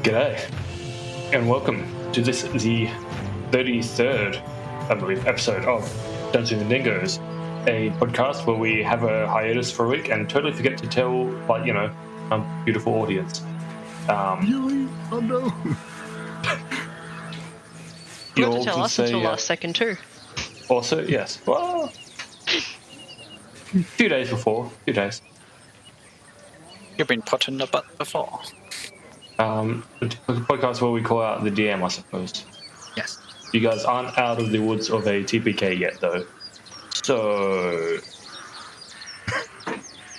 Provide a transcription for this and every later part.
G'day, and welcome to the 33rd, I believe, episode of Dungeons and Dingoes, a podcast where we have a hiatus for a week and totally forget to tell, like, beautiful audience. Really? Oh no. You have to tell us until last second too. Also, yes. Well, a few days before. You've been put in the butt before. The podcast where we call out the DM, I suppose. Yes. You guys aren't out of the woods of a TPK yet, though. So,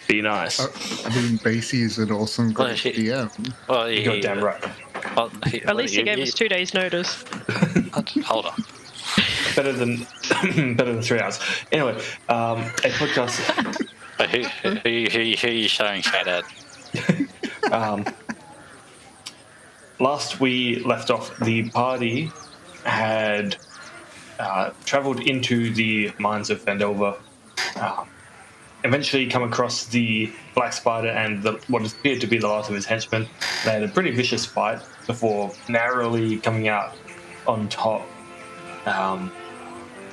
be nice. I mean, Basie is an awesome great DM. Well, You got damn right. Well, At least he gave us 2 days' notice. Hold on. Better than 3 hours. Anyway, a podcast. Who are you showing shout at? Last we left off, the party had travelled into the mines of Phandelver, eventually come across the Black Spider and what appeared to be the last of his henchmen. They had a pretty vicious fight before narrowly coming out on top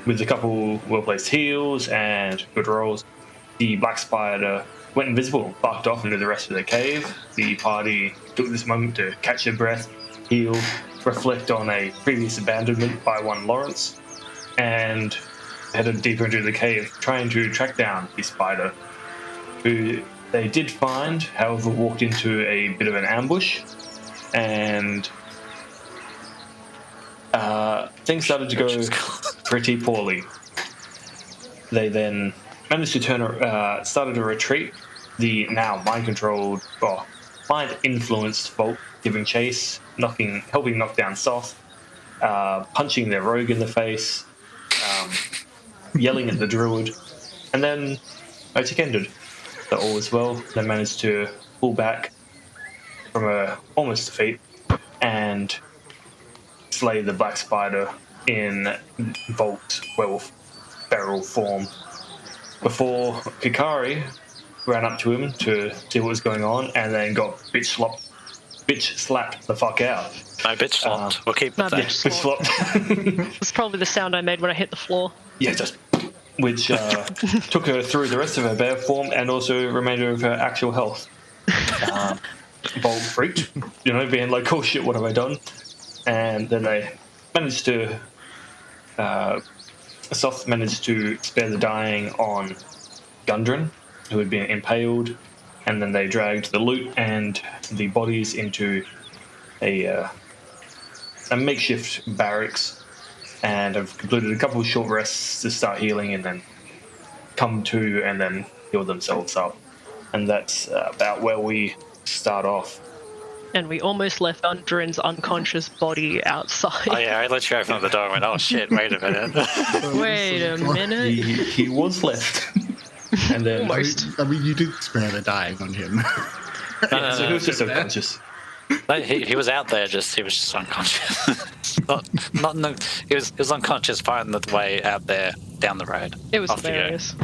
with a couple well-placed heals and good rolls. The Black Spider went invisible, bucked off into the rest of the cave. The party took this moment to catch their breath, heal, reflect on a previous abandonment by one Lawrence, and headed deeper into the cave, trying to track down the spider, who they did find, however walked into a bit of an ambush, and things started to go pretty poorly. They then managed to started a retreat. The now mind-controlled, mind-influenced Volt giving chase, helping knock down Soth, punching their rogue in the face, yelling at the druid, and then Otic ended. So all was well. They managed to pull back from a almost defeat and slay the Black Spider in Volt werewolf feral form. Before Kikari ran up to him to see what was going on, and then got bitch slapped the fuck out. No, bitch slapped. We'll keep it there. Bitch slapped. It's probably the sound I made when I hit the floor. Yeah, just which took her through the rest of her bear form and also the remainder of her actual health. Bold freaked, being like, oh shit, what have I done? And then they managed to Soth managed to spare the dying on Gundren, who had been impaled, and then they dragged the loot and the bodies into a makeshift barracks, and have completed a couple of short rests to start healing, and then come to and then heal themselves up. And that's about where we start off. And we almost left Gundren's unconscious body outside. Oh yeah, I literally opened the door and went, oh shit, wait a minute. Wait a minute. He was left. And then Almost. I mean, you did spare the dying on him. So he was just unconscious. No, he was out there, he was just unconscious. He was unconscious finding the way out there down the road. It was hilarious.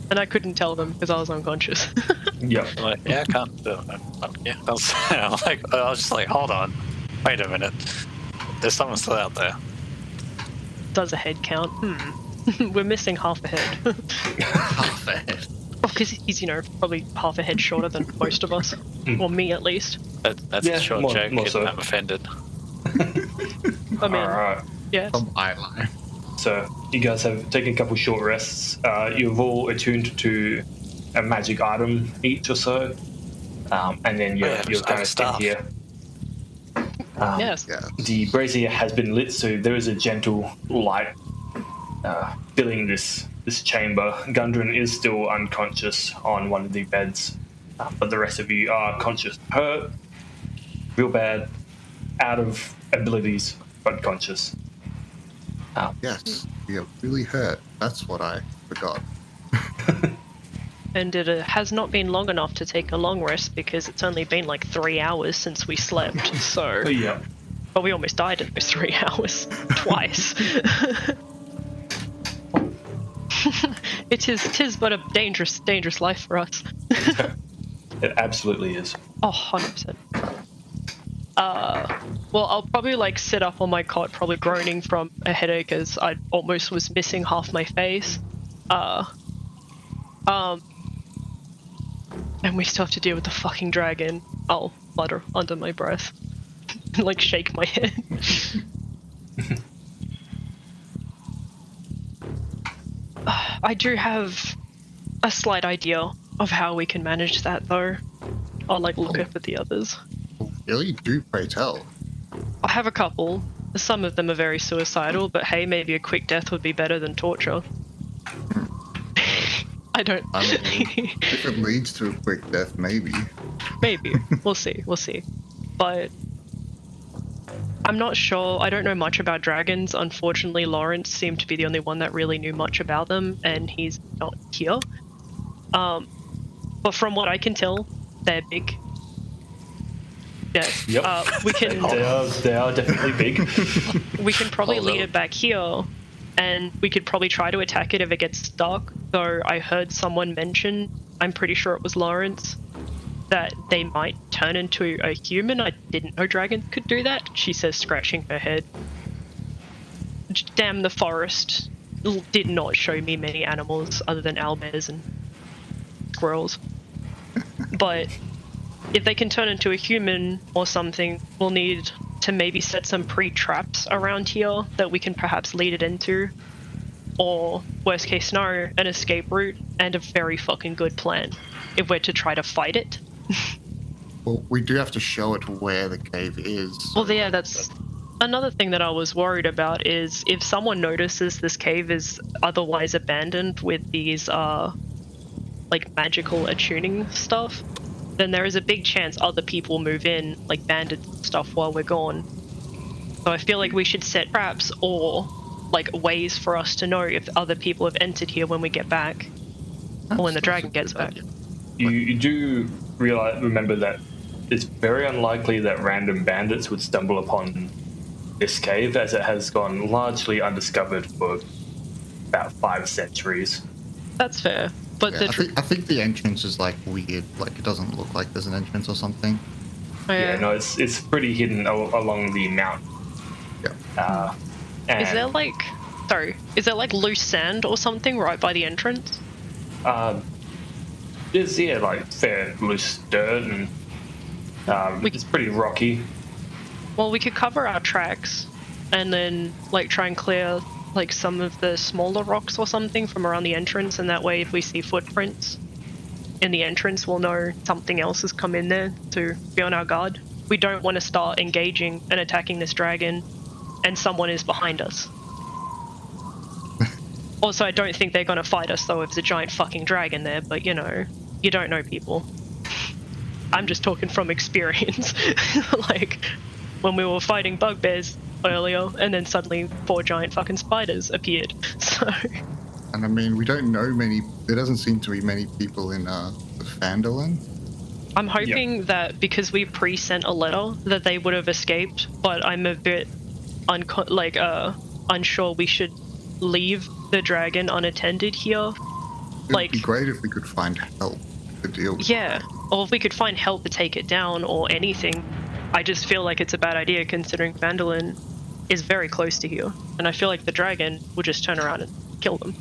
And I couldn't tell them because I was unconscious. Yep. Like, yeah, I can't do it. Yeah, I was just like, hold on, wait a minute. There's someone still out there. Does a head count? We're missing half a head. Half a head. Oh, because he's, probably half a head shorter than most of us. Or me, at least. That's Yeah, a short more joke, so. I'm offended. I mean, Alright. yes. I lie. So you guys have taken a couple short rests. You've all attuned to a magic item each or so. And then you're kind of stuck here. Yes. Yeah. The brazier has been lit, so there is a gentle light filling this chamber. Gundren is still unconscious on one of the beds, but the rest of you are conscious, hurt, real bad, out of abilities, but conscious. Yes. We are really hurt. That's what I forgot. And it has not been long enough to take a long rest because it's only been like 3 hours since we slept. So, Yeah. but we almost died in those 3 hours twice. It is but a dangerous life for us. It absolutely is. Oh, 100%. Well, I'll probably like sit up on my cot, probably groaning from a headache as I almost was missing half my face. And we still have to deal with the fucking dragon. I'll mutter under my breath. Like shake my head. I do have a slight idea of how we can manage that though. I'll like look up at the others. Really? Do pray tell. I have a couple. Some of them are very suicidal, but hey, maybe a quick death would be better than torture. I don't. I mean, if it leads to a quick death, maybe. Maybe. We'll see. We'll see. But I'm not sure. I don't know much about dragons. Unfortunately, Lawrence seemed to be the only one that really knew much about them, and he's not here. But from what I can tell, they're big. Yeah. Yep. We can. They are definitely big. We can probably Hold lead on. it back here, and we could probably try to attack it if it gets stuck. Though I heard someone mention, I'm pretty sure it was Lawrence, that they might turn into a human. I didn't know dragons could do that, she says, scratching her head. Damn, the forest did not show me many animals other than owlbears and squirrels. But if they can turn into a human or something, we'll need to maybe set some pre-traps around here that we can perhaps lead it into. Or, worst case scenario, an escape route and a very fucking good plan if we're to try to fight it. Well, we do have to show it where the cave is. Well, yeah, that's another thing that I was worried about is if someone notices this cave is otherwise abandoned with these, like, magical attuning stuff, then there is a big chance other people move in, like bandit stuff, while we're gone. So I feel like we should set traps or, like, ways for us to know if other people have entered here when we get back, or when the dragon gets back. You do remember that it's very unlikely that random bandits would stumble upon this cave, as it has gone largely undiscovered for about 5 centuries. That's fair. But Yeah, I think the entrance is like weird. Like it doesn't look like there's an entrance or something. Yeah, no, it's pretty hidden along the mountain. Yeah. And Is there like loose sand or something right by the entrance? there's like fair loose dirt and it's pretty rocky. Well, we could cover our tracks and then like try and clear like some of the smaller rocks or something from around the entrance, and that way if we see footprints in the entrance we'll know something else has come in there to be on our guard. We don't want to start engaging and attacking this dragon and someone is behind us. Also, I don't think they're going to fight us though if there's a giant fucking dragon there, but you know, you don't know people. I'm just talking from experience. Like when we were fighting bugbears earlier and then suddenly 4 giant fucking spiders appeared. So And I mean, we don't know many. There doesn't seem to be many people in the Phandelver. I'm hoping that because we pre-sent a letter that they would have escaped, but I'm a bit unsure we should leave the dragon unattended here. It'd be great if we could find help to deal with. Yeah, or if we could find help to take it down or anything. I just feel like it's a bad idea considering Phandelver is very close to here, and I feel like the dragon will just turn around and kill them.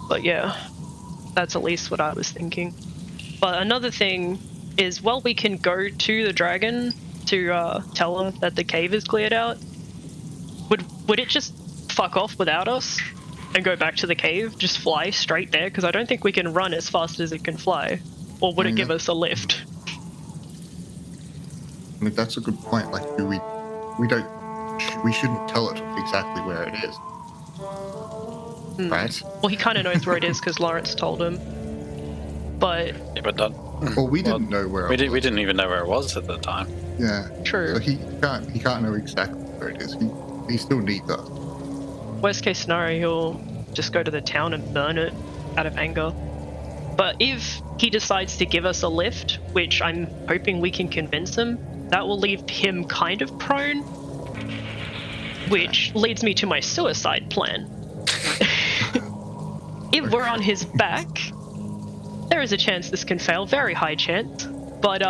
But yeah, that's at least what I was thinking. But another thing is, well, we can go to the dragon to tell him that the cave is cleared out. Would it just fuck off without us and go back to the cave? Just fly straight there? Because I don't think we can run as fast as it can fly. Or would it give us a lift? I mean, that's a good point. Like, we shouldn't tell it exactly where it is. Right? Well, he kind of knows where it is because Lawrence told him. But Yeah, but not, Well, we didn't know where we it was. we didn't even know where it was at the time. Yeah. true. So he can't know exactly where it is. He still needs us. Worst case scenario, he'll just go to the town and burn it out of anger. But if he decides to give us a lift, which I'm hoping we can convince him, that will leave him kind of prone, which leads me to my suicide plan. If we're on his back, there is a chance this can fail, very high chance. But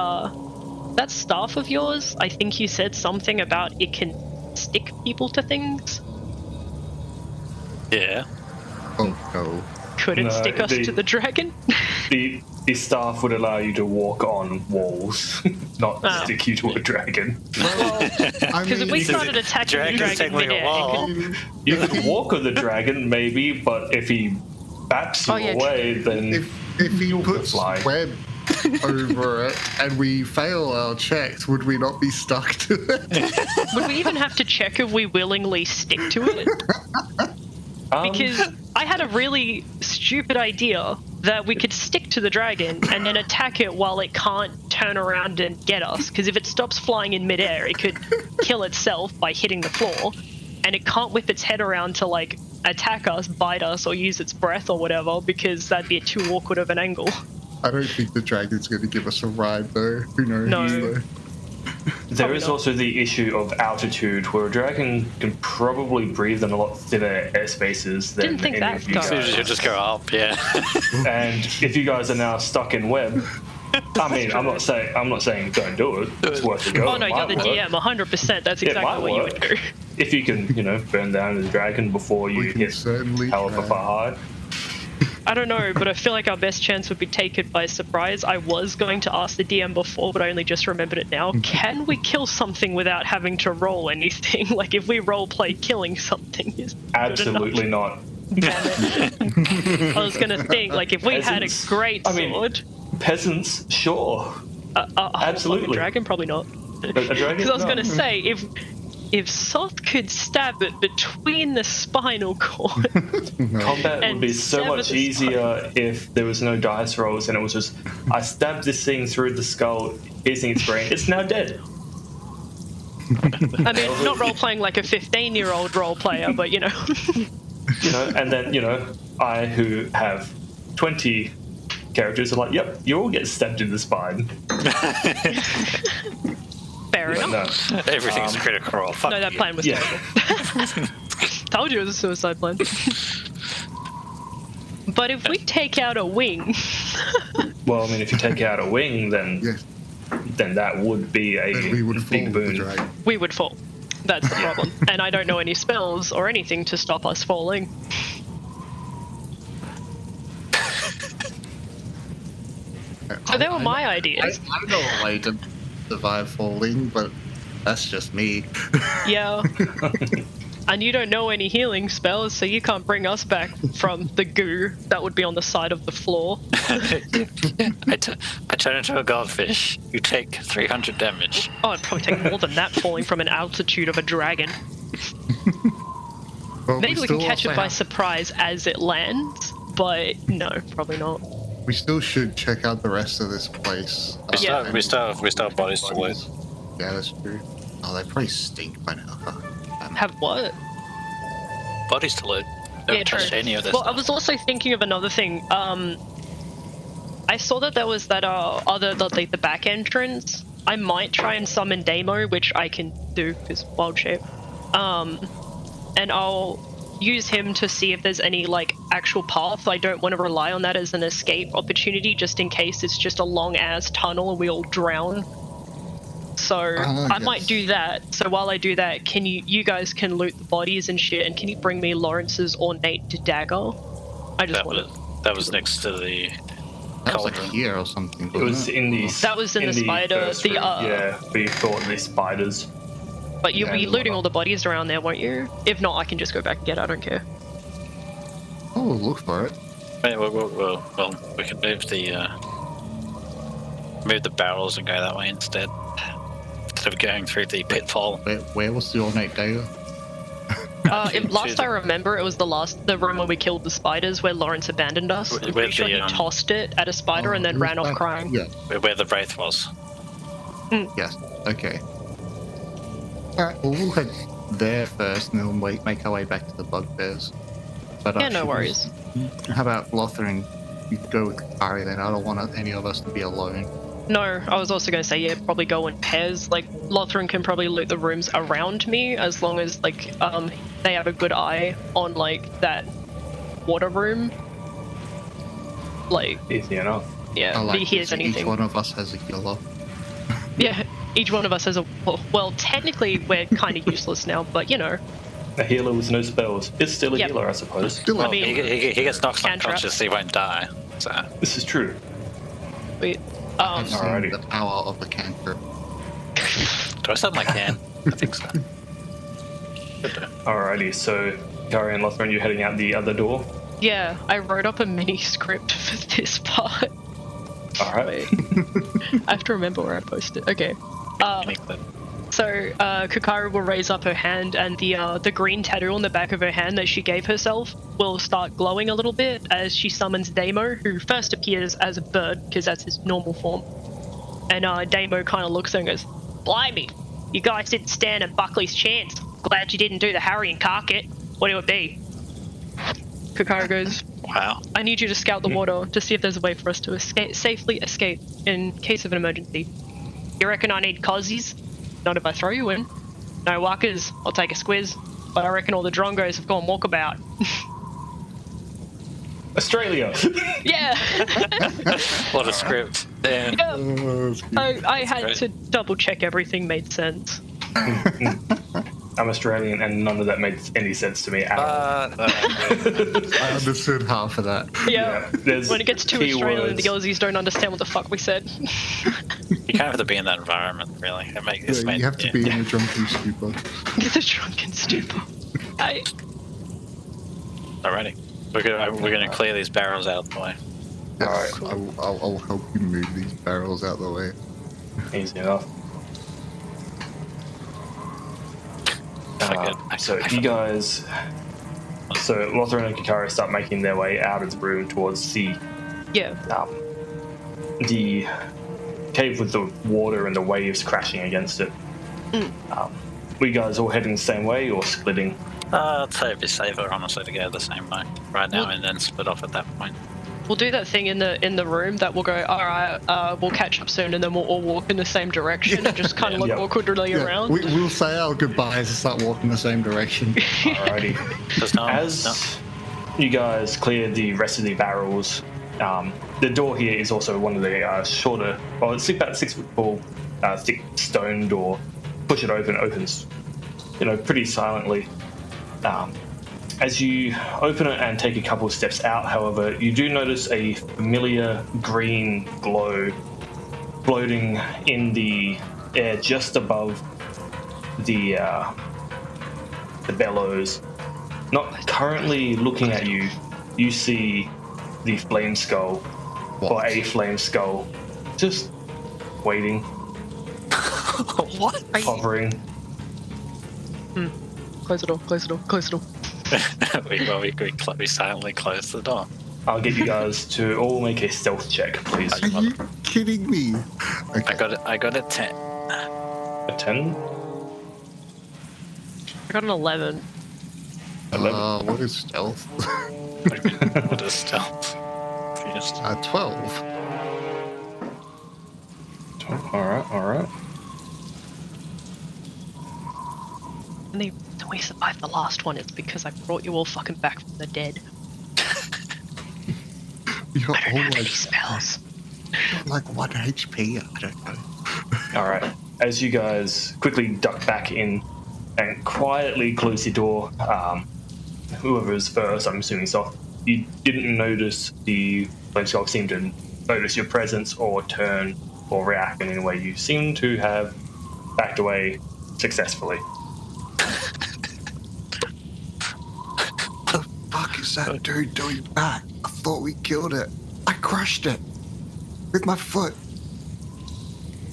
that staff of yours, I think you said something about it can stick people to things. Yeah. Oh no. Could it stick us to the dragon? The staff would allow you to walk on walls, not stick you to a dragon. Because if we started attacking the dragon midair, you could walk on the dragon maybe, but if he bats you away, then if he puts web over it and we fail our checks, would we not be stuck to it? Would we even have to check if we willingly stick to it? Because I had a really stupid idea that we could stick to the dragon and then attack it while it can't turn around and get us. Because if it stops flying in midair, it could kill itself by hitting the floor, and it can't whip its head around to like attack us, bite us, or use its breath or whatever, because that'd be too awkward of an angle. I don't think the dragon's going to give us a ride though. Who knows? No. There is also the issue of altitude, where a dragon can probably breathe in a lot thinner airspaces than any of you guys. You just go up, yeah. And if you guys are now stuck in web, I mean, I'm not saying don't do it. It's worth a go. Oh no, you're the DM, 100%. That's exactly what you would do. If you can, burn down the dragon before you hit however far high. I don't know, but I feel like our best chance would be taken by surprise. I was going to ask the DM before, but I only just remembered it now. Can we kill something without having to roll anything? Like, if we roleplay killing something is absolutely not. Damn it. I was going to think, like, if we had a great sword... peasants, sure. Absolutely. A dragon, probably not. A dragon? Because I was going to say, if Soth could stab it between the spinal cord... Combat would be so much easier if there was no dice rolls and it was just, I stabbed this thing through the skull, piercing its brain, it's now dead. I mean, not role-playing like a 15-year-old role-player, but, and then, I who have 20 characters are like, yep, you all get stabbed in the spine. Fair enough. No, everything's critical role. Fuck no, that plan was terrible. Told you it was a suicide plan. But if we take out a wing... Well, I mean, if you take out a wing, then that would be a big boon. We would fall. That's the problem. And I don't know any spells or anything to stop us falling. So they were my ideas. I know a way to survive falling, but that's just me. Yeah. And you don't know any healing spells, so you can't bring us back from the goo that would be on the side of the floor. I turn into a goldfish. You take 300 damage. Oh, I'd probably take more than that falling from an altitude of a dragon. Well, maybe we can catch it by surprise as it lands, but no, probably not. We still should check out the rest of this place. We still have bodies to loot. Yeah, that's true. Oh, they probably stink by now. Have what? Bodies to loot. Don't touch any of this. Well, I was also thinking of another thing. I saw that there was that the back entrance. I might try and summon Damo, which I can do because wild shape. And I'll use him to see if there's any like actual path. I don't want to rely on that as an escape opportunity, just in case it's just a long ass tunnel and we all drown. So I might do that. So while I do that, can you guys can loot the bodies and shit, and can you bring me Lawrence's ornate dagger? I just wanted. That was next to the. That was like here or something. It was in the. That was in the spider. Yeah, we thought the spiders. But you'll be looting all the bodies around there, won't you? If not, I can just go back and get it. I don't care. Oh, we'll look for it. Well, we can move the barrels and go that way instead of going through the pitfall. Where was the ornate dagger? Last I remember, it was the room where we killed the spiders, where Lawrence abandoned us. I'm pretty sure he tossed it at a spider and then ran off crying. Yeah. Where the wraith was. Yes. Okay. Alright, well, we'll head there first and then we'll make our way back to the bugbears. But, yeah, no worries. How about Lothar, you go with Kari then? I don't want any of us to be alone. No, I was also going to say, yeah, probably go in pairs. Like, Lothar can probably loot the rooms around me, as long as, like, they have a good eye on, like, that water room. Like... Easy enough. Yeah, I like if he hears this. Each anything. one of us has a healer. Yeah, each one of us has a. Well, technically, we're kind of useless now, but you know. A healer with no spells is still a Yep. healer, I suppose. Still, Well, I mean, he gets knocked cantrip. unconscious, he won't die. So This is true. Wait. I've seen Alrighty. the power of the cantrip. do I sound like can? I think so. Should do. Alrighty, so Kari and Lothran, you heading out the other door? Yeah, I wrote up a mini script for this part. Alright. I have to remember where I posted. Okay. Any clip. So Kukara will raise up her hand, and the green tattoo on the back of her hand that she gave herself will start glowing a little bit as she summons Damo, who first appears as a bird because that's his normal form. And Damo kind of looks at her and goes, "Blimey, you guys didn't stand at Buckley's chance. Glad you didn't do the Harry and Carket. What do it be?" Kukara goes, Wow. "I need you to scout the water to see if there's a way for us to safely escape in case of an emergency. You reckon I need cozies? Not if I throw you in. No walkers, I'll take a squiz. But I reckon all the drongos have gone walkabout." Australia! Yeah! What a script. Yeah. Yeah. I had great. to double check everything made sense. I'm Australian and none of that made any sense to me at all. I understood half of that. Yeah. there's When it gets too key Australian, the words. Aussies don't understand what the fuck we said. You kind of have to be in that environment, really. Yeah, you have to be in a drunken stupor. The drunken stupor. Alrighty. We're gonna clear these barrels out of the way. Yes, Alright. I'll help you move these barrels out of the way. Easy enough. I So I you guys... So Lothran and Kikari start making their way out of the room towards the Yeah. cave with the water and the waves crashing against it. Were you guys all heading the same way or splitting? I'd say it'd be safer, honestly, to go the same way right now and then split off at that point. We'll do that thing in the room that we'll go, alright, we'll catch up soon, and then we'll all walk in the same direction and just kind of look Yep. awkwardly around. We'll say our goodbyes and start walking the same direction. Alrighty. There's no, As you guys clear the rest of the barrels, the door here is also one of the shorter, well, it's about 6 foot tall, thick stone door. Push it open, it opens, pretty silently. As you open it and take a couple of steps out, however, you do notice a familiar green glow floating in the air just above the bellows. Not currently looking at you, you see the flame skull, or a flame skull, just waiting, what? hovering. Close the door, close the door, close the door. we silently close the door. I'll get you guys to all make a stealth check, please. Are you kidding me? Okay. I got a 10. A 10? I got an 11. 11. What is stealth? What is stealth? 12. Alright. And the reason we survived the last one is because I brought you all fucking back from the dead. You're I don't have any always spells. like 1 HP. I don't know. Alright. As you guys quickly duck back in and quietly close your door, whoever's first, I'm assuming Soft, you didn't notice the flame skull seem to notice your presence or turn or react in any way. You seem to have backed away successfully. What the fuck is that dude doing back? I thought we killed it. I crushed it with my foot.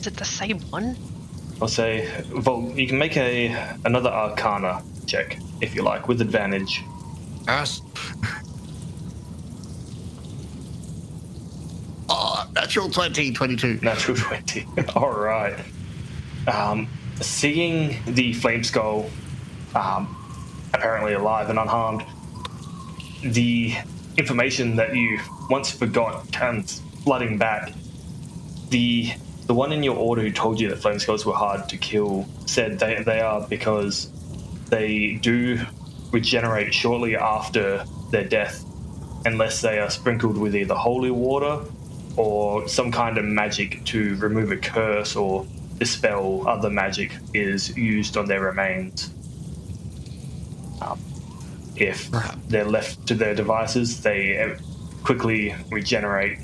Is it the same one? I'll say, Vol, you can make another Arcana check, if you like, with advantage. Yes. Oh, natural 20, 22. Natural 20. Alright. Seeing the flame skull apparently alive and unharmed, the information that you once forgot comes flooding back. The one in your order who told you that flame skulls were hard to kill said they are because they do regenerate shortly after their death unless they are sprinkled with either holy water or some kind of magic to remove a curse or dispel other magic is used on their remains. If they're left to their devices, they quickly regenerate.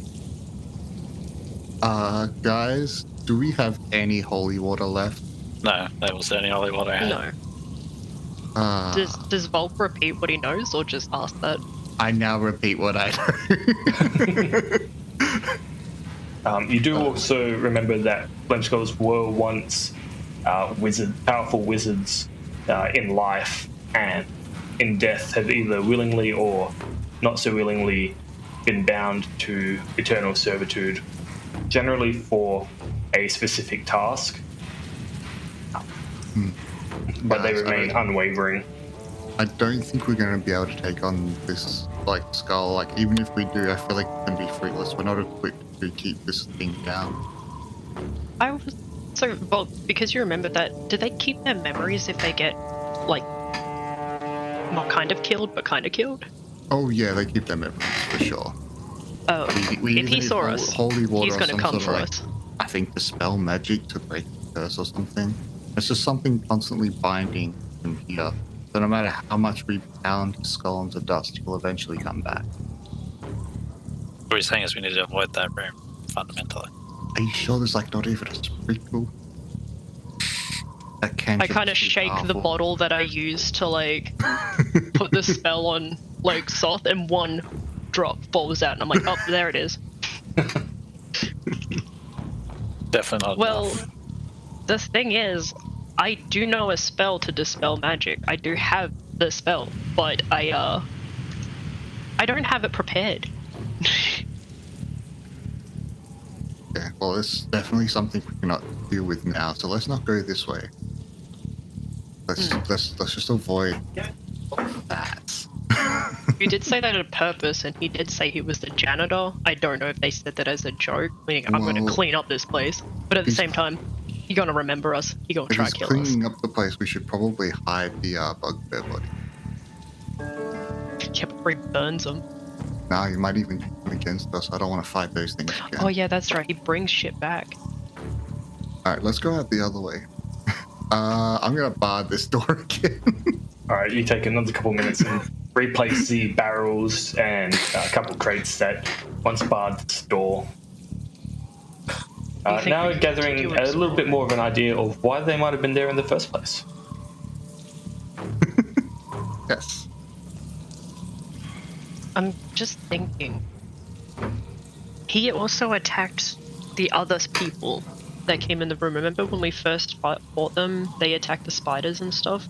Guys, do we have any holy water left? No, that was the only holy water I had. No. Does Volk repeat what he knows, or just ask that? I now repeat what I know. You do also remember that Flame Skulls were once powerful wizards in life, and in death have either willingly or not so willingly been bound to eternal servitude, generally for a specific task. But they remain unwavering. I don't think we're going to be able to take on this skull. Like, even if we do, I feel like it's going to be fruitless. We're not equipped to keep this thing down. Well, because you remember that, do they keep their memories if they get, like, not kind of killed, but kind of killed? Oh yeah, they keep their memories for sure. Oh, we if he saw us, holy water, he's going to come for us. I think dispel magic to break the curse or something. It's just something constantly binding him here. So no matter how much we pound his skull into dust, he'll eventually come back. What you're saying is we need to avoid that room, fundamentally. Are you sure there's not even a sprinkle? That can't. I kind of shake the bottle that I use to put the spell on Soth, and one drop falls out, and I'm like, oh, there it is. Definitely not. Well, enough. the thing is, I do know a spell to dispel magic. I do have the spell, but I don't have it prepared. Okay, well, it's definitely something we cannot deal with now. So let's not go this way. Let's just avoid that. You did say that on purpose, and he did say he was the janitor. I don't know if they said that as a joke, meaning I'm going to clean up this place. But at the same time, you're going to remember us. You're going to try to kill us. If he's cleaning up the place, we should probably hide the bugbear body. Yeah, before he burns them. Nah, he might even come against us. I don't want to fight those things again. Oh yeah, that's right. He brings shit back. Alright, let's go out the other way. I'm going to bar this door again. Alright, you take another couple minutes and replace the barrels and a couple crates that once barred this door. Now we're gathering a little bit more of an idea of why they might have been there in the first place. Yes. I'm just thinking. He also attacked the other people that came in the room. Remember when we first fought them? They attacked the spiders and stuff.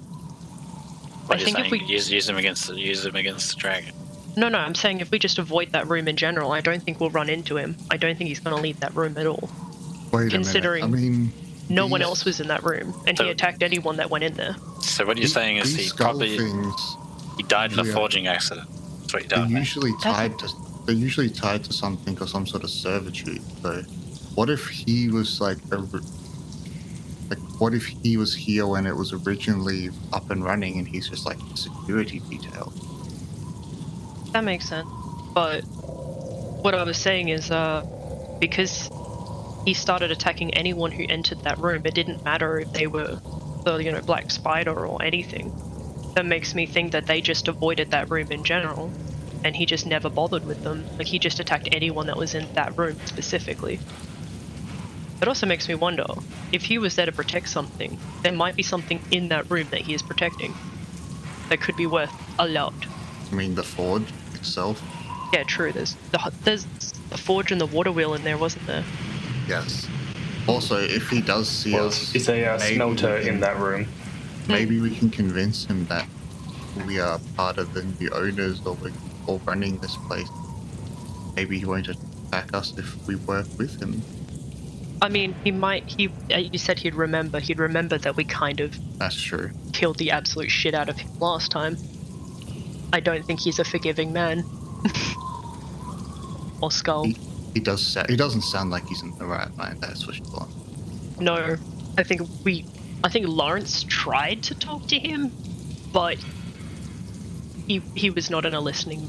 I think if we use them against the dragon. No, I'm saying if we just avoid that room in general, I don't think we'll run into him. I don't think he's going to leave that room at all. Wait considering a minute. I mean, no one else was in that room, and he attacked anyone that went in there. So what you're saying is he died in a forging accident. That's what he died. They're usually tied to something or some sort of servitude. So, what if he was what if he was here when it was originally up and running, and he's just a security detail? That makes sense. But what I was saying is, because he started attacking anyone who entered that room, it didn't matter if they were the Black Spider or anything. That makes me think that they just avoided that room in general, and he just never bothered with them. He just attacked anyone that was in that room specifically. It also makes me wonder, if he was there to protect something, there might be something in that room that he is protecting that could be worth a lot. I mean, the forge itself? Yeah, true. There's the forge and the water wheel in there, wasn't there? Yes. Also, if he does see us... It's a smelter in that room. Maybe we can convince him that we are part of the new owners or running this place. Maybe he won't attack us if we work with him. I mean, you said he'd remember that we kind of... That's true. ...killed the absolute shit out of him last time. I don't think he's a forgiving man. Or Skull. He doesn't sound like he's in the right mind, that's for sure. No, I think Lawrence tried to talk to him, but he was not in a listening.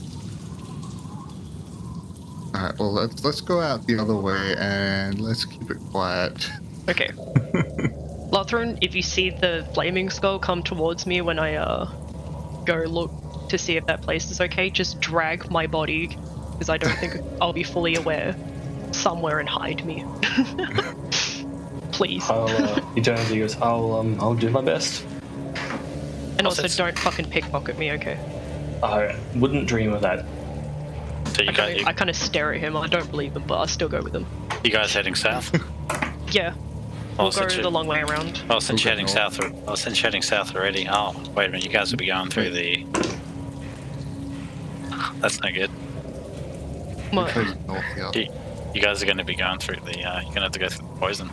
Alright, well, let's go out the other way and let's keep it quiet. Okay. Lothron, if you see the flaming skull come towards me when I go look to see if that place is okay, just drag my body, because I don't think I'll be fully aware, somewhere and hide me. Please. He turns and goes, I'll do my best. And also don't fucking pickpocket me, okay? I wouldn't dream of that. So I kind of stare at him. I don't believe him, but I still go with him. you guys heading south? Yeah. We'll go the long way around. Oh, since you're heading south, already. Oh, wait a minute, you guys will be going through the... That's no good. What? North, yeah. You guys are going to be going through the... you're going to have to go through the poison.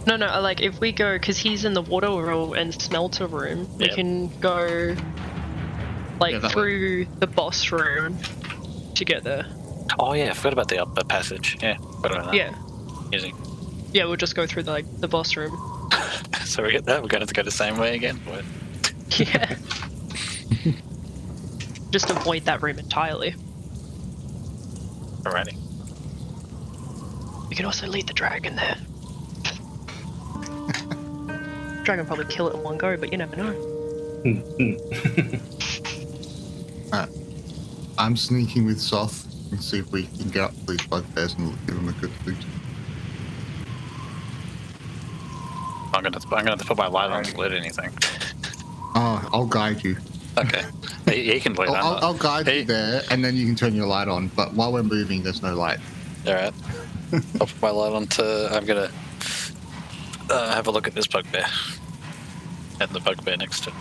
No, like, if we go, because he's in the water room and smelter room, we can go, like, through the boss room to get there. Oh yeah, I forgot about the upper passage. Yeah, forgot about that. Yeah. Easy. Yeah, we'll just go through, the boss room. So we get that, we're going to have to go the same way again? What? Yeah. Just avoid that room entirely. Alrighty. We can also lead the dragon there. Dragon will probably kill it in one go, but you never know. Alright. I'm sneaking with Soth and see if we can get up to these bugbears and give them a good loot. I'm gonna have to put my light on to loot anything. Oh, I'll guide you. Okay. He can loot that. I'll guide you there, and then you can turn your light on. But while we're moving, there's no light. Alright. I'll put my light on to... I'm gonna have a look at this bugbear. And the bugbear next to it.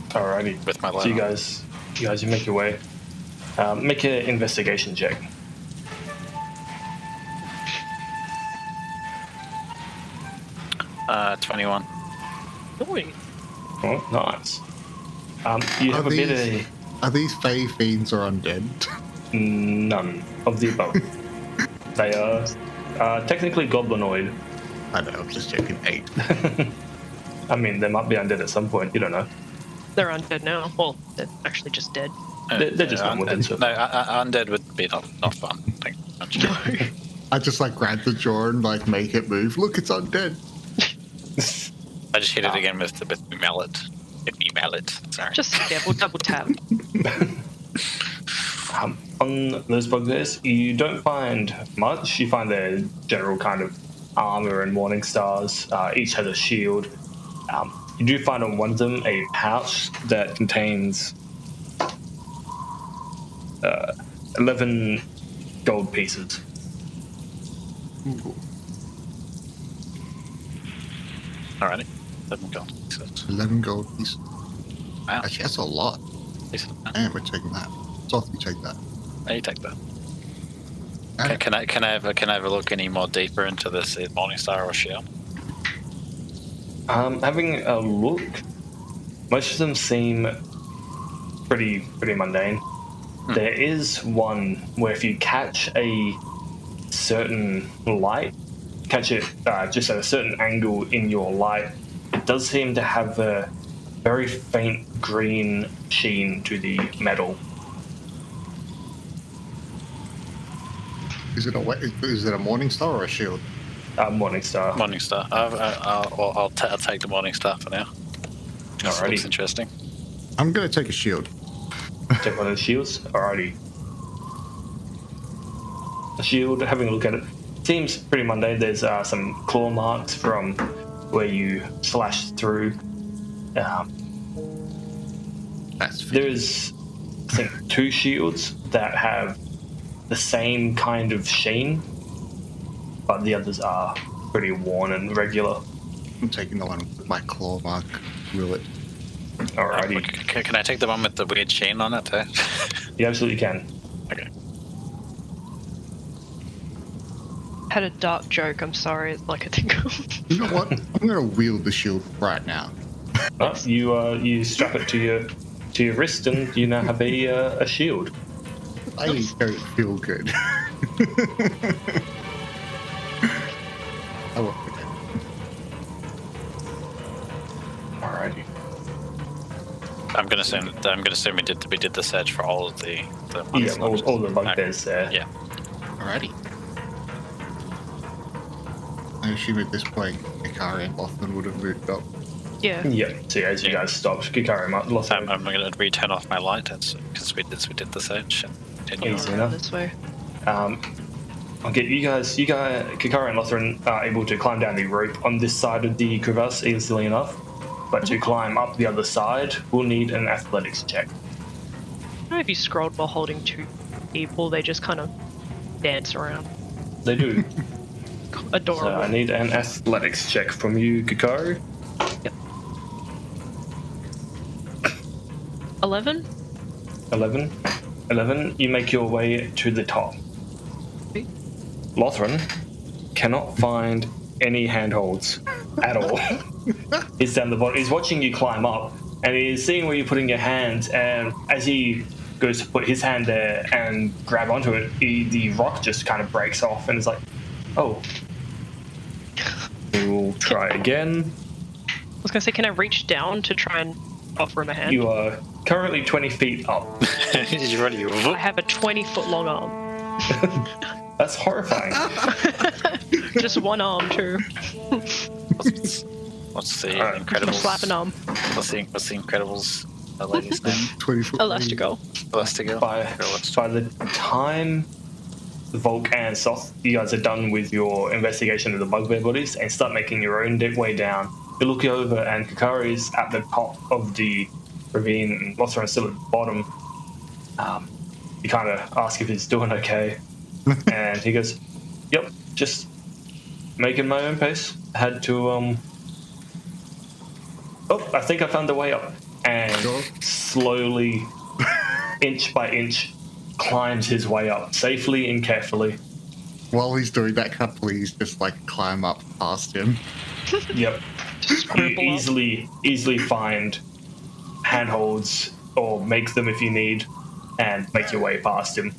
Alrighty. With my light So on. you guys, make your way. Make an investigation check. 21. Oi. Oh, nice. You have a bit Are these Fey fiends or undead? of none of the above. They are technically goblinoid. I know, I'm just joking. 8. I mean, they might be undead at some point. You don't know. They're undead now. Well, they're actually just dead. They're just not within. No, undead would be not fun. Thank you very much. I just grab the jaw and make it move. Look, it's undead. I just hit it again with the mallet. Hit me mallet. Sorry. Just double tap. On those bugbears, you don't find much. You find their general kind of armor and morning stars. Each has a shield. You do find on one of them a pouch that contains 11 gold pieces. Ooh, Alrighty. 11 gold. 11 gold pieces. Wow. Actually, that's a lot. Decent. And we're taking that. Soft, you take that. Hey, you take that. Alright. Can I have a look any more deeper into this Morningstar or Shield? Having a look, most of them seem pretty mundane. There is one where if you catch a certain light, catch it just at a certain angle in your light, it does seem to have a very faint green sheen to the metal. Is it a morning star or a shield? Morningstar. Morningstar. I'll take the Morningstar for now. This looks interesting. I'm going to take a shield. Take one of the shields. Alrighty. A shield, having a look at it, seems pretty mundane. There's some claw marks from where you slashed through. That's There's, I think, 2 shields that have the same kind of sheen, but the others are pretty worn and regular. I'm taking the one with my claw mark. Will it? Alrighty. Can I take the one with the weird sheen on it too? You absolutely can. Okay. Had a dark joke, I'm sorry, I think. You know what? I'm going to wield the shield right now. You strap it to your wrist, and you now have a shield. I don't feel good. I won't forget. Alrighty. I'm gonna assume we did the search for all of the Yeah, all the bugbears there. Yeah. Alrighty. I assume at this point, Ikari and Lothman would have moved up. Yeah. Yeah. So as you guys stopped, Kikari might lost I'm gonna return off my light because we did the search and continue. Easy Around enough. this way. I'll get you guys, Kikari and Lothran are able to climb down the rope on this side of the crevasse easily enough. But to climb up the other side, we'll need an athletics check. I don't know if you scrolled while holding two people, they just kind of dance around. They do. Adorable. So I need an athletics check from you, Kikari. Yep. 11? 11, you make your way to the top. Okay. Lothran cannot find any handholds at all. He's down the bottom. He's watching you climb up, and he's seeing where you're putting your hands. And as he goes to put his hand there and grab onto it, the rock just kind of breaks off, and is like, "Oh." We will try again. I was gonna say, can I reach down to try and offer him a hand? You are currently 20 feet up. You ready? I have a 20-foot long arm. That's horrifying. Just one arm, too. What's the Alright. Incredibles? Slap an arm. What's the Incredibles? The lady's name? 20-foot. Elastigirl. Elastigirl. By the time Volk and Soth, you guys are done with your investigation of the bugbear bodies and start making your own way down, you look over and Kikari's at the top of the ravine and Lothran's still at the bottom. You kind of ask if he's doing okay, and he goes, "Yep, just making my own pace. Had to Oh, I think I found the way up." And Sure. slowly, inch by inch, climbs his way up safely and carefully. While he's doing that, can I please just like climb up past him? Yep. Just You scribble up. easily find handholds or make them if you need and make your way past him.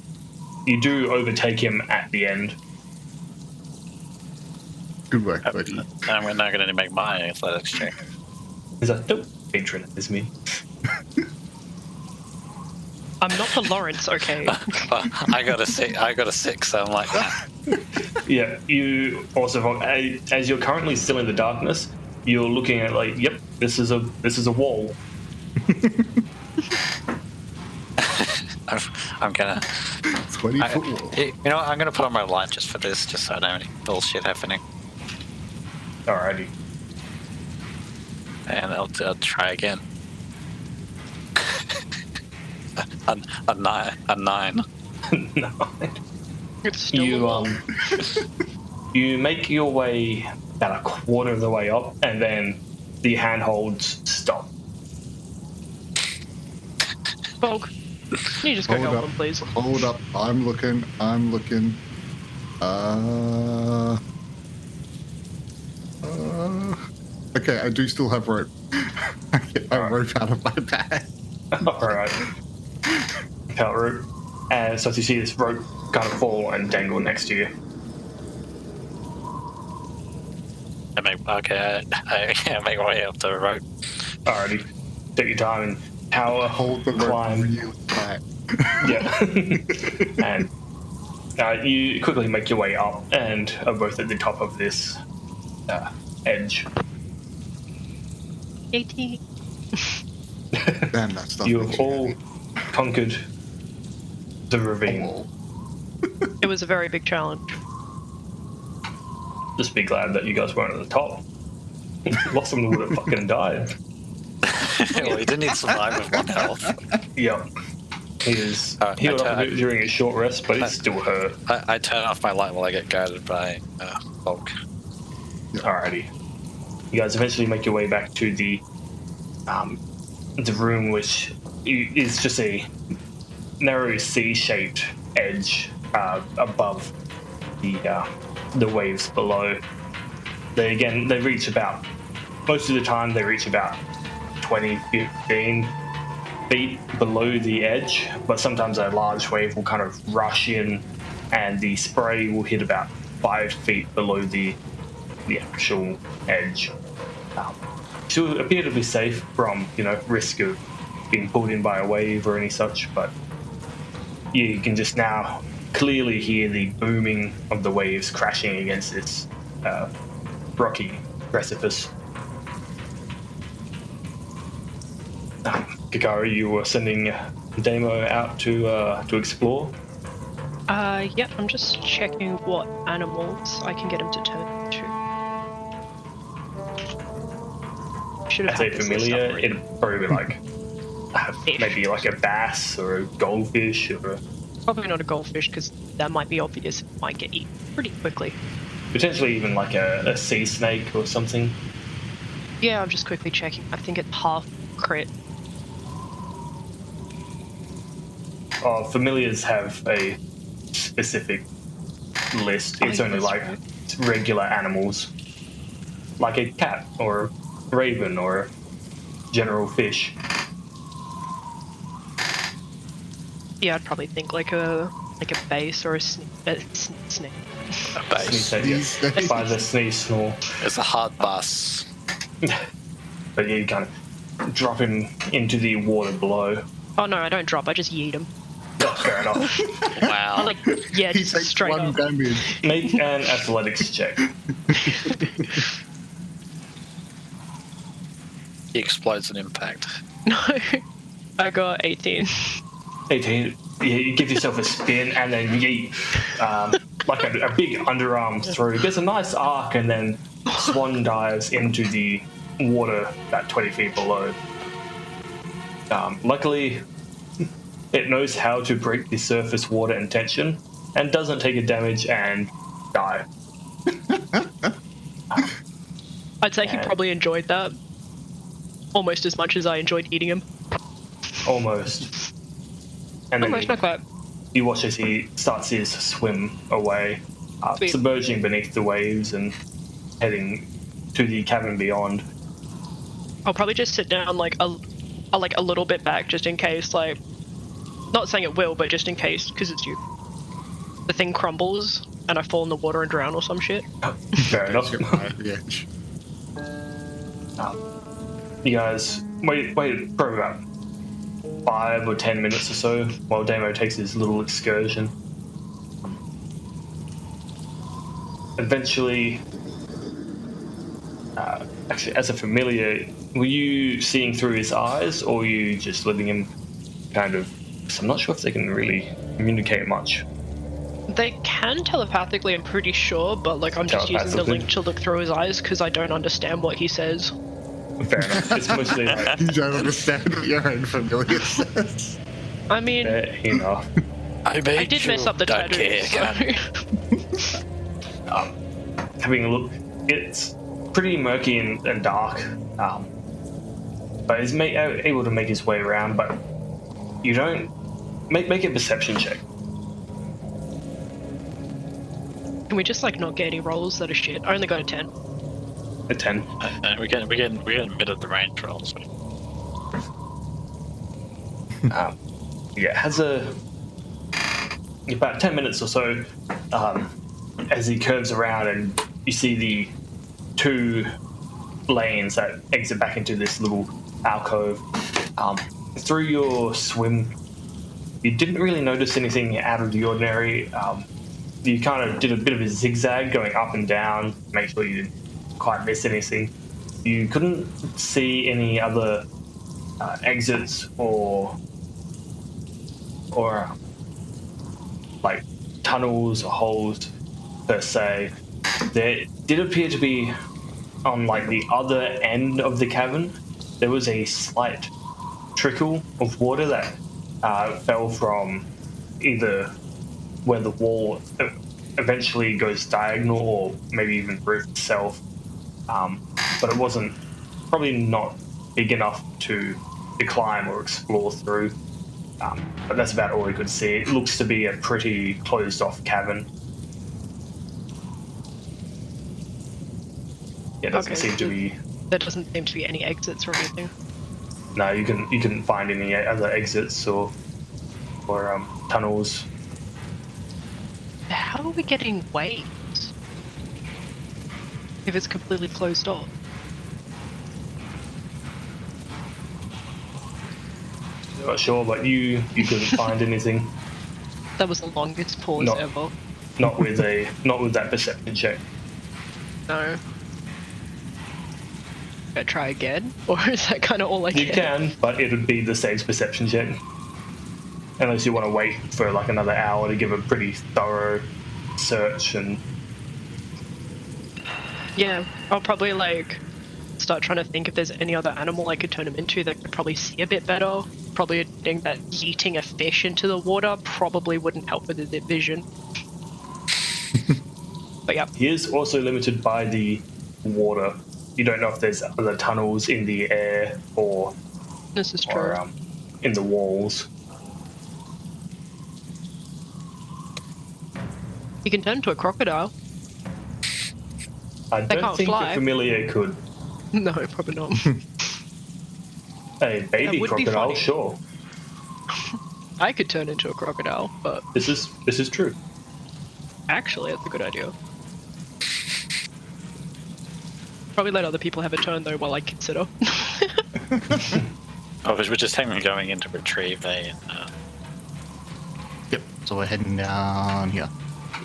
You do overtake him at the end. Good work, buddy. I'm now going to make my athletics check. He's like, "Nope, patron is me." I'm not the Lawrence, okay? But I got a 6, so I'm like, Yeah, you also, as you're currently still in the darkness, you're looking at like, yep, this is a wall. I'm gonna. 20-foot wall. You know what? I'm gonna put on my light just for this, just so I don't have any bullshit happening, Alrighty. and I'll try again. a 9. No. It's still a wall. You make your way about a quarter of the way up, and then the handholds stop. Volk, can you just go Hold help up. him, please? Hold up. I'm looking. Okay, I do still have rope. I get my rope out of my bag. Alright. Cut rope. And so you see this rope kind of fall and dangle next to you. I make my way up the rope. Alrighty. Take your time and power, Hold the rope climb. really tight. Yeah. And you quickly make your way up and are both at the top of this edge. 18. Damn, that stuff. You makes have all conquered the ravine. wall. It was a very big challenge. Just be glad that you guys weren't at the top. Lost them would have fucking died. Well, he didn't need to survive with 1 health. Yep. He is Alright, healed up a okay. bit during his short rest, but he's still hurt. I turn off my light while I get guided by Volk. Alrighty. You guys eventually make your way back to the room, which is just a narrow C-shaped edge above the waves below. They reach about, most of the time they reach about 20, 15 feet below the edge, but sometimes a large wave will kind of rush in and the spray will hit about 5 feet below the actual edge. To appear to be safe from, risk of being pulled in by a wave or any such, but you can just now clearly hear the booming of the waves crashing against this rocky precipice. Kakaru, you were sending Damo out to explore? Yep, I'm just checking what animals I can get him to turn into. Should have As a had this familiar, list up already. it'd probably be like maybe like a bass or a goldfish or Probably not a goldfish, because that might be obvious. It might get eaten pretty quickly. potentially even like a sea snake or something. Yeah, I'm just quickly checking. I think it's half crit. Familiars have a specific list. It's Oh, only that's like right. regular animals, like a cat or a raven or a general fish. Yeah, I'd probably think like a base or a snake. A base. These days. By the sneeze snore. It's a hard bus. But yeah, you kind of drop him into the water below. Oh no, I don't drop. I just yeet him. Oh, fair enough. Wow. Like, yeah, He just takes straight one up. damage. Make an athletics check. He explodes an impact. No, I got 18. 18. You give yourself a spin and then yeet, like a big underarm through. Gets a nice arc and then swan dives into the water about 20 feet below. Luckily, it knows how to break the surface water in tension and doesn't take a damage and die. I'd say he And- probably enjoyed that almost as much as I enjoyed eating him. Almost. And then Almost, not quite. you watch as he starts his swim away, Sweet. submerging beneath the waves and heading to the cavern beyond. I'll probably just sit down like a little bit back just in case, like, not saying it will, but just in case, because it's you. The thing crumbles and I fall in the water and drown or some shit. Fair enough. Get right at the edge. You guys wait probably about 5 or 10 minutes or so while Damo takes his little excursion. Eventually, actually, as a familiar, were you seeing through his eyes, or were you just letting him kind of? Because I'm not sure if they can really communicate much. They can telepathically, I'm pretty sure, but like I'm just using the Telepathically? link to look through his eyes because I don't understand what he says. Fair enough. It's mostly like You don't understand what your own familiar says. I mean, fair enough. I did mess up the Don't tattoo. care, So. Having a look, it's pretty murky and dark, but he's able to make his way around. But you don't make a perception check. Can we just like not get any rolls that are shit? I only got a 10. A 10. We're getting mid of the range rolls. Yeah, it has about 10 minutes or so as he curves around, and you see the 2 lanes that exit back into this little alcove. Through your swim, you didn't really notice anything out of the ordinary. You kind of did a bit of a zigzag going up and down, make sure you didn't quite miss anything. You couldn't see any other exits or like tunnels or holes per se. There did appear to be on like the other end of the cavern, there was a slight trickle of water that fell from either where the wall eventually goes diagonal or maybe even the roof itself, but it wasn't probably not big enough to climb or explore through. But that's about all we could see. It looks to be a pretty closed-off cavern. Yeah, it doesn't Okay. seem to be. There doesn't seem to be any exits or anything. No, you couldn't find any other exits or tunnels. How are we getting waves? If it's completely closed off. Not sure, but you couldn't find anything. That was the longest pause Not- ever. Not with that perception check. No. Should I try again? Or is that kind of all I You get? can, but it would be the same perception check. Unless you want to wait for like another hour to give a pretty thorough search and Yeah, I'll probably like start trying to think if there's any other animal I could turn him into that could probably see a bit better. Probably think that yeeting a fish into the water probably wouldn't help with his vision. But yeah, he is also limited by the water. You don't know if there's other tunnels in the air or this is true. in the walls. You can turn into a crocodile. I don't can't think fly. a familiar could. No, probably not. A baby would be crocodile, funny. sure. I could turn into a crocodile, but This is true. actually that's a good idea. Probably let other people have a turn though while I consider. Oh, because we're just going in to retrieve a. Yep. So we're heading down here,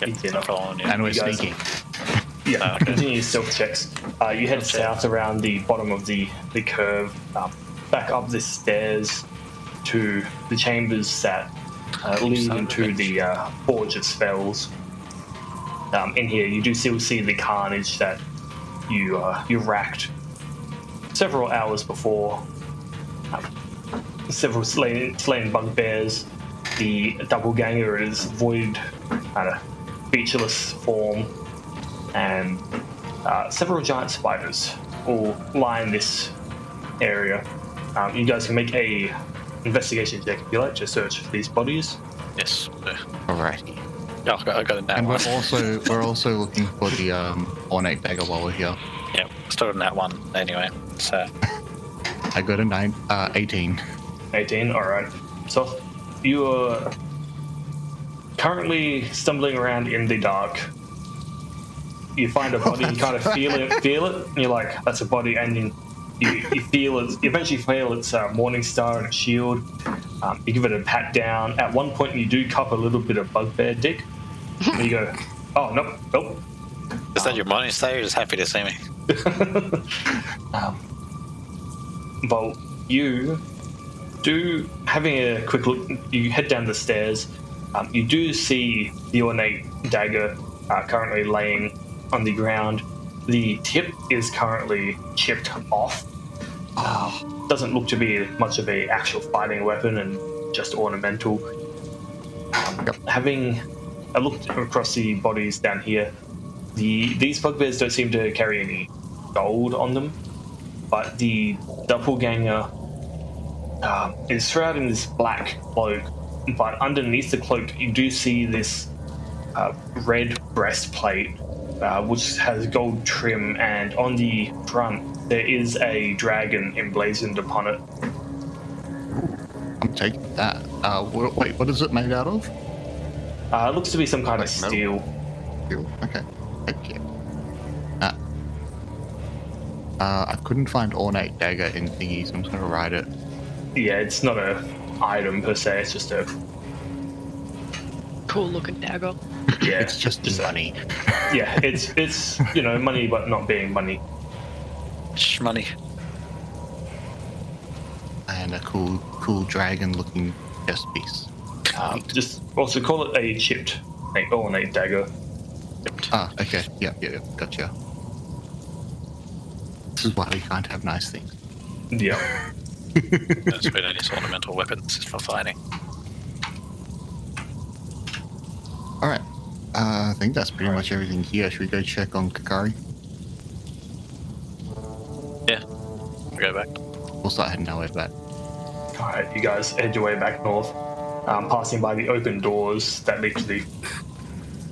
Easy enough. following you. and we're You guys- sneaking. Yeah, Okay. continue stealth checks. You head Okay. south around the bottom of the curve, back up the stairs to the chambers that lead son of a into the Forge of Spells. In here, you do still see the carnage that you racked several hours before. Several slain bugbears. The doppelganger is void, kind of featureless form, and several giant spiders all line this area. You guys can make a investigation check if you like to search for these bodies. Yes. Alrighty. Yeah, I got it that And one. we're also looking for the ornate dagger while we're here. Yeah, still in that one anyway. So I got a 18. 18, alright. So you are currently stumbling around in the dark. You find a body, you kind of feel it, and you're like, that's a body, and you feel it, you eventually feel its morning star and its shield. You give it a pat down. At one point, you do cup a little bit of bugbear dick. And you go, oh, nope. is that your morning star? You're just happy to see me. Well, you do, having a quick look, you head down the stairs. You do see the ornate dagger currently laying on the ground. The tip is currently chipped off. Doesn't look to be much of a actual fighting weapon and just ornamental. Having a look across the bodies down here, these bugbears don't seem to carry any gold on them, but the doppelganger is shrouded in this black cloak, but underneath the cloak you do see this red breastplate which has gold trim, and on the front there is a dragon emblazoned upon it. I'm taking that. Wait, what is it made out of? It looks to be some kind of Like metal? steel. Steel. Okay. Thank you. I couldn't find ornate dagger in thingies. I'm just gonna write it. Yeah, it's not a item per se, it's just a Cool looking dagger. yeah. It's just money. Yeah, it's money but not being money. Money. And a cool dragon-looking chest piece. Just also call it a chipped ornate dagger. Okay. Yeah. Gotcha. This is why we can't have nice things. Yeah. That's been any ornamental weapons for fighting. Alright. I think that's pretty much everything here. Should we go check on Kakari? Yeah. We'll go back. We'll start heading our way back. Alright, you guys head your way back north, passing by the open doors that lead to the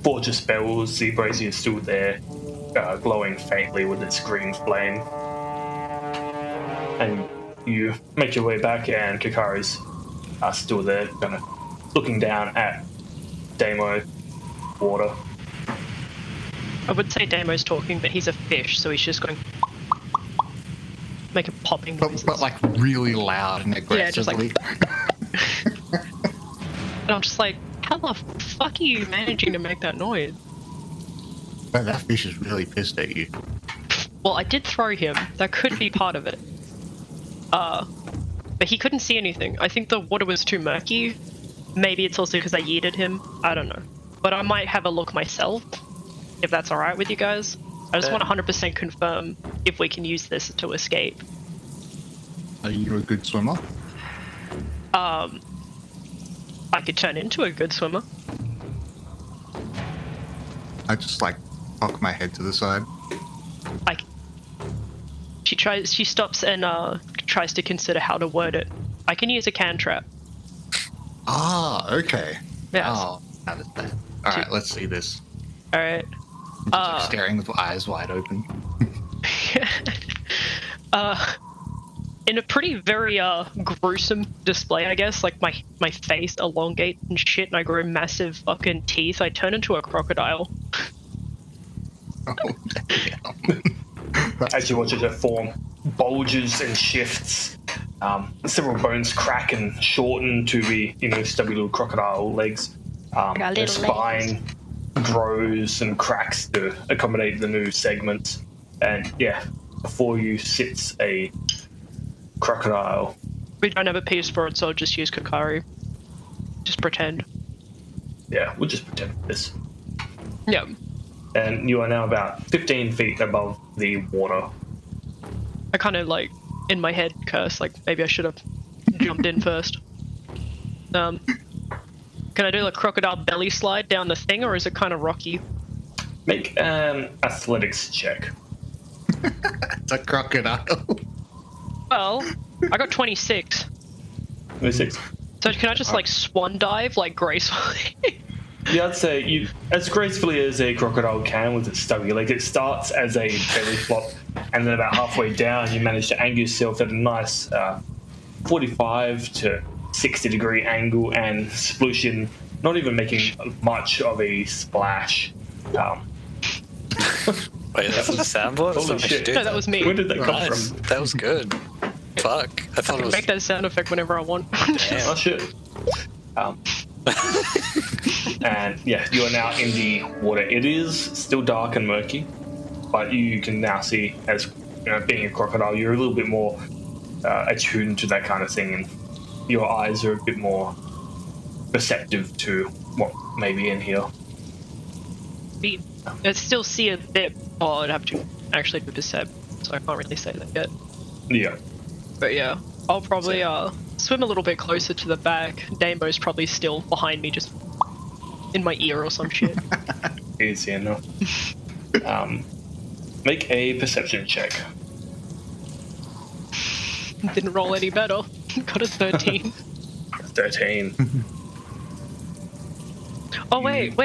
Forge of Spells. The brazier is still there, glowing faintly with its green flame. And you make your way back, and Kakari's still there, kind of looking down at Damo water. I would say Damo's talking, but he's a fish, so he's just going making popping noises. But like really loud and Yeah, just like- aggressively. And I'm just like, how the fuck are you managing to make that noise? Man, that fish is really pissed at you. Well, I did throw him. That could be part of it. But he couldn't see anything. I think the water was too murky. Maybe it's also because I yeeted him. I don't know. But I might have a look myself, if that's alright with you guys. I just want to 100% confirm if we can use this to escape. Are you a good swimmer? I could turn into a good swimmer. I just like cock my head to the side. She stops and tries to consider how to word it. I can use a cantrip. Ah, okay. Yes. Oh, understand. All right, let's see this. All right. Just like staring with eyes wide open. In a pretty very gruesome display, I guess, like my face elongates and shit, and I grow massive fucking teeth. I turn into a crocodile. Oh, damn. As you watch it form, bulges and shifts. Several bones crack and shorten to be, stubby little crocodile legs. Their spine grows and cracks to accommodate the new segments. And yeah, before you sits a crocodile. We don't have a piece for it, so I'll just use Kakari. Just pretend. Yeah, we'll just pretend for this. Yeah. And you are now about 15 feet above the water. I kind of like, in my head, curse, like maybe I should have jumped in first. Can I do a crocodile belly slide down the thing, or is it kind of rocky? Make an athletics check. It's a crocodile. Well, I got 26. 26. So can I just like swan dive, like gracefully? Yeah, I'd say you, as gracefully as a crocodile can with its stubby leg, it starts as a belly flop, and then about halfway down, you manage to angle yourself at a nice 45 to 60 degree angle and sploosh in, not even making much of a splash. Wait, that's on the soundboard? Holy shit. No, that was me. Where did that come Nice. from? That was good. Fuck. I thought I it can was. make that sound effect whenever I want. Damn. Oh shit. And yeah, you are now in the water. It is still dark and murky, but you can now see, as being a crocodile, you're a little bit more attuned to that kind of thing, and your eyes are a bit more perceptive to what may be in here. I still see a bit. Oh, I'd have to actually be percept, so I can't really say that yet. Yeah. But yeah, I'll probably swim a little bit closer to the back. Damo's probably still behind me, just in my ear or some shit. Easy enough. Make a perception check. Didn't roll any better. Got a 13. 13. Oh wait.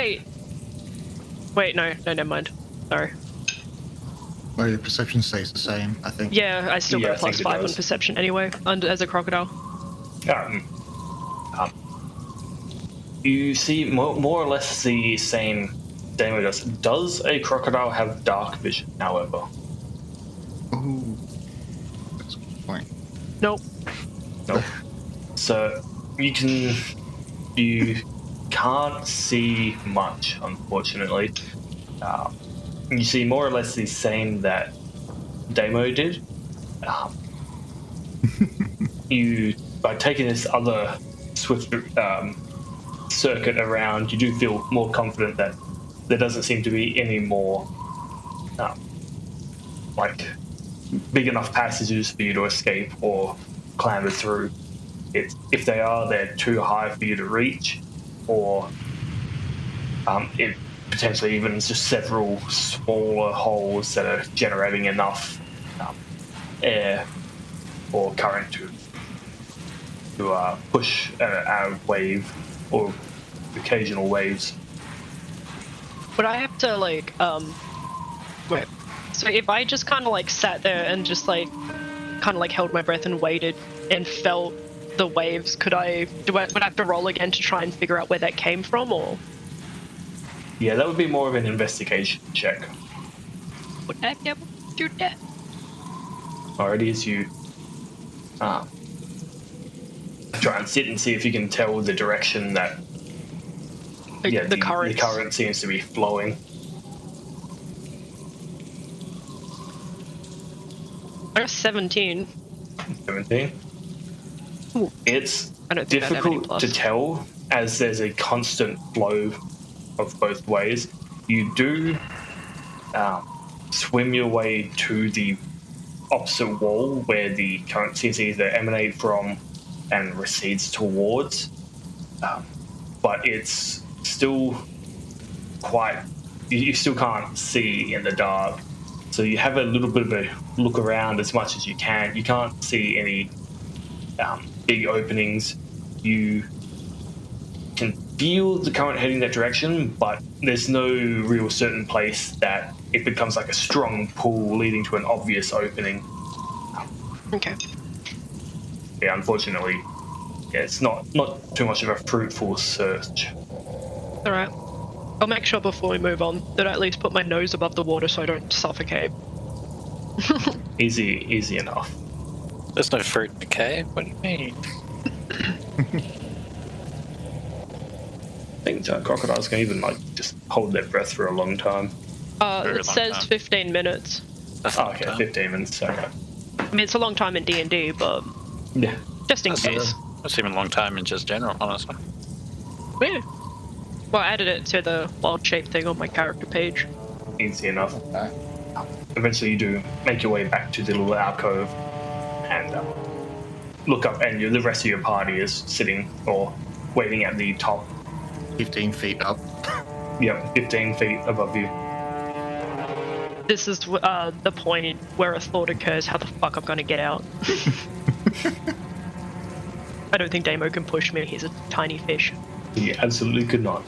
No, never mind. Sorry. Well, your perception stays the same, I think. Yeah, I still Yeah, got I a plus think it 5 on does. perception anyway, as a crocodile. You see more or less the same Damo does. Does a crocodile have dark vision, however? Ooh. That's a good point. Nope. No. So you can't see much, unfortunately. You see more or less the same that Damo did. You, by taking this other swift circuit around, you do feel more confident that there doesn't seem to be any more like big enough passages for you to escape or clamber through. If they are, they're too high for you to reach, or it potentially even just several smaller holes that are generating enough air or current to push a wave or occasional waves. Would I have to like wait? So if I just kind of like sat there and just like kind of like held my breath and waited and felt the waves, would I have to roll again to try and figure out where that came from, or? Yeah, that would be more of an investigation check. Would I never do that? Alrighty, as you try and sit and see if you can tell the direction that The current. the current seems to be flowing. I got 17. 17. Ooh. It's I don't think I'd have any difficult plus. to tell as there's a constant flow of both ways. You do swim your way to the opposite wall where the current seems to either emanate from and recedes towards, but it's still quite. You still can't see in the dark, so you have a little bit of a look around as much as you can. You can't see any big openings. You can feel the current heading that direction, but there's no real certain place that it becomes like a strong pull leading to an obvious opening. Okay. Yeah, unfortunately, yeah, it's not too much of a fruitful search. Alright. I'll make sure before we move on that I at least put my nose above the water so I don't suffocate. Easy enough. There's no fruit in the cave. What do you mean? I think crocodiles can even like just hold their breath for a long time. Very It long says time. 15 minutes. That's a Oh, long okay, time. 15 minutes. Okay. I mean, it's a long time in D&D, but Yeah. just in That's case. That's even a long time in just general, honestly. Yeah. Well, I added it to the wild shape thing on my character page. Easy enough. Eventually, you do make your way back to the little alcove and look up, and the rest of your party is sitting or waiting at the top. 15 feet up. 15 feet above you. This is the point where a thought occurs, how the fuck I'm gonna get out. I don't think Damo can push me, he's a tiny fish. He absolutely could not.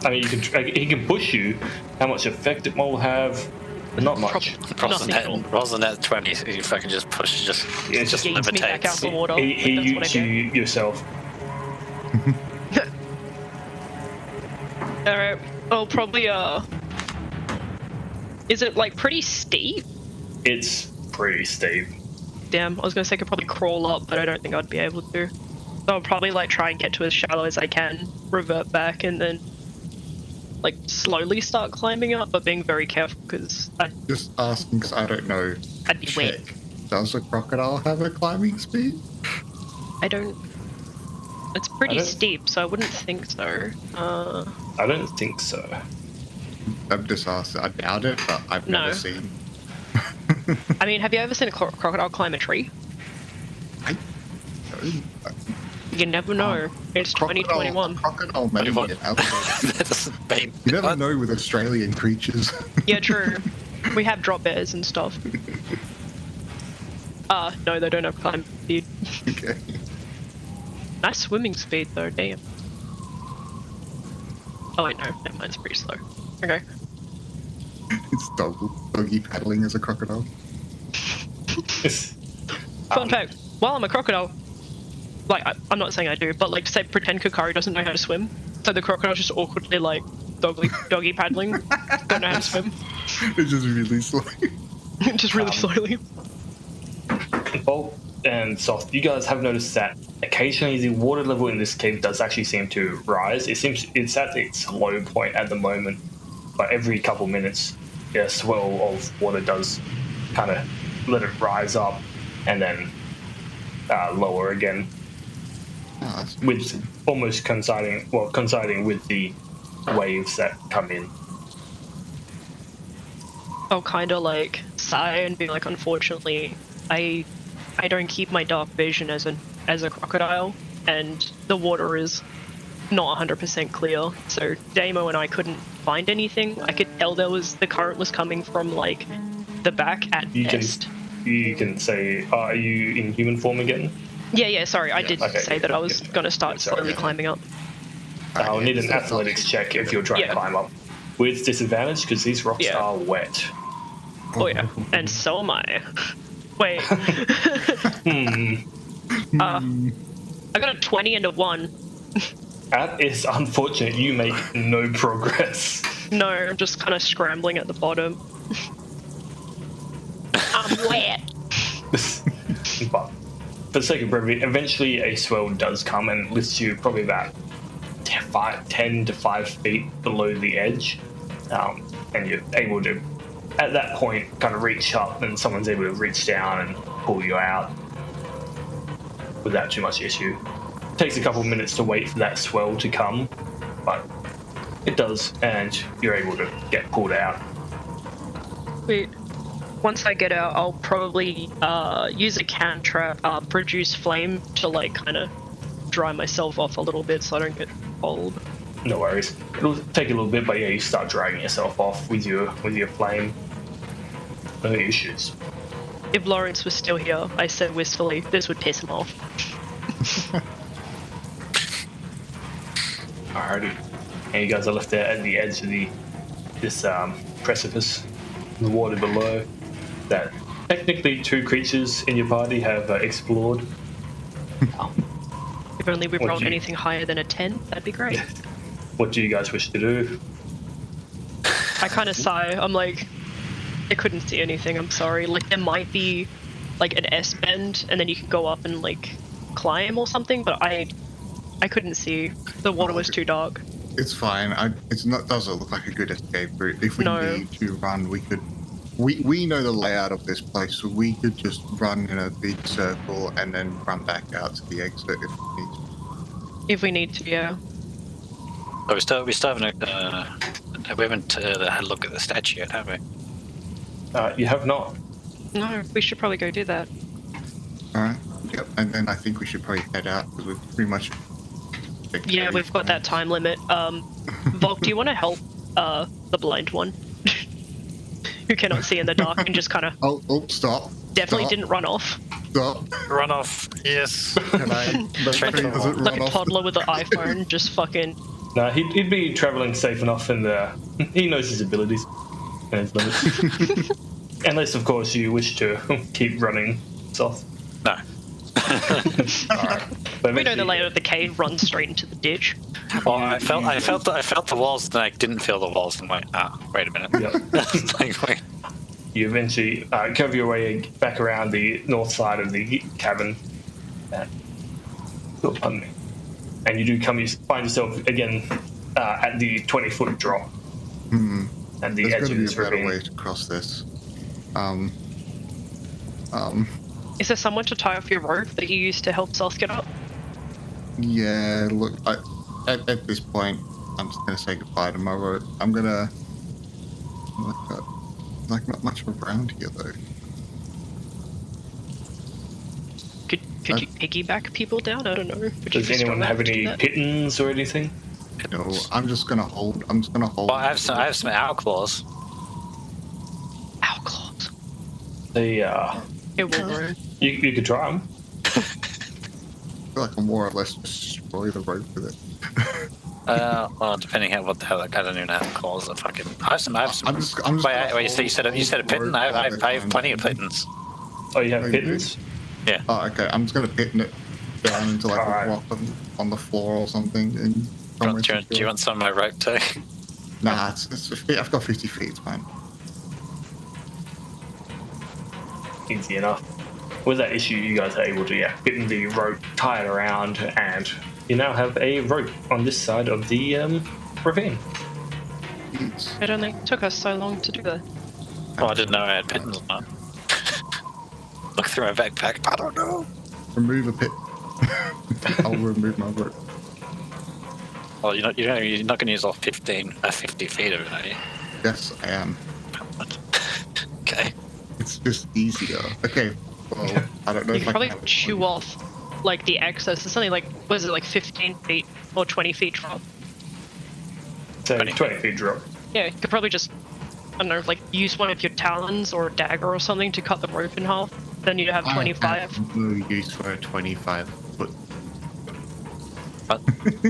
I mean, he can push you. How much effect it will have? Not much. Nothing at all. Wasn't that 20? If I can just push, just Yeah, it's just He eats me back out levitates. the water. He like, that's what I eats you do. yourself. Alright, well, probably, is it, like, pretty steep? It's pretty steep. Damn, I was gonna say I could probably crawl up, but I don't think I'd be able to. So I'll probably, like, try and get to as shallow as I can, revert back, and then, like, slowly start climbing up, but being very careful, because Just asking because I don't know. I'd be wet. Check. Does a crocodile have a climbing speed? I don't... It's pretty I don't- steep, so I wouldn't think so. I don't think so. I'm just asking. I doubt it, but I've No. never seen. I mean, have you ever seen a crocodile climb a tree? You never know. It's 2021. Crocodile maybe. What? It absolutely- That doesn't mean- You never What? know with Australian creatures. Yeah, true. We have drop bears and stuff. No, they don't have climb speed. Okay. Nice swimming speed, though, damn. Oh, wait, no, never mind, it's pretty slow. Okay. It's doggy paddling as a crocodile. Fun fact, while I'm a crocodile, like, I'm not saying I do, but, like, say, pretend Kakari doesn't know how to swim, so the crocodile's just awkwardly, like, doggy paddling, don't know how to swim, It's just really slow. just really slowly. Bolt and Soft, you guys have noticed that occasionally the water level in this cave does actually seem to rise. It's at its low point at the moment, but every couple minutes, a swell of water does kind of let it rise up and then lower again, Oh, that's with almost coinciding with the waves that come in. I'll kind of, like, sigh and be like, unfortunately, I don't keep my dark vision as a crocodile, and the water is not 100% clear, so Damo and I couldn't find anything. I could tell the current was coming from, like, the back at best. You can say, are you in human form again? Yeah, sorry, I did Okay, say that I was yeah. gonna start Sorry, slowly yeah. climbing up. I'll need an athletics check if you're trying to Yeah. climb up. With disadvantage, because these rocks Yeah. are wet. Oh yeah, and so am I. Wait. I got a 20 and a 1. That is unfortunate. You make no progress. No, I'm just kind of scrambling at the bottom. I'm wet. But the sake of brevity, eventually a swell does come and lifts you probably about 10 to 5 feet below the edge, and you're able to, at that point, kind of reach up, and someone's able to reach down and pull you out without too much issue. It takes a couple of minutes to wait for that swell to come, but it does, and you're able to get pulled out. Wait. Once I get out, I'll probably use a cantrip, produce flame to like kind of dry myself off a little bit so I don't get cold. No worries. It'll take a little bit, but yeah, you start dragging yourself off with your flame. No issues. If Lawrence was still here, I said wistfully, this would piss him off. Alrighty. And you guys are left there at the edge of this precipice, the water below. That technically 2 creatures in your party have explored. If only we rolled anything higher than a 10, that'd be great. What do you guys wish to do? I kind of sigh. I'm like, I couldn't see anything. I'm sorry. Like there might be like an S bend, and then you can go up and like climb or something. But I couldn't see. The water was too dark. It's fine. Doesn't look like a good escape route. If we need to run, we could. We know the layout of this place, so we could just run in a big circle and then run back out to the exit if we need to. If we need to, yeah. But we still haven't we haven't had a look at the statue yet, have we? You have not. No, we should probably go do that. Alright, yep, and then I think we should probably head out because we've pretty much... Yeah, we've got that time limit. Volk, do you want to help the blind one? Who cannot see in the dark and just kind of... Oh, stop. Definitely didn't run off. Stop. Run off, yes. Can I... like a toddler with an iPhone, just fucking... No, he'd be traveling safe enough in the... He knows his abilities and his limits. Unless, of course, you wish to keep running south. No. Alright. But we know the layout of the cave runs straight into the ditch. Well, I felt the walls, then I didn't feel the walls, and went, wait a minute. Yep. Like, wait. You eventually cover your way back around the north side of the cavern. Pardon me. And you find yourself again at the 20-foot drop. Hmm. And the There's edge got to of be a this better ravine. way to cross this. Is there someone to tie off your rope that you used to help Soth get up? Yeah, look, at this point, I'm just going to say goodbye to my rope. I'm going to... Like, not much around here, though. Could you piggyback people down? I don't know. Does anyone have any pittons or anything? No, I'm just going to hold... Well, I have some owl claws. Owl claws. They, It will grow. You could try them. I feel like I more or less destroy the rope with it. Well, depending on what the hell, I don't even know how claws are fucking... I have some... I'm just Wait, you said a pitten? I have plenty of pittons. Oh, you have pittons? Yeah. Oh, okay. I'm just going to pitten it down into like a rock on the floor or something. And Do you want some of my rope too? Nah, I've got 50 feet, it's fine. Easy enough. With that issue, you guys are able to pitten the rope, tie it around, and you now have a rope on this side of the ravine. It only took us so long to do that. Oh, I didn't know I had pittons or not. Look through my backpack. I don't know. Remove a pit. I'll remove my rope. Well, you're not going to use all 50 feet of it, are you? Yes, I am. Okay. It's just easier. Okay, well, I don't know You if can I probably can chew off like the excess. It's only like, was it like 15 feet or 20 feet drop? So 20 feet drop. Yeah, you could probably just, I don't know, like use one of your talons or a dagger or something to cut the rope in half. Then you'd have 25. I have no use for a 25-foot.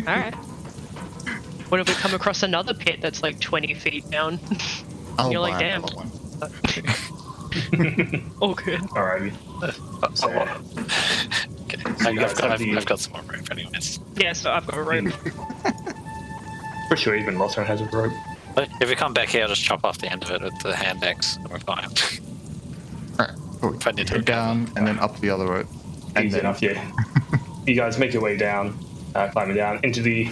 Alright. What if we come across another pit that's like 20 feet down? I'll You're like, buy damn. another one. Oh, good. Alrighty. So, Okay. I've got some more rope anyways. Yeah, so I've got a rope. pretty sure even Lothar has a rope. But if we come back here, I'll just chop off the end of it with the hand axe and we're fine. Alright, cool. If I need to Go down and then up the other rope. Easy enough, yeah. You guys make your way down, climbing down into the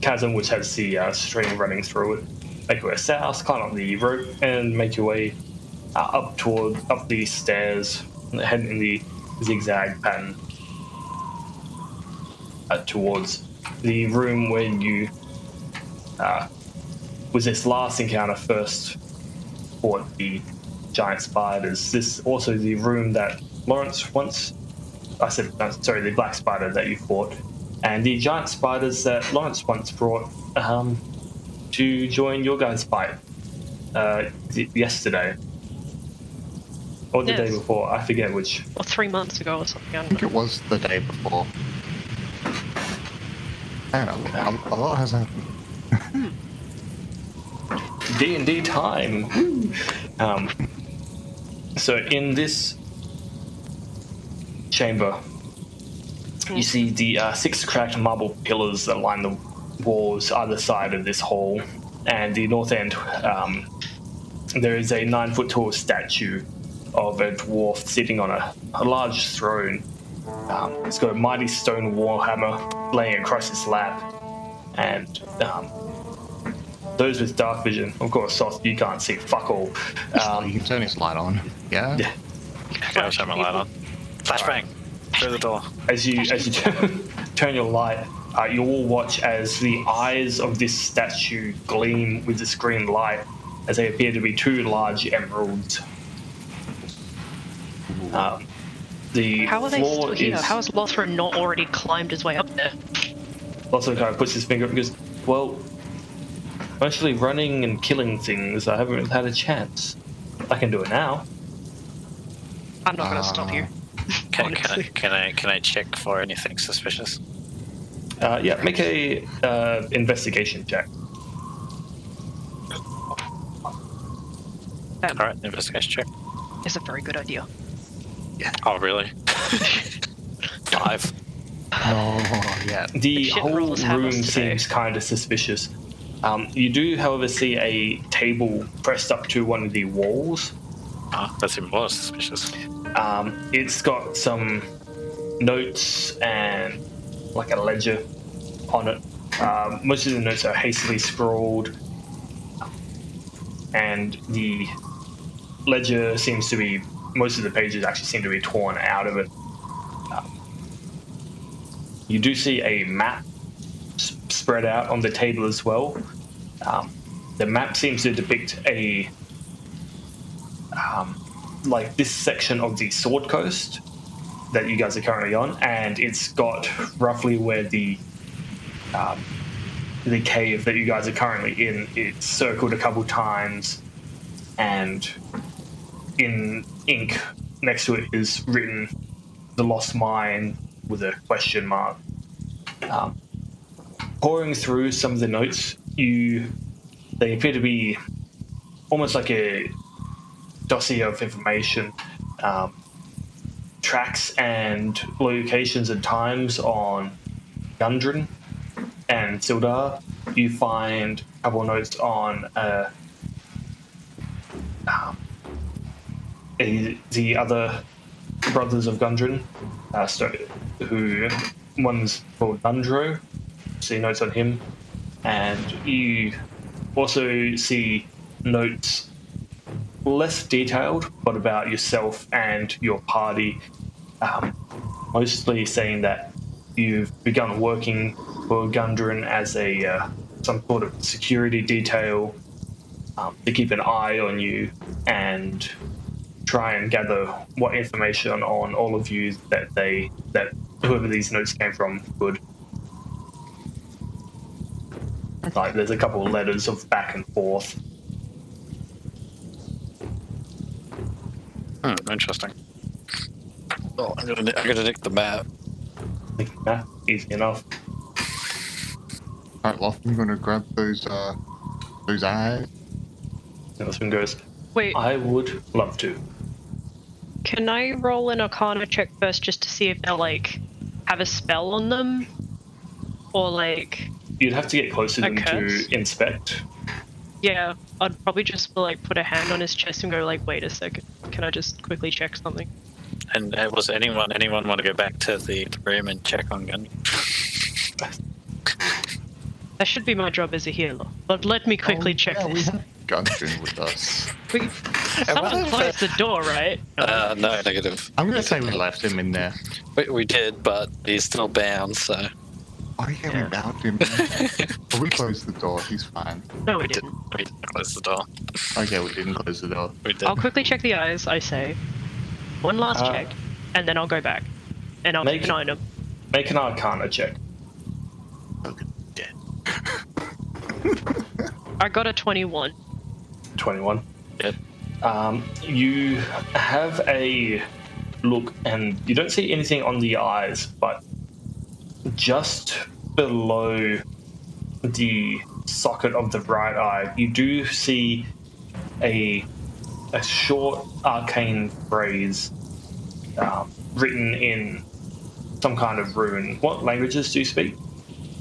chasm, which has the stream running through it. Make your way south, climb up the rope, and make your way up the stairs, head in the zigzag pattern towards the room where you was this last encounter first fought the giant spiders. This also the room that Lawrence once. Sorry, the black spider that you fought, and the giant spiders that Lawrence once brought to join your guys' fight yesterday. Or the day before, I forget which. Or 3 months ago or something. I I think it was the day before. I don't know, a lot has happened. D&D time. So in this chamber, you see the 6 cracked marble pillars that line the walls either side of this hall, and the north end there is a 9-foot tall statue of a dwarf sitting on a large throne. It's got a mighty stone warhammer laying across his lap, and those with dark vision, of course, Soth, you can't see fuck all. You can turn his light on. Yeah. Yeah. Okay, I'll turn my light on. Flashbang through the door. As you turn your light, you all watch as the eyes of this statue gleam with this green light, as they appear to be 2 large emeralds. The How are they floor still here? is. How has Lothar not already climbed his way up there? Lothar kind of puts his finger up and goes, "Well, mostly running and killing things. I haven't really had a chance. I can do it now." I'm not going to stop you. Can Honestly. I check for anything suspicious? Yeah, make a investigation check. That All right, investigation check. is a very good idea. Oh, really? 5. Oh, yeah. The shit whole rollers have room us today. seems kind of suspicious. You do, however, see a table pressed up to one of the walls. That's even more suspicious. It's got some notes and like a ledger on it. Most of the notes are hastily scrawled, and the ledger seems to be, most of the pages actually seem to be torn out of it. You do see a map spread out on the table as well. The map seems to depict a like this section of the Sword Coast that you guys are currently on, and it's got roughly where the cave that you guys are currently in. It's circled a couple times, and in ink next to it is written "The Lost Mine" with a question mark. Pouring through some of the notes, they appear to be almost like a dossier of information, tracks and locations and times on Gundren and Sildar. You find a couple of notes on the other brothers of Gundren, who one's called Gundro. See notes on him, and you also see notes less detailed, but about yourself and your party, mostly saying that you've begun working for Gundren as a some sort of security detail to keep an eye on you and try and gather what information on all of you that whoever these notes came from could. Like, there's a couple of letters of back and forth. Interesting. Oh, I'm gonna nick the map. Nah, easy enough. Alright, Loth, I'm gonna grab those eyes. And this one goes, Wait, I would love to. can I roll an Arcana check first just to see if they'll, like, have a spell on them? Or, like... You'd have to get close to A them curse? to inspect. Yeah, I'd probably just, like, put a hand on his chest and go, like, wait a second, can I just quickly check something? And was anyone want to go back to the room and check on Gun? That should be my job as a healer, but let me quickly check We this. have Gundren with us. Someone closed the door, right? No, negative. I'm gonna say we left him in there. We did, but he's still bound, so... Oh yeah, we bound him. But we closed the door, he's fine. No, we didn't. We didn't close the door. Okay, we didn't close the door. We did. I'll quickly check the eyes, I say. One last check, and then I'll go back. And I'll keep an eye on him. Make an Arcana check. Okay, dead. I got a 21. 21. Good. You have a look, and you don't see anything on the eyes, but just below the socket of the right eye, you do see a short arcane phrase written in some kind of rune. What languages do you speak?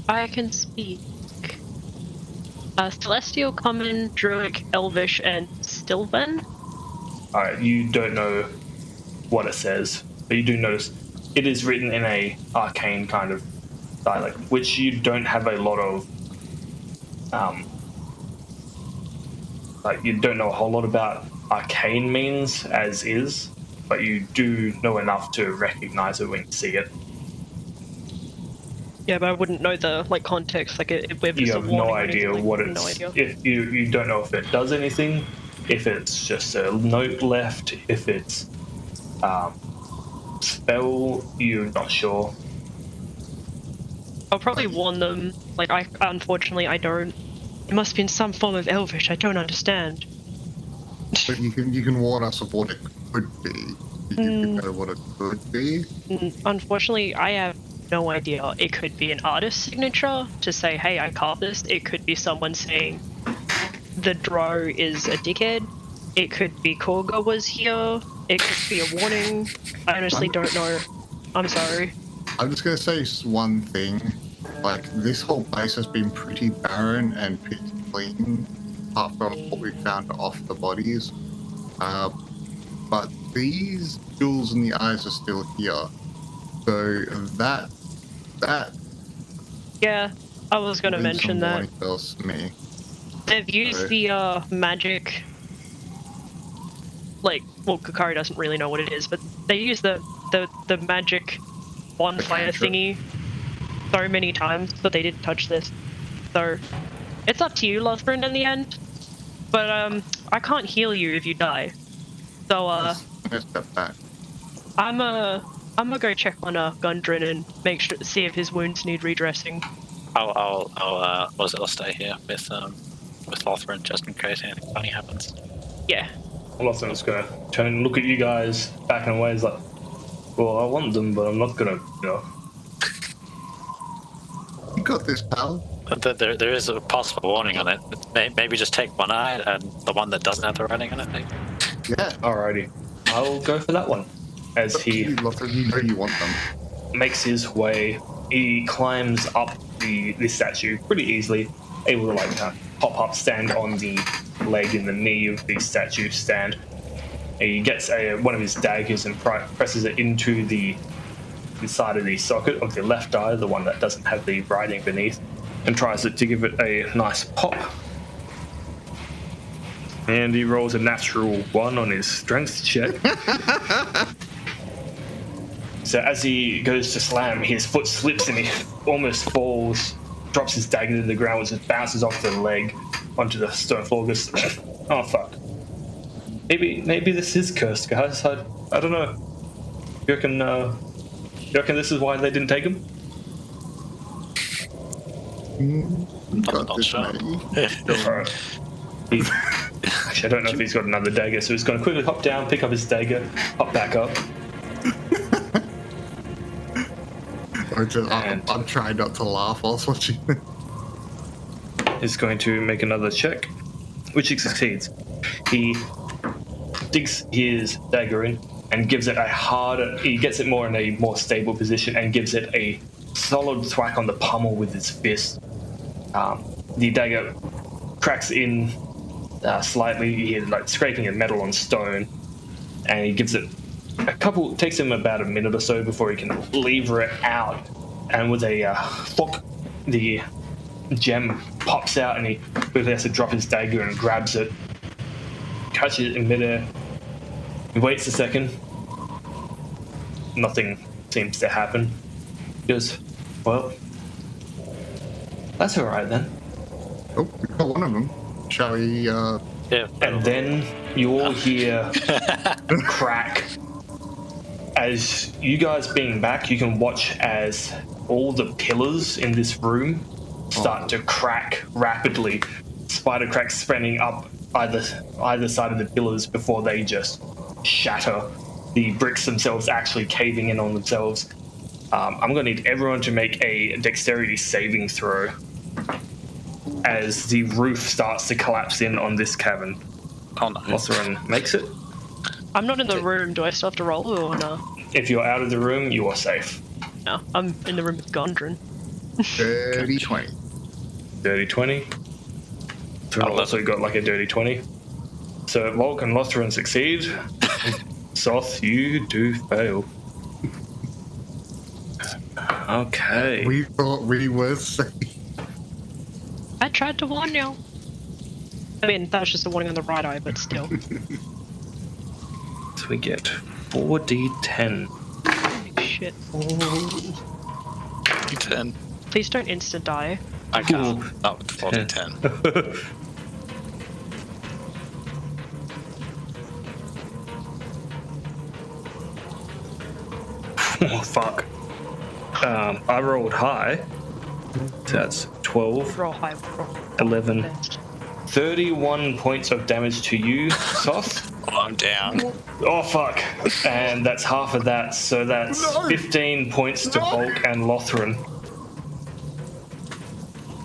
I can speak Celestial, Common, Druic, Elvish, and Sylvan. Alright, you don't know what it says, but you do notice it is written in a arcane kind of dialect, which you don't have a lot of. Like, you don't know a whole lot about arcane means as is, but you do know enough to recognize it when you see it. Yeah, but I wouldn't know the context. Like, if You it's a have warning no or idea anything, what like, it's. No idea. If you don't know if it does anything, if it's just a note left, if it's spell, you're not sure. I'll probably warn them. Like, unfortunately, I don't. It must be in some form of Elvish. I don't understand. But you can warn us of what it could be. You know what it could be. Unfortunately, I have no idea. It could be an artist's signature to say, hey, I carved this. It could be someone saying the drow is a dickhead. It could be Korga was here. It could be a warning. I honestly don't know. I'm sorry. I'm just gonna say one thing. Like, this whole place has been pretty barren and pretty clean, apart from what we found off the bodies. But these jewels in the eyes are still here. So that Yeah, I was going to mention that. Tells me. They've used the magic. Well, Kakari doesn't really know what it is, but they use the magic bonfire thingy so many times, but they didn't touch this. So it's up to you, Lothrin, in the end. But I can't heal you if you die. So Let's step back. I'm gonna go check on Gundren and see if his wounds need redressing. I'll stay here with Lothrin just in case anything funny happens. Yeah. Lothrin's gonna turn and look at you guys back and away. He's like, well, I want them, but I'm not gonna, You got this, pal. There is a possible warning on it. Maybe just take one eye and the one that doesn't have the writing on it. Maybe. Yeah. Alrighty. I'll go for that one. As he Lothrin, you know you want them. makes his way, he climbs up the statue pretty easily, able to pop up, stand on the leg and the knee of the statue stand. He gets one of his daggers and presses it into the side of the socket of the left eye, the one that doesn't have the writing beneath, and tries to give it a nice pop. And he rolls a natural 1 on his strength check. So as he goes to slam, his foot slips and he almost falls, drops his dagger to the ground, which just bounces off the leg onto the stone floor. Goes, oh fuck. Maybe this is cursed, guys. I don't know. You reckon this is why they didn't take him? You got Not this, sure. mate. Actually, I don't know if he's got another dagger, so he's going to quickly hop down, pick up his dagger, hop back up. I'm trying not to laugh whilst watching it. Is going to make another check, which he succeeds. He digs his dagger in and gives it he gets it more in a more stable position and gives it a solid thwack on the pommel with his fist. The dagger cracks in slightly, he scraping a metal on stone, and he gives it takes him about a minute or so before he can lever it out, and with a thunk, the gem pops out, and he quickly has to drop his dagger and grabs it, catches it in midair. He waits a second. Nothing seems to happen. He goes, well, that's all right then. Oh, we got one of them. Shall we? Yeah. And then you all hear crack. As you guys being back, you can watch as all the pillars in this room start to crack rapidly. Spider cracks spreading up either side of the pillars before they just shatter. The bricks themselves actually caving in on themselves. I'm going to need everyone to make a dexterity saving throw as the roof starts to collapse in on this cavern. Oh no. Lothran makes it. I'm not in the room. Do I still have to roll or no? If you're out of the room, you are safe. No, I'm in the room with Gondrin. 30-20. Dirty 20. So I've also got like a dirty 20. So Volk and Lothran succeed. Soth, you do fail. Okay. We thought we were safe. I tried to warn you. I mean, that was just a warning on the right eye, but still. So we get 4d10. Shit. 10. Please don't instant die. I can't. Oh, 40-10. Oh, fuck. I rolled high. So that's 12, Roll high. Roll 11, best. 31 points of damage to you, Soth. Oh, I'm down. Oh, fuck. And that's half of that, so that's 15 points to Volk and Lothran.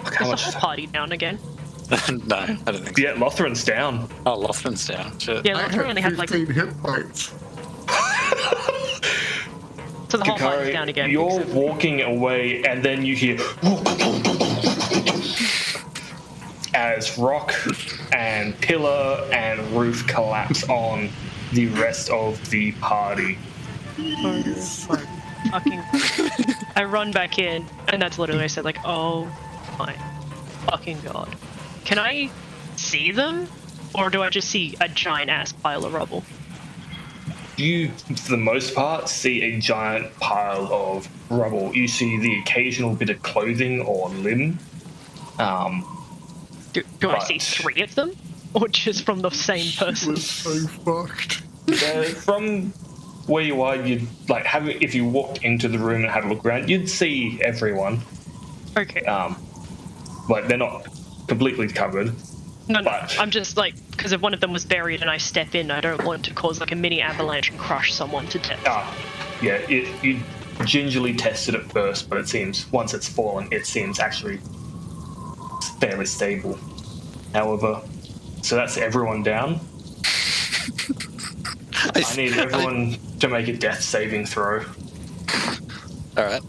Fuck, how Is the much? whole party down again? No, I don't think so. Yeah, Lothran's down. Oh, Lothran's down. Shit. Yeah, I Lothran only had have like. 15 hit points. So the whole party's down Kikari, again. you're except- walking away, and then you hear as rock and pillar and roof collapse on the rest of the party. Fucking. I run back in, and that's literally I said like, oh my fucking god. Can I see them, or do I just see a giant ass pile of rubble? You, for the most part, see a giant pile of rubble. You see the occasional bit of clothing or limb. Do I see 3 of them, or just from the same person? We're so fucked. From where you are, you'd like have if you walked into the room and had a look around, you'd see everyone. Okay. Like they're not completely covered. No, but- I'm just like, because if one of them was buried and I step in, I don't want to cause like a mini avalanche and crush someone to death. Yeah, you gingerly tested it first, but it seems once it's fallen, it seems actually fairly stable. However, so that's everyone down. I need everyone to make a death saving throw. Alright.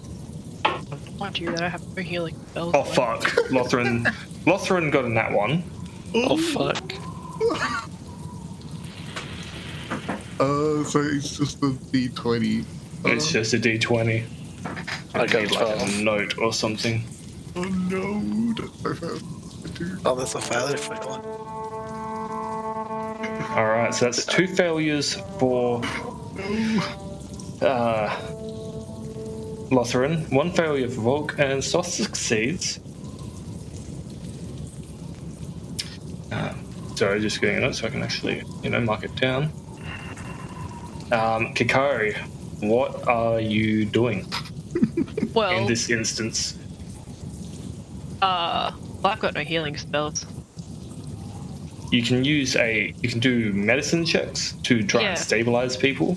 Mind you, that I have no healing spells. Oh fuck, Lothran got a nat 1. Oh, fuck. So it's just a D20. It's just a d20. I got Need like 12. a note or something. Oh no, that's so fast. Oh, that's a failure for one. Alright, so that's 2 failures for Lothran, 1 failure for Volk, and Soth succeeds. Sorry, just getting a note so I can actually, mark it down. Kikari, what are you doing Well, in this instance? I've got no healing spells. You can do medicine checks to try Yeah. and stabilize people.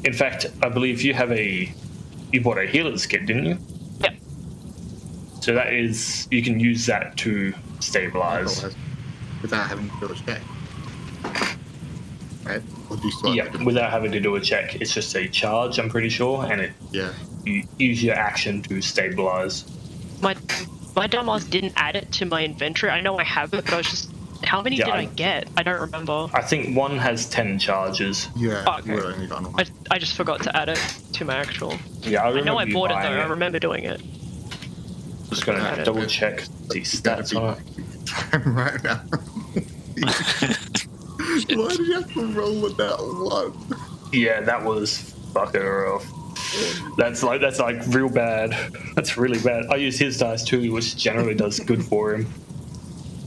In fact, I believe you bought a healer's kit, didn't you? Yeah. So that is, you can use that to stabilize. Without having to do a check. Right? Or do you still have Yeah, to do without having to do a check. It's just a charge, I'm pretty sure, and Yeah. you use your action to stabilize. My dumbass didn't add it to my inventory. I know I have it, but I was just How many did Yeah, I get? I don't remember. I think one has 10 charges. Yeah, Oh, okay. we're only done one. I just forgot to add it to my actual. Yeah, I I know remember I you bought it though. buying I remember doing it. Just gonna Got it. double check the stats on it. Right now. Why did you have to roll with that one? Yeah, that was fucker off. That's like real bad. That's really bad. I use his dice too, which generally does good for him.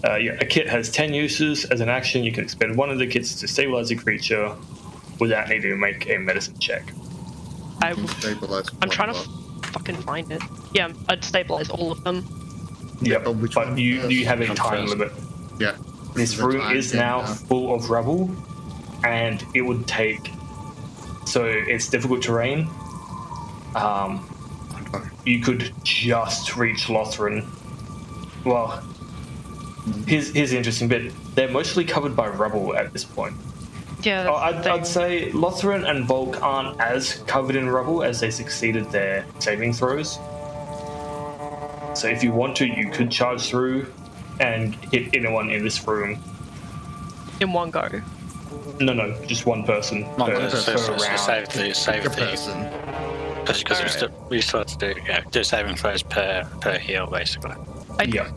Yeah, a kit has 10 uses. As an action, you can expend one of the kits to stabilize a creature without needing to make a medicine check. I'm trying to fucking find it. Yeah, I'd stabilize all of them. Yep, but which but one you have a first? time limit. Yeah. This The room time is thing now full of rubble, and it would take. So it's difficult terrain. You could just reach Lothran. Well, here's the interesting bit. They're mostly covered by rubble at this point. Yeah, Oh, I'd say Lothran and Volk aren't as covered in rubble as they succeeded their saving throws. So if you want to, you could charge through and hit anyone in this room. in one go. No, just one person per round. Save the person. because we still have to do saving throws per heal basically. Yeah.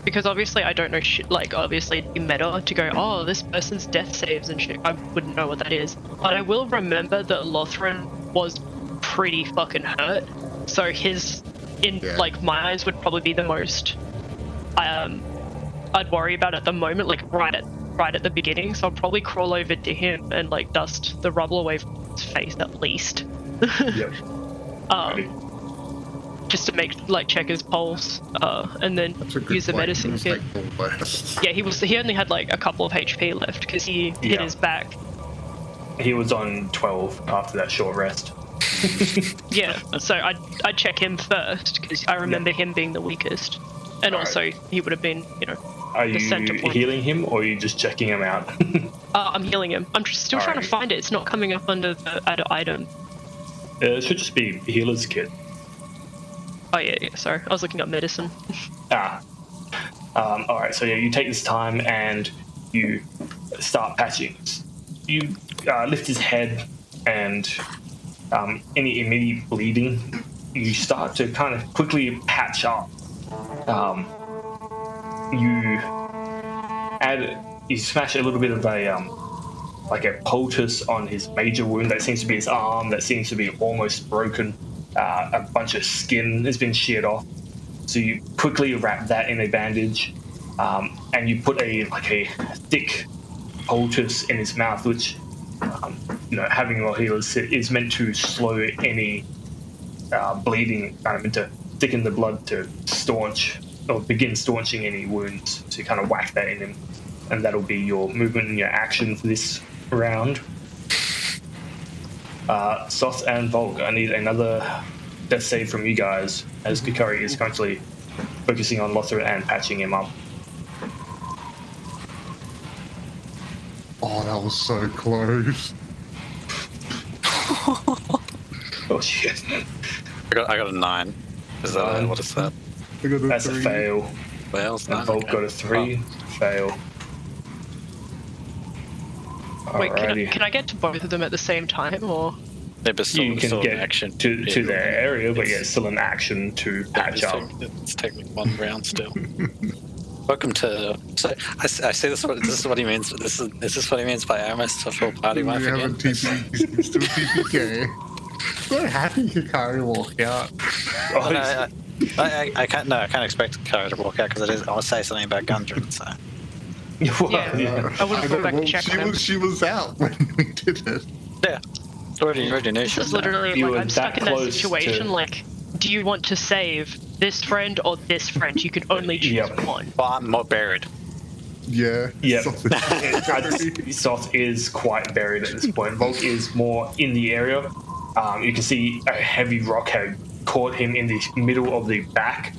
Because obviously I don't know shit, like obviously it'd be meta to go, oh, this person's death saves and shit. I wouldn't know what that is. But I will remember that Lothran was pretty fucking hurt. So his, like my eyes would probably be the most I'd worry about at the moment, like right at the beginning. So I'll probably crawl over to him and like dust the rubble away from his face at least. Yep. Just to check his pulse, and then use the medicine kit. Yeah, he only had like a couple of HP left because he hit his back. He was on 12 after that short rest. Yeah, so I'd check him first because I remember him being the weakest, and also he would have been, Are the center you point. healing him or are you just checking him out? I'm healing him. I'm still trying to find it. It's not coming up under the add item. It should just be healer's kit. Oh yeah, sorry. I was looking up medicine. Alright, so yeah, you take this time and you start patching. You lift his head and any immediate bleeding, you start to kind of quickly patch up. You smash a little bit of a poultice on his major wound. That seems to be his arm. That seems to be almost broken. A bunch of skin has been sheared off. So you quickly wrap that in a bandage, and you put a thick poultice in his mouth, which having more healers is meant to slow any bleeding, kind of meant to thicken the blood to staunch or begin staunching any wounds. So you kind of whack that in him, and that'll be your movement and your action for this round. Soth and Volk, I need another death save from you guys, as Kukari is currently focusing on Lothar and patching him up. Oh, that was so close. Oh shit. I got a 9. Is that what is that? That's a fail. Fails. And Volk got a 3. Fail. Wait, Alrighty. can I get to both of them at the same time, or? Yeah, but still, You can still get an action to their area, but yeah, it's still an action to patch up. It's technically one round still. Welcome to. So I see this is what he means. This is what he means by almost a full party wife You have a again. TP, still TPK. So happy Kukari walk out. Oh, No, I can't. No, I can't expect Kari to walk out because I want to say something about Gundren. So Yeah. I would've gone back and checked on him. She was out when we did it. yeah, already knew This she is was there. literally You were like I'm stuck that in that close situation. to- Like, do you want to save this friend or this friend? You can only choose Yep. one. Well, I'm more buried. Yeah. Yep. Something- Soth is quite buried at this point. Volk is more in the area. You can see a heavy rock had caught him in the middle of the back,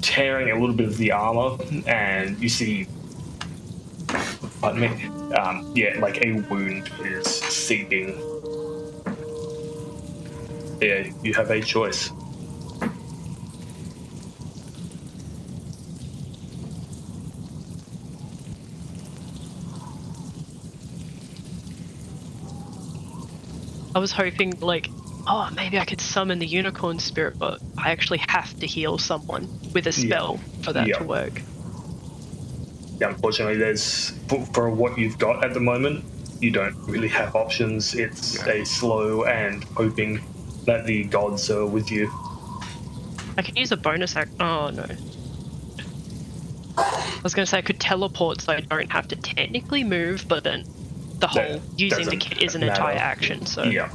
tearing a little bit of the armor, and you see, pardon me, like a wound is seeping. Yeah, you have a choice. I was hoping, like, oh, maybe I could summon the unicorn spirit, but I actually have to heal someone with a spell for that to work. Yeah, unfortunately, there's for what you've got at the moment, you don't really have options. It's a slow and hoping that the gods are with you. I could use a bonus act. Oh no. I was going to say I could teleport so I don't have to technically move, but then the whole using the kit is an entire action, so... Yeah.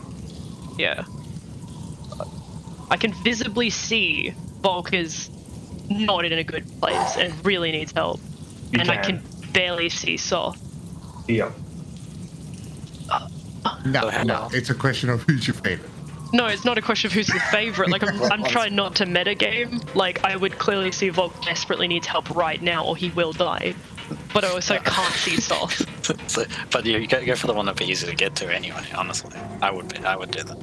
I can visibly see Volk is not in a good place and really needs help. I can barely see Soth. Yeah. No, it's a question of who's your favorite. No, it's not a question of who's the favorite. Like, I'm trying not to metagame. Like, I would clearly see Volk desperately needs help right now, or he will die. But I also can't see Soth. But you go for the one that'd be easy to get to anyway. Honestly, I would do that.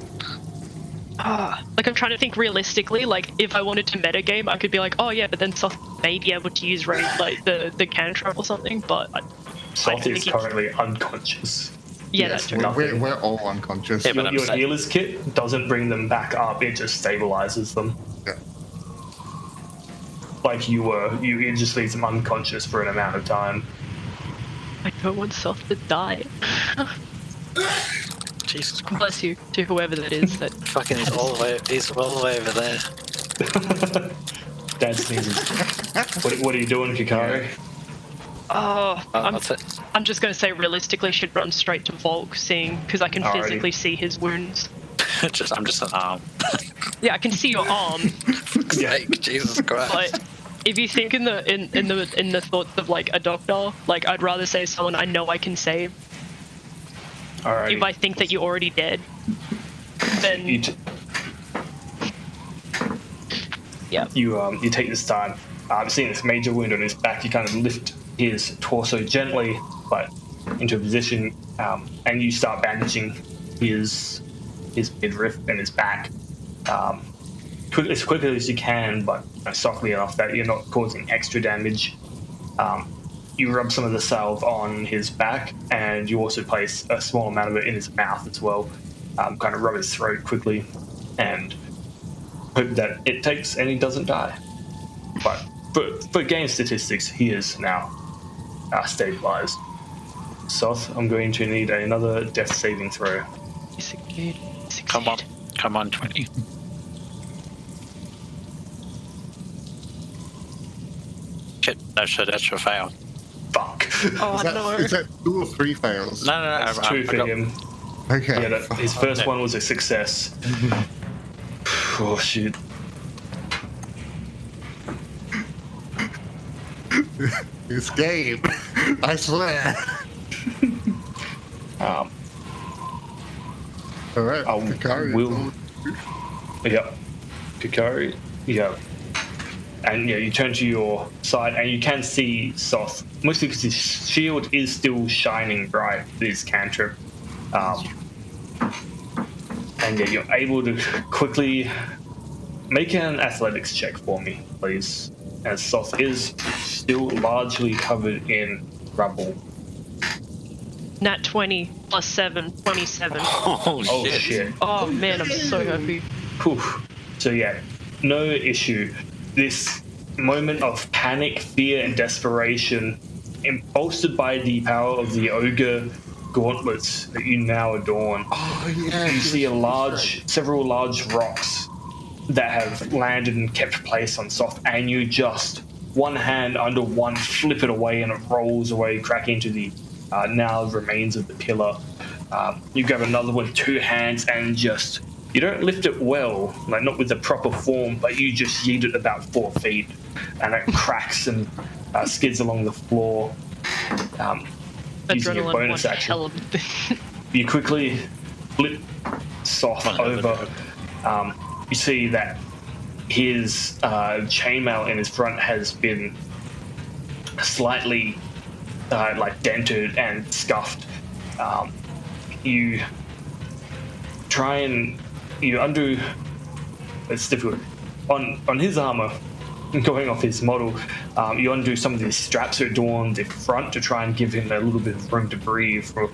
Like, I'm trying to think realistically. Like, if I wanted to metagame, I could be like, oh yeah, but then Soth may be able to use like the cantrip or something. But Soth is currently unconscious. Yeah, that's true. We're all unconscious. Yeah, your healer's kit doesn't bring them back up, it just stabilizes them. Yeah. Like it just leaves them unconscious for an amount of time. I don't want Soth to die. Jesus Christ. Bless you, to whoever that is. That fucking he's all the way over there. Dad sneezes. What are you doing, Kikari? Oh, I'm just going to say realistically should run straight to Volk, seeing because I can physically see his wounds. I'm just an arm. Yeah, I can see your arm. Jesus Christ. But if you think in the thoughts of like a doctor, like I'd rather say someone I know I can save. Alright. If I think that you're already dead, then you take this time. Seeing this major wound on his back, you kind of lift his torso gently, but into a position, and you start bandaging his midriff and his back as quickly as you can, but softly enough that you're not causing extra damage. You rub some of the salve on his back, and you also place a small amount of it in his mouth as well. Kind of rub his throat quickly, and hope that it takes and he doesn't die. But for game statistics, he is now stabilized. Soth, I'm going to need another death saving throw. Succeed. Come on, 20. Shit, that should fail. Fuck. Oh no. Is that 2 or 3 fails? No. That's 2 for him. Okay. Yeah, his first one was a success. Oh shoot. This game, I swear. Alright, Kikari. Yep. Kikari. Yeah. And you turn to your side and you can see Soth, mostly because his shield is still shining bright with his cantrip. And you're able to quickly make an athletics check for me, please, as Soth is still largely covered in rubble. Nat 20 plus 7, 27. Oh shit. Oh man, I'm so happy. Poof. So no issue. This moment of panic, fear, and desperation, bolstered by the power of the ogre gauntlets that you now adorn. Oh yeah. You see several large rocks that have landed and kept place on Soth, and you just one hand under one, flip it away, and it rolls away, cracking into the now remains of the pillar. You grab another one, 2 hands, and just you don't lift it well, like not with the proper form, but you just yeet it about 4 feet, and it cracks and skids along the floor. Using your bonus action, you quickly flip Soth over. You see that his chainmail in his front has been slightly dented and scuffed. You try and you undo. It's difficult on his armor. Going off his model, you undo some of these straps that adorn the front to try and give him a little bit of room to breathe, or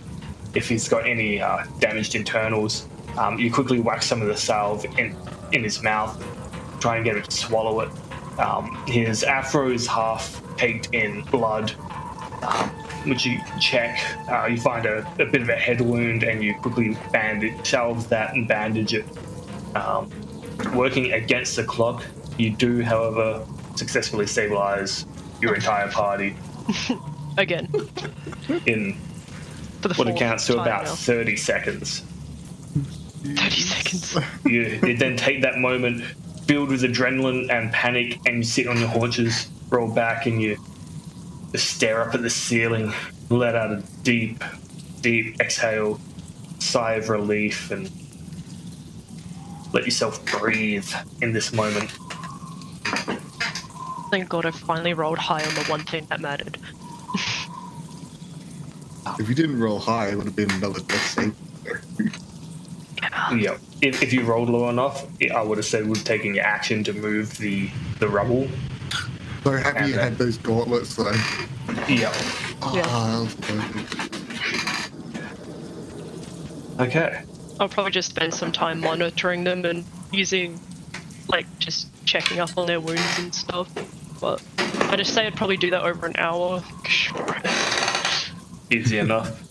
if he's got any damaged internals. You quickly whack some of the salve in his mouth, try and get it to swallow it. His afro is half caked in blood, which you check. You find a bit of a head wound, and you quickly salve that and bandage it. Working against the clock, you do, however, successfully stabilize your entire party. Again. In what accounts to about 30 seconds. 30 seconds. You then take that moment filled with adrenaline and panic, and you sit on your haunches, roll back, and you just stare up at the ceiling, let out a deep, deep exhale, sigh of relief, and let yourself breathe in this moment. Thank God I finally rolled high on the one thing that mattered. If you didn't roll high, it would have been another death save. Yeah. If you rolled low enough, I would have said it would have taken your action to move the rubble. So have you had those gauntlets though? Yeah. Oh, Okay. I'll probably just spend some time monitoring them and using, like, just checking up on their wounds and stuff. But I just say I'd probably do that over an hour. Sure. Easy enough.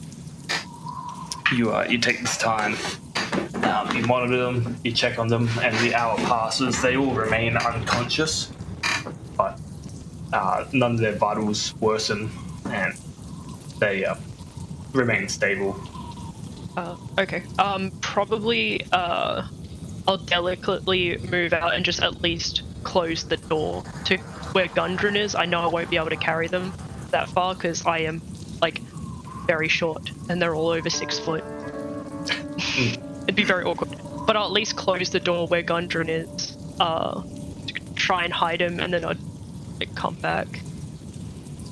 You take this time. You monitor them, you check on them, and the hour passes. They all remain unconscious, but none of their vitals worsen, and they remain stable. Okay. Probably, I'll delicately move out and just at least close the door to where Gundren is. I know I won't be able to carry them that far because I am, like, very short, and they're all over 6 foot. It'd be very awkward. But I'll at least close the door where Gundren is, to try and hide him, and then I'd, like, come back.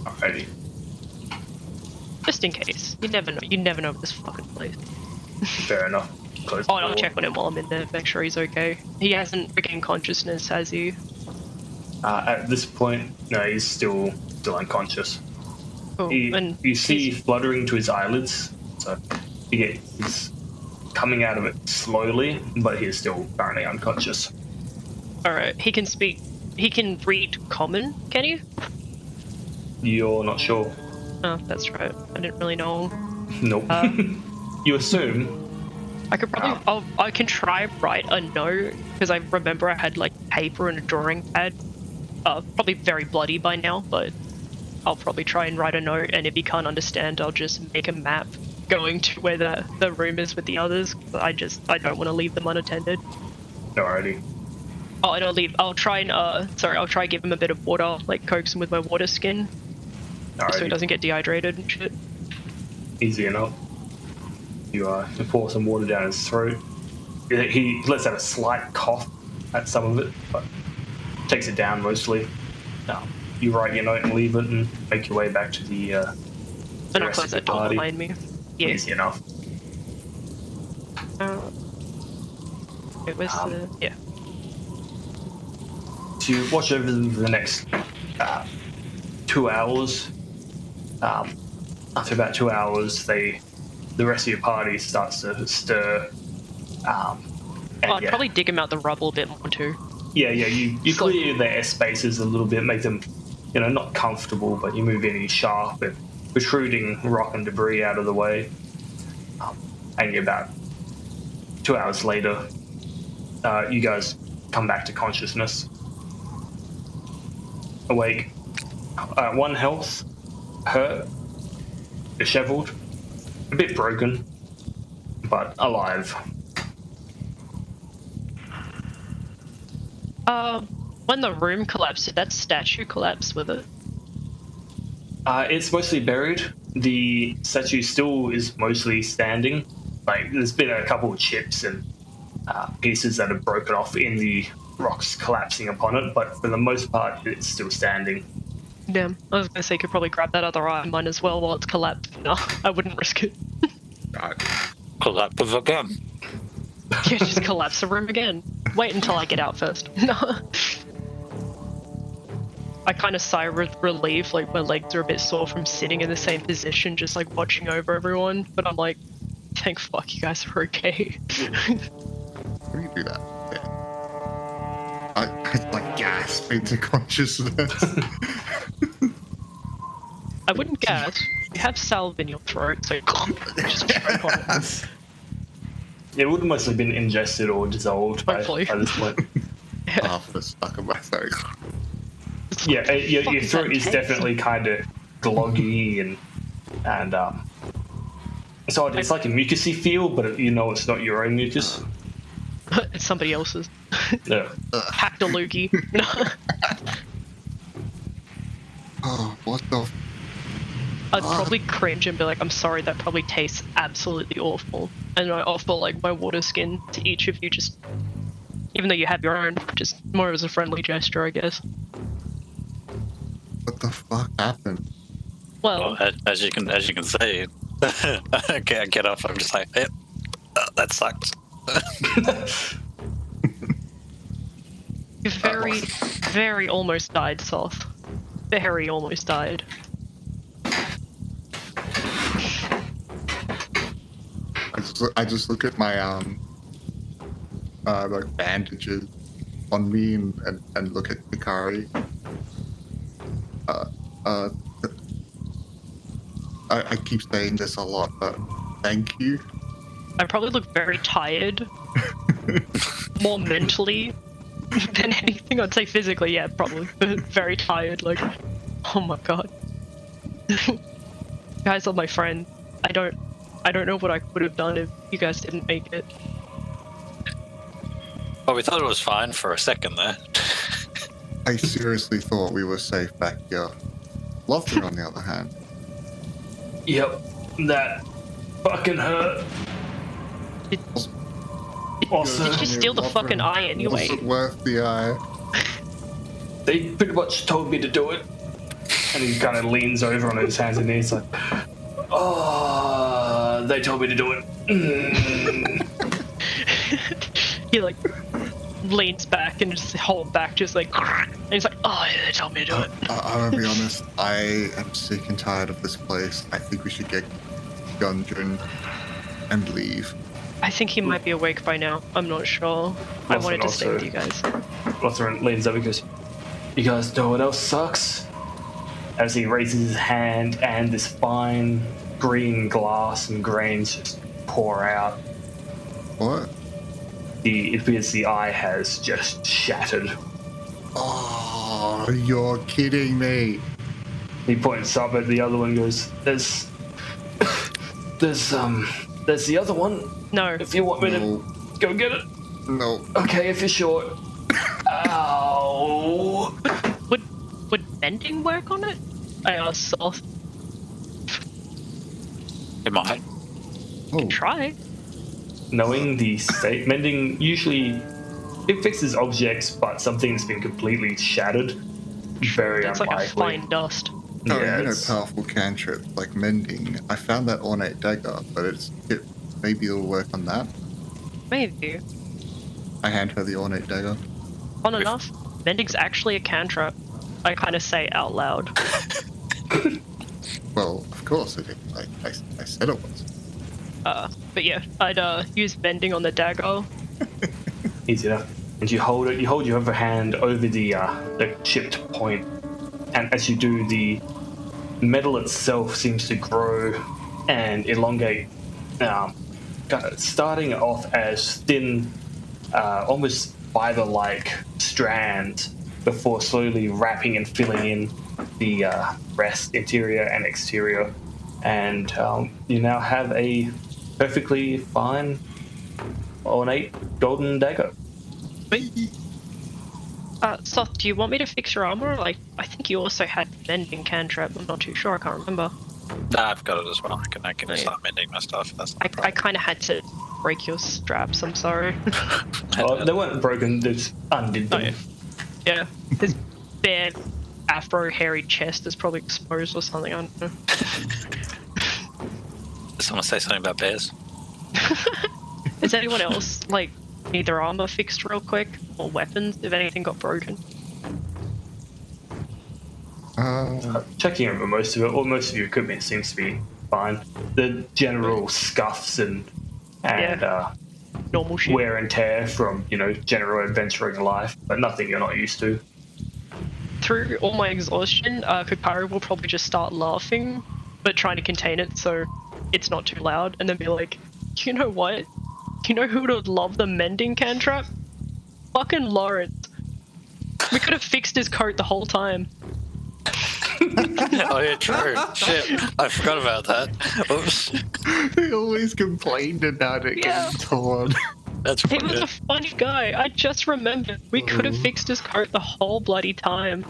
Alrighty. Just in case. You never know. You never know this fucking place. Fair enough. Close the Oh, and I'll door. check on him while I'm in there, make sure he's okay. He hasn't regained consciousness, has he? At this point, no, he's still unconscious. Oh, and You see fluttering to his eyelids, so he's coming out of it slowly, but he is still currently unconscious. Alright, he can speak. He can read common, can he? You're not sure? Oh, that's right. I didn't really know. Nope. You assume. I could probably. I can try write a note because I remember I had like paper and a drawing pad. Probably very bloody by now, but I'll probably try and write a note. And if he can't understand, I'll just make a map going to where the room is with the others. I don't want to leave them unattended. Alrighty. Oh, and I'll try and I'll try and give him a bit of water, like coax him with my water skin, so he Alrighty. doesn't get dehydrated and shit. Easy enough. You pour some water down his throat. He lets out a slight cough at some of it, but takes it down mostly. You write your note and leave it, and make your way back to the And I'll rest close of the that door party. behind me. Yeah. Easy enough. Wait, where's the... Yeah. To watch over them for the next 2 hours. After about 2 hours, the rest of your party starts to stir. I'd probably dig him out the rubble a bit more too. Yeah, you clear their spaces a little bit, make them, not comfortable, but you move any sharp and protruding rock and debris out of the way. And you're about 2 hours later, you guys come back to consciousness. Awake. 1 health, hurt, disheveled, a bit broken, but alive. When the room collapsed, did that statue collapse with it? It's mostly buried. The statue still is mostly standing. Like, there's been a couple of chips and pieces that have broken off in the rocks collapsing upon it, but for the most part, it's still standing. Damn, I was gonna say you could probably grab that other eye of mine as well while it's collapsed. No, I wouldn't risk it. Collapse again. Yeah, just collapse the room again. Wait until I get out first. No. I kind of sigh with relief, like my legs are a bit sore from sitting in the same position, just like watching over everyone. But I'm like, thank fuck you guys are okay. How do you do that? Yeah. I like gasp into consciousness. I wouldn't guess. You have salve in your throat, so just choke on it. It would have mostly been ingested or dissolved by this point. Half the stuck in my throat. Yeah, your throat is definitely kind of gloggy and so it's like a mucusy feel, but you know it's not your own mucus. It's somebody else's. Yeah. Hacked a loogie. Oh, what the? I'd probably cringe and be like, I'm sorry, that probably tastes absolutely awful. And I offer like my water skin to each of you, just even though you have your own, just more as a friendly gesture, I guess. What the fuck happened? Well, as you can see, I get off. I'm just like, yep, that sucks. you very almost died, Soth. Very almost died. I just look at my like bandages on me and look at Hikari. I keep saying this a lot, but thank you. I probably look very tired. More mentally than anything. I'd say physically, yeah, probably. But very tired, like, oh my god. You guys are my friend. I don't know what I could have done if you guys didn't make it. Well, we thought it was fine for a second there. I seriously thought we were safe back here. Lothar, on the other hand. Yep, that fucking hurt. Also, Did you steal the fucking eye anyway? Was it worth the eye? they pretty much told me to do it. And he kind of leans over on his hands and knees like, oh, they told me to do it. He like leans back and just hold back, just like, and he's like, oh, yeah, they told me to do it. I'm gonna be honest, I am sick and tired of this place. I think we should get Gundren and leave. I think he might be awake by now. I'm not sure. I wanted to stay with you guys. Lothar leans over and goes, you guys know what else sucks? As he raises his hand and this fine green glass and grains just pour out. What? It appears the eye has just shattered. Oh, you're kidding me. He points up at the other one and goes, there's the other one. No. If you want me to go get it. No. Okay, if you're short. Ow. Would mending work on it? I asked Soth. It might. Oh. Try. Knowing the state, mending usually it fixes objects, but something that's been completely shattered, very It's unlikely. like a fine dust. No, Yeah, you know, it's- powerful cantrip like mending. I found that ornate dagger, but maybe it'll work on that. Maybe. I hand her the ornate dagger. Fun enough. Mending's actually a cantrip. I kind of say out loud. Well, of course it is. I said it was. But yeah, I'd use mending on the dagger. Easy enough. And you hold it. You hold your other hand over the chipped point, and as you do, the metal itself seems to grow and elongate. Kind of starting off as thin, almost fiber-like strands, before slowly wrapping and filling in the rest, interior and exterior, and you now have a perfectly fine, ornate golden dagger. Soth, do you want me to fix your armor? Like, I think you also had mending cantrip. I'm not too sure. I can't remember. Nah, I've got it as well. I can Oh, yeah. start mending my stuff. That's not a I problem. kind of had to break your straps. I'm sorry. Oh, they weren't broken. They just undid them. Oh, yeah. His bare afro hairy chest is probably exposed or something. I don't know. Did someone say something about bears? Is anyone else like need their armor fixed real quick or weapons if anything got broken? Checking over most of it, or most of your equipment seems to be fine. The general scuffs and normal shit. wear and tear from, general adventuring life, but nothing you're not used to. Through all my exhaustion, Kakari will probably just start laughing, but trying to contain it so it's not too loud, and then be like, you know what? You know who would love the mending cantrip? Fucking Lawrence. We could have fixed his coat the whole time. Oh yeah, true. Shit, I forgot about that. Oops. He always complained about it getting torn. That's He pretty was good. a funny guy. I just remembered. We could have fixed his coat the whole bloody time.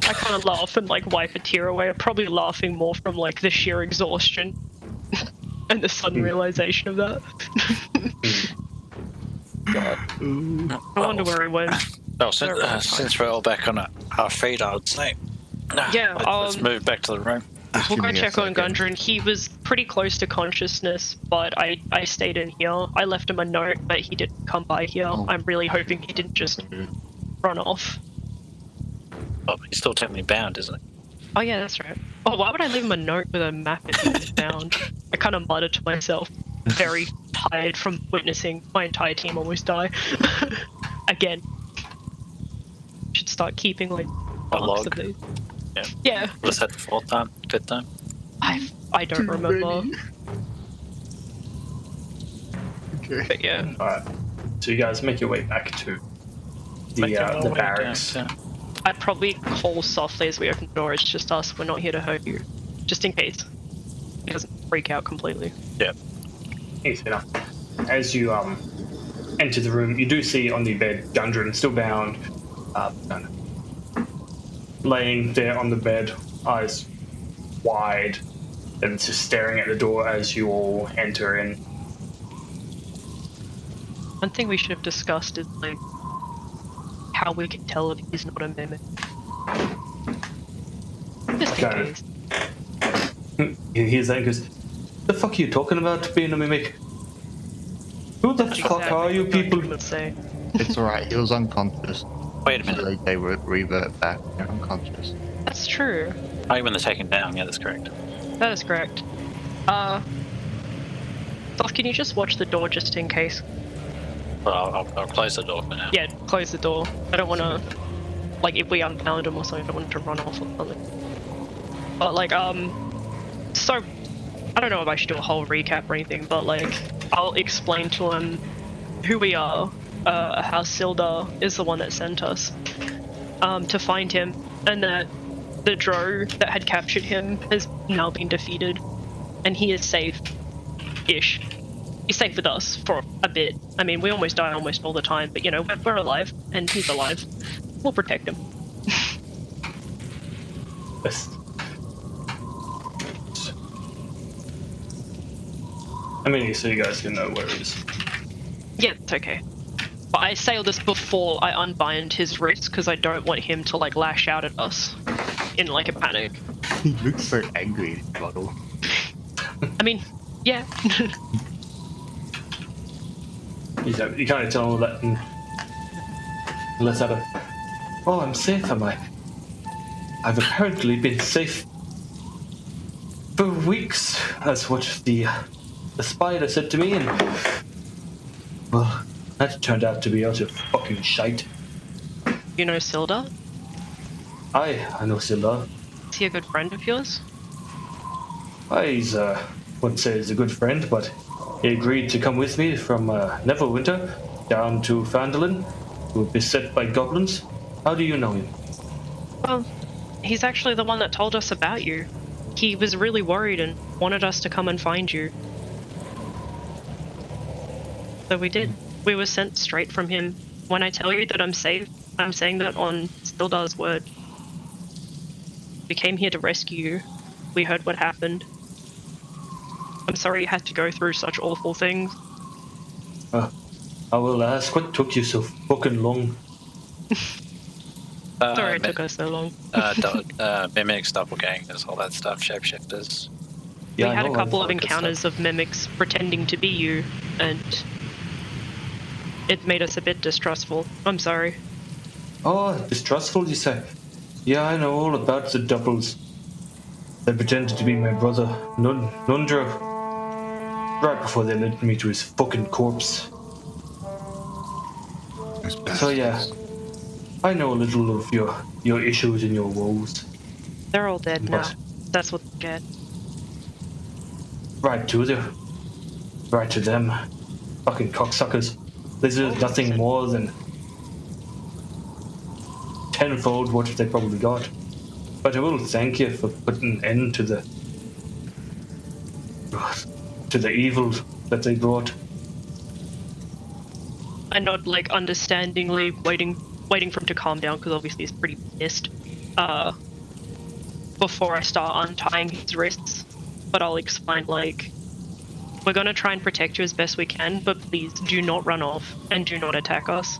I kind of laugh and like wipe a tear away. I'm probably laughing more from like the sheer exhaustion and the sudden realization of that. God. I wonder where he went. Well, since we're all back on our feet, I would say. Yeah, let's move back to the room. We'll go Give me a check on second. Gundren. He was pretty close to consciousness, but I stayed in here. I left him a note, but he didn't come by here. Oh. I'm really hoping he didn't just run off. Oh, he's still technically bound, isn't he? Oh yeah, that's right. Oh, why would I leave him a note with a map if he was bound? I kind of muttered to myself, very tired from witnessing my entire team almost die. Again. Should start keeping like marks log. of these. Yeah. Yeah. Was that the fourth time? Fifth time? I don't Too remember. many. Okay. But yeah. Alright, so you guys make your way back to Making our the way barracks. down, I'd probably call softly as we open the door. It's just us. We're not here to hurt you. Just in case. He doesn't freak out completely. yeah. Easy enough. As you enter the room, you do see on the bed Gundren still bound, laying there on the bed, eyes wide, and just staring at the door as you all enter in. One thing we should have discussed is like how we can tell if he's not a mimic. Just in Okay. case. He hears that and goes, "The fuck are you talking about being a mimic? Who the fuck are you people?" Would say. It's alright, he was unconscious. Wait a minute. They would revert back. They're unconscious. That's true. Oh, when they're taken down, yeah, that's correct. That is correct. Soft, can you just watch the door just in case? Well, I'll close the door for now. Yeah, close the door. I don't want to, like, if we unbound him or something, I don't want him to run off or something. But, like, so, I don't know if I should do a whole recap or anything, but, like, I'll explain to him who we are, how Sildar is the one that sent us, to find him, and that the Drow that had captured him has now been defeated, and he is safe-ish. He's safe with us for a bit. I mean, we almost die almost all the time, but, you know, we're alive, and he's alive. We'll protect him. Yes. I mean, so you guys can know where he is. Yeah, it's okay. But I say all this before I unbind his wrist, because I don't want him to, like, lash out at us in, like, a panic. He looks so angry in his bottle. I mean, yeah. You kind of tell him that and lets out a, "Oh, I'm safe, am I? I've apparently been safe for weeks." That's what the spider said to me, and well, that turned out to be utter fucking shite. You know Sildar? I know Sildar. Is he a good friend of yours? He's wouldn't say he's a good friend, but he agreed to come with me from Neverwinter down to Phandelver, who were beset by goblins. How do you know him? Well, he's actually the one that told us about you. He was really worried and wanted us to come and find you. So we did. We were sent straight from him. When I tell you that I'm safe, I'm saying that on Stildar's word. We came here to rescue you. We heard what happened. I'm sorry you had to go through such awful things. I will ask, what took you so fucking long? Sorry it took us so long. Mimics, doppelgangers, all that stuff, shapeshifters. We I had a know, couple all of that good encounters stuff. of mimics pretending to be you, and it made us a bit distrustful. I'm sorry. Oh, distrustful, you say? Yeah, I know all about the doubles. They pretended to be my brother, Nundra, right before they led me to his fucking corpse. So yeah, I know a little of your issues and your woes. They're all dead now. That's what they get. Right to them. Fucking cocksuckers. This is nothing more than tenfold what they probably got. But I will thank you for putting an end to the evil that they brought. I nod, like, understandingly, waiting for him to calm down, because obviously he's pretty pissed, before I start untying his wrists. But I'll explain, like, we're gonna try and protect you as best we can, but please do not run off, and do not attack us.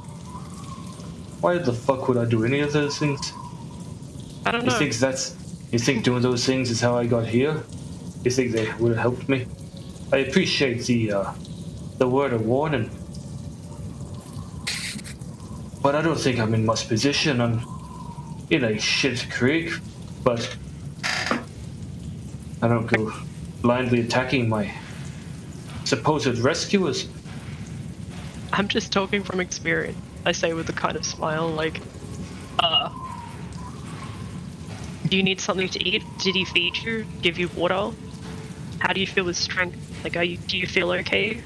Why the fuck would I do any of those things? I don't know. You think doing those things is how I got here? You think they would have helped me? I appreciate the word of warning. But I don't think I'm in much position. I'm in a shit creek, but I don't go blindly attacking my supposed rescuers. I'm just talking from experience, I say with a kind of smile, like, do you need something to eat? Did he feed you? Give you water? How do you feel with strength? Like, do you feel okay?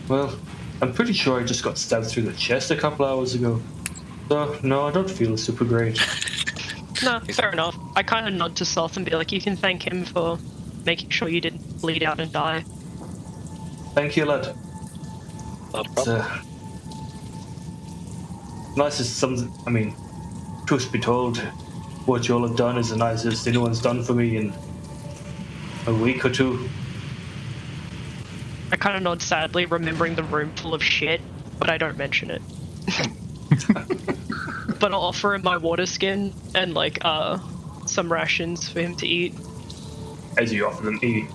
Well, I'm pretty sure I just got stabbed through the chest a couple hours ago. So, no, I don't feel super great. No, fair enough. I kind of nod to Soth and be like, you can thank him for making sure you didn't bleed out and die. Thank you, lad. It's, nice as some. I mean, truth be told, what y'all have done is the nicest anyone's done for me in a week or two. I kind of nod sadly, remembering the room full of shit, but I don't mention it. But I'll offer him my water skin and, like, some rations for him to eat. As you offer them, he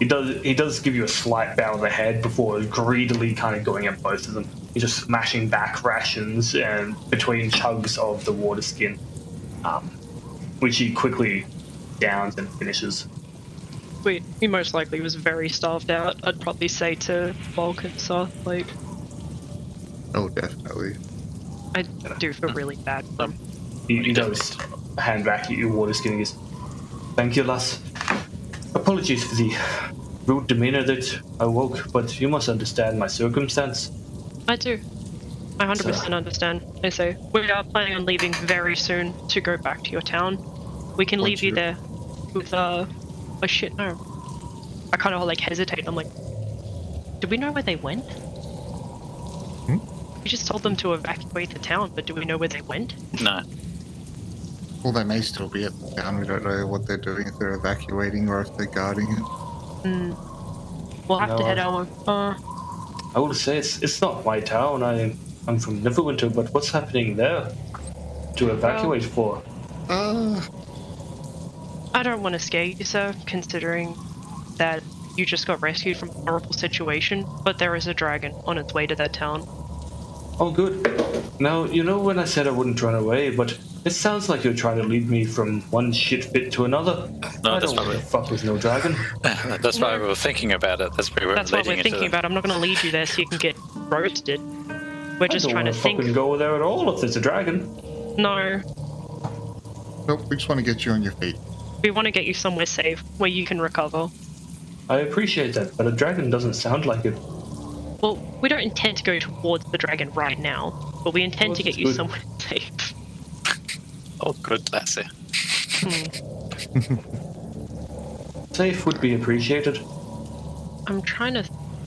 does give you a slight bow of the head before greedily kind of going at both of them. He's just smashing back rations and between chugs of the water skin, which he quickly downs and finishes. Sweet. He most likely was very starved out, I'd probably say to Bulk and Soth, like... Oh, definitely. I do feel really bad for him. He does hand back your water skin and goes, "Thank you, lass. Apologies for the rude demeanor that I woke, but you must understand my circumstance." I do. I 100% understand. I say, we are planning on leaving very soon to go back to your town. We can leave you there with, shit, no. I kind of, like, hesitate. I'm like, do we know where they went? We just told them to evacuate the town, but do we know where they went? No. Well, they may still be at the town. We don't know what they're doing, if they're evacuating or if they're guarding it. We'll have to head our... I will say it's not my town. I'm from Neverwinter, but what's happening there to evacuate for? I don't want to scare you, sir, considering that you just got rescued from a horrible situation, but there is a dragon on its way to that town. Oh, good. Now, you know when I said I wouldn't run away, but it sounds like you're trying to lead me from one shit fit to another. No, I that's don't want to fuck with no dragon. That's why we were thinking about it. That's what we're thinking about. I'm not going to lead you there so you can get roasted. We're just trying to think. I don't go there at all if there's a dragon. No. Nope, we just want to get you on your feet. We want to get you somewhere safe, where you can recover. I appreciate that, but a dragon doesn't sound like it. Well, we don't intend to go towards the dragon right now, but we intend to get you somewhere safe. Oh, good, that's it. Safe would be appreciated. I'm trying to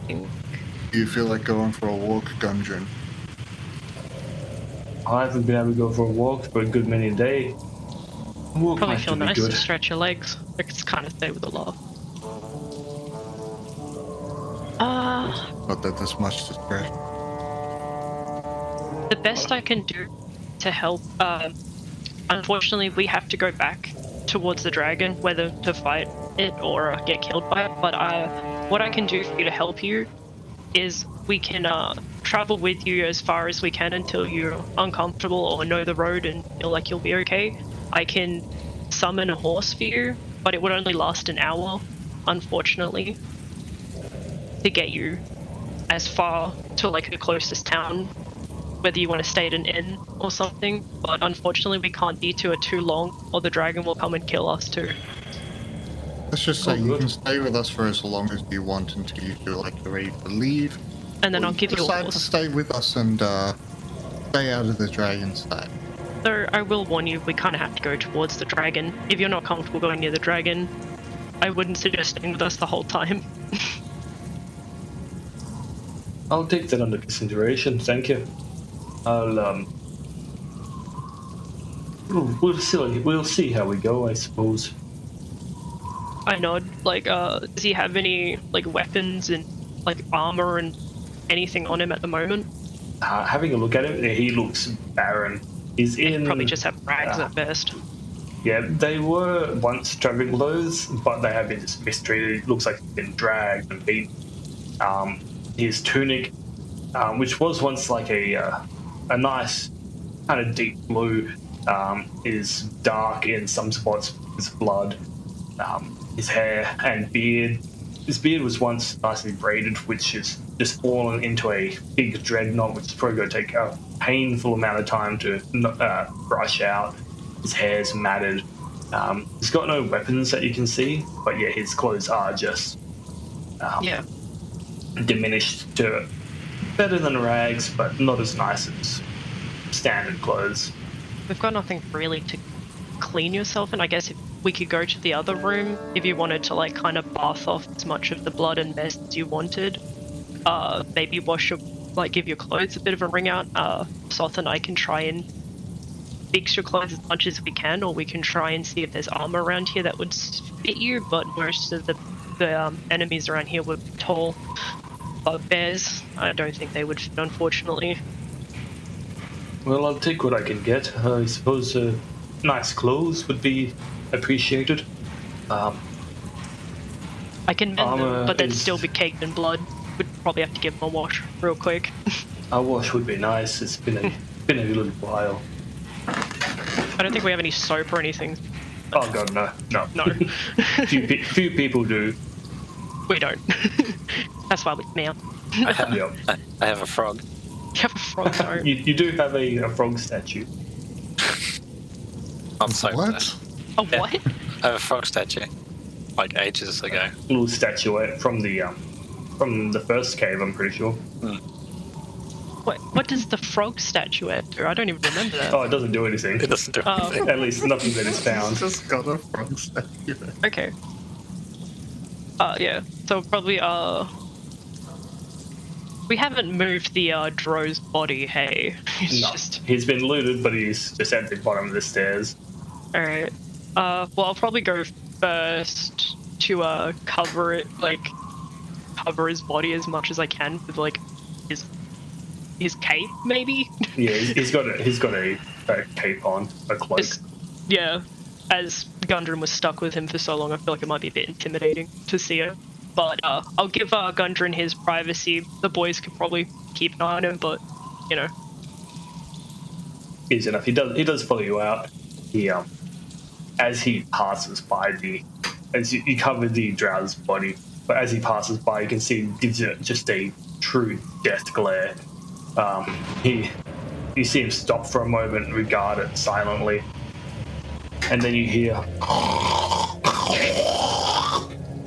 think. Do you feel like going for a walk, Gundren? I haven't been able to go for a walk for a good many days. Probably feel nice to stretch your legs. I can kind of stay with a laugh. Not that there's much to stretch. The best I can do to help, unfortunately we have to go back towards the dragon, whether to fight it or get killed by it, but what I can do for you to help you is we can travel with you as far as we can until you're uncomfortable or know the road and feel like you'll be okay. I can summon a horse for you, but it would only last an hour, unfortunately, to get you as far to like the closest town, whether you want to stay at an inn or something. But unfortunately, we can't detour too long, or the dragon will come and kill us too. Let's just say you can stay with us for as long as you want until you feel like you're ready to leave. And then I'll give you a decide horse. to stay with us and stay out of the dragon's sight. So I will warn you, we kind of have to go towards the dragon. If you're not comfortable going near the dragon, I wouldn't suggest staying with us the whole time. I'll take that under consideration. Thank you. We'll see how we go, I suppose. I nod. Like, does he have any like weapons and like armor and anything on him at the moment? Having a look at him, he looks barren. He's in. Probably just have rags at best. Yeah, they were once traveling clothes, but they have been just mistreated. It looks like he's been dragged and beaten. His tunic, which was once like a nice kind of deep blue, is dark in some spots with blood. His hair and beard. His beard was once nicely braided, which has just fallen into a big dreadnought, which is probably going to take a painful amount of time to brush out. His hair's matted. He's got no weapons that you can see, but yeah, his clothes are just diminished to better than rags, but not as nice as standard clothes. We've got nothing really to clean yourself in. I guess if we could go to the other room if you wanted to like kind of bath off as much of the blood and mess as you wanted. Maybe wash your, like give your clothes a bit of a wring out. Soth and I can try and fix your clothes as much as we can, or we can try and see if there's armor around here that would fit you, but most of the enemies around here were tall bugbears. I don't think they would fit, unfortunately. Well, I'll take what I can get. I suppose nice clothes would be appreciated. I can mend them, but they'd still be caked in blood. We'd probably have to give them a wash real quick. A wash would be nice. It's been a little while. I don't think we have any soap or anything. Oh god, no. few people do. We don't. That's why we meow. I have a frog. You have a frog, no. You do have a frog statue. I'm so What? A what? I have a frog statue, like ages ago. Little statuette from the first cave, I'm pretty sure. What does the frog statuette do? I don't even remember that. Oh, it doesn't do anything. It doesn't do anything. At least nothing that is found. Just got a frog statue. Okay. Yeah. So probably we haven't moved the Dro's body, hey. He's been looted, but he's just at the bottom of the stairs. Alright. Well, I'll probably go first to cover it, like cover his body as much as I can with like his cape, maybe. Yeah, he's got a cape on, a cloak. Yeah, as Gundren was stuck with him for so long, I feel like it might be a bit intimidating to see it. But I'll give Gundren his privacy. The boys could probably keep an eye on him, but you know. Easy enough. He does follow you out. He as he passes by as you cover the drow's body, but as he passes by, you can see he gives it just a true death glare. You see him stop for a moment and regard it silently, and then you hear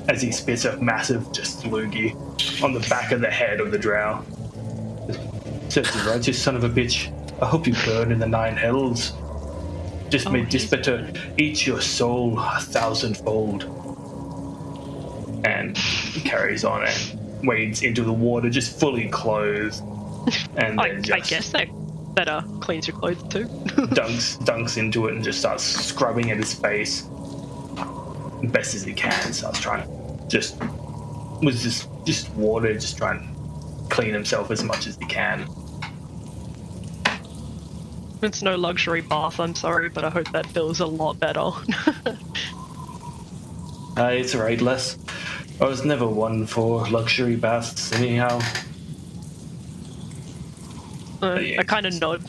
as he spits a massive just loogie on the back of the head of the drow. Serves you right, you son of a bitch. I hope you burn in the 9 hells. Just may this better eat your soul 1,000-fold. And he carries on and wades into the water, just fully clothed. And then I guess that cleans your clothes too. dunks into it and just starts scrubbing at his face best as he can. Starts trying to with just water, just trying to clean himself as much as he can. It's no luxury bath, I'm sorry, but I hope that feels a lot better. It's alright, Les. I was never one for luxury baths anyhow. I kind of nod.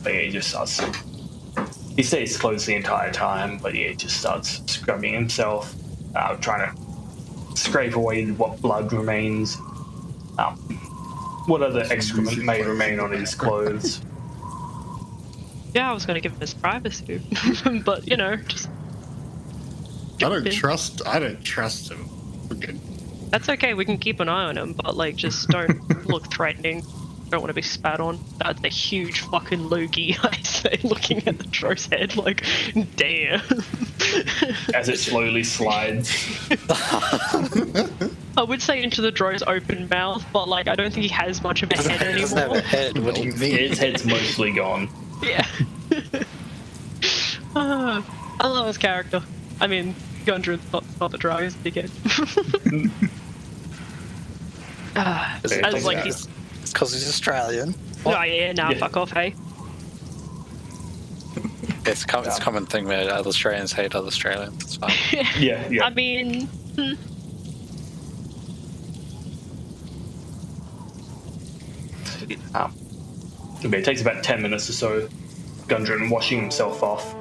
But yeah, he just starts. He stays closed the entire time, but yeah, he just starts scrubbing himself, trying to scrape away what blood remains, what other excrement may remain on his clothes. Yeah, I was going to give him his privacy, but you know, just. I don't trust him. Okay. That's okay. We can keep an eye on him, but like, just don't look threatening. Don't want to be spat on. That's a huge fucking loogie, I say, looking at the dro's head. Like, damn. As it slowly slides. I would say into the dro's open mouth, but like, I don't think he has much of a head anymore. He doesn't have a head. What do you mean? His head's mostly gone. Yeah. I love his character. I mean, Gundren's not the dro, he's a dickhead. As like he's. It's because he's Australian. Oh yeah, nah, Yeah. fuck off, hey. It's a common thing where other Australians hate other Australians. It's fine. Yeah. I mean, But it takes about 10 minutes or so. Gundren washing himself off.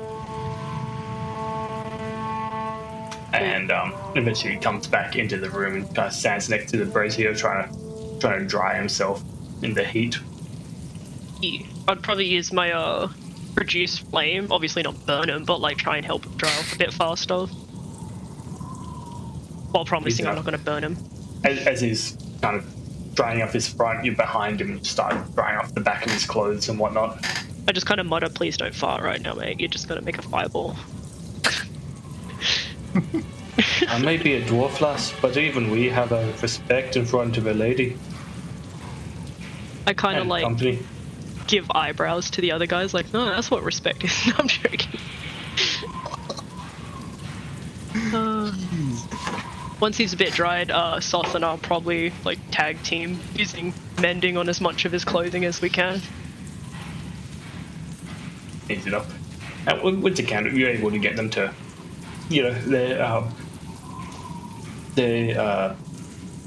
And eventually he comes back into the room and kind of stands next to the brazier trying to dry himself in the heat. I'd probably use my reduce flame, obviously not burn him, but like try and help him dry off a bit faster. While promising I'm not going to burn him. As he's kind of drying off his front, you're behind him, start drying off the back of his clothes and whatnot. I just kind of mutter, please don't fart right now, mate. You're just going to make a fireball. I may be a dwarf lass, but even we have a respect in front of a lady. I kind of And like company. give eyebrows to the other guys, like, no, that's what respect is. No, I'm joking. Once he's a bit dried, Soth and I'll probably like tag team using mending on as much of his clothing as we can. Easy enough. And with the counter, you're able to get them to, you know, their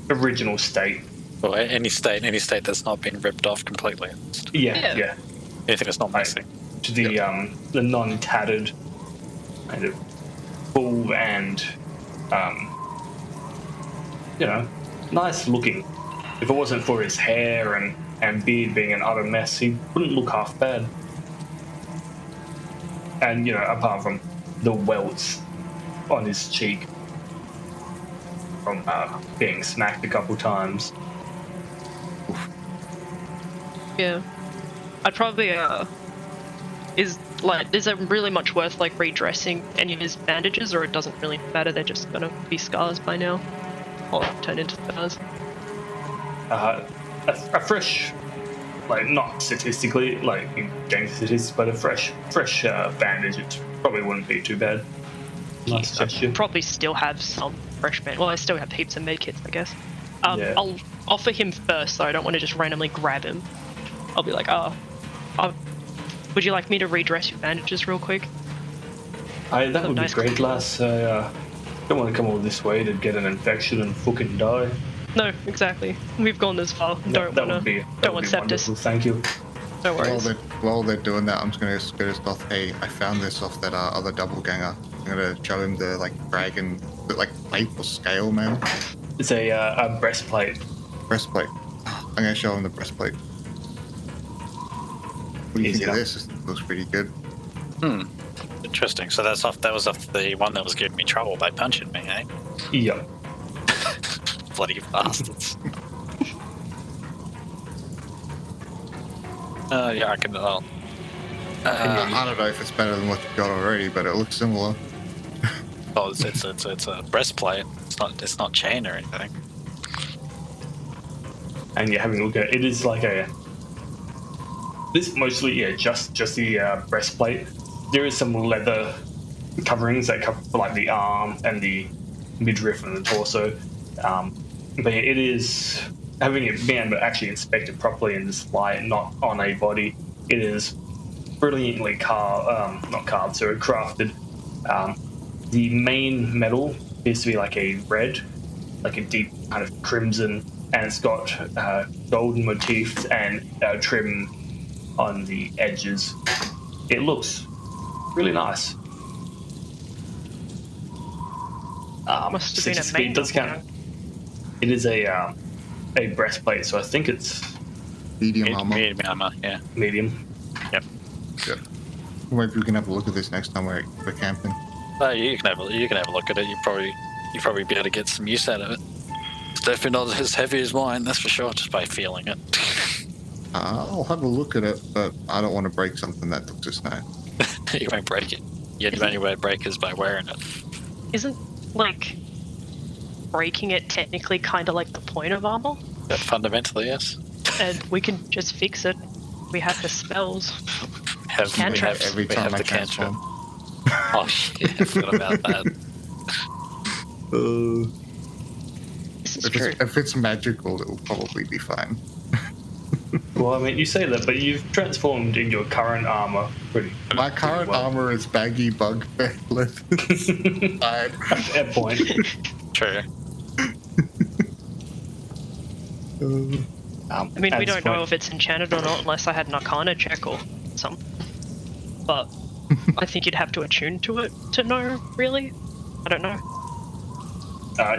original state. Or any state that's not been ripped off completely. Yeah. Anything that's not missing. To the non-tattered, kind of full and you know, nice looking. If it wasn't for his hair and beard being an utter mess, he wouldn't look half bad. And you know, apart from the welts on his cheek from being smacked a couple times. Yeah. I'd probably, is it really much worth, like, redressing any of his bandages, or it doesn't really matter, they're just gonna be scars by now? Or turn into scars? A fresh, like, not statistically, like, in game statistics, but a fresh bandage, it probably wouldn't be too bad. Nice gesture. Probably still have some fresh band. Well, I still have heaps of medkits, I guess. Yeah. I'll offer him first, though. I don't want to just randomly grab him. I'll be like, would you like me to redress your bandages real quick? That would nice be great, lass. I don't want to come all this way to get an infection and fucking die. No, exactly. We've gone this far. Don't want sepsis. Wonderful. Thank you. No worries. While they're doing that, I'm just going to go to Sloth. Hey, I found this off that other doppelganger. I'm going to show him the dragon, plate or scale mail. It's a breastplate. Breastplate. I'm going to show him the breastplate. What do you think of this? This looks pretty good. Interesting. So that was off the one that was giving me trouble by punching me, eh? Yep. Bloody bastards. Yeah, I can. I don't know if it's better than what you've got already, but it looks similar. Oh, it's a breastplate. It's not chain or anything. And you're having a look at it. It is like this mostly just the breastplate. There is some leather coverings that cover like the arm and the midriff and the torso. But it is having it been able to actually inspect it properly in this light, not on a body. It is brilliantly crafted. The main metal appears to be like a red, like a deep kind of crimson, and it's got golden motifs and trim on the edges. It looks really nice. Must have been a 60 speed main does count. It is a breastplate, so I think it's Medium armor. Medium armor, yeah. medium. Yep. Yep. Maybe we can have a look at this next time we're camping. You can have a look at it. You probably be able to get some use out of it. It's definitely not as heavy as mine, that's for sure, just by feeling it. I'll have a look at it, but I don't want to break something that looks as nice. You won't break it. The only way to break is by wearing it. Isn't, like, breaking it technically kind of like the point of armor? But fundamentally, yes. And we can just fix it. We have the spells. Cantrips. Every time I cantrip. transform. Oh shit, I forgot about that. This is true. If it's magical, it will probably be fine. Well, I mean, you say that, but you've transformed in your current armor My current well. armor is baggy bug leather. At point. True. I mean, we don't know if it's enchanted or not unless I had an Arcana check or something. But I think you'd have to attune to it to know, really? I don't know.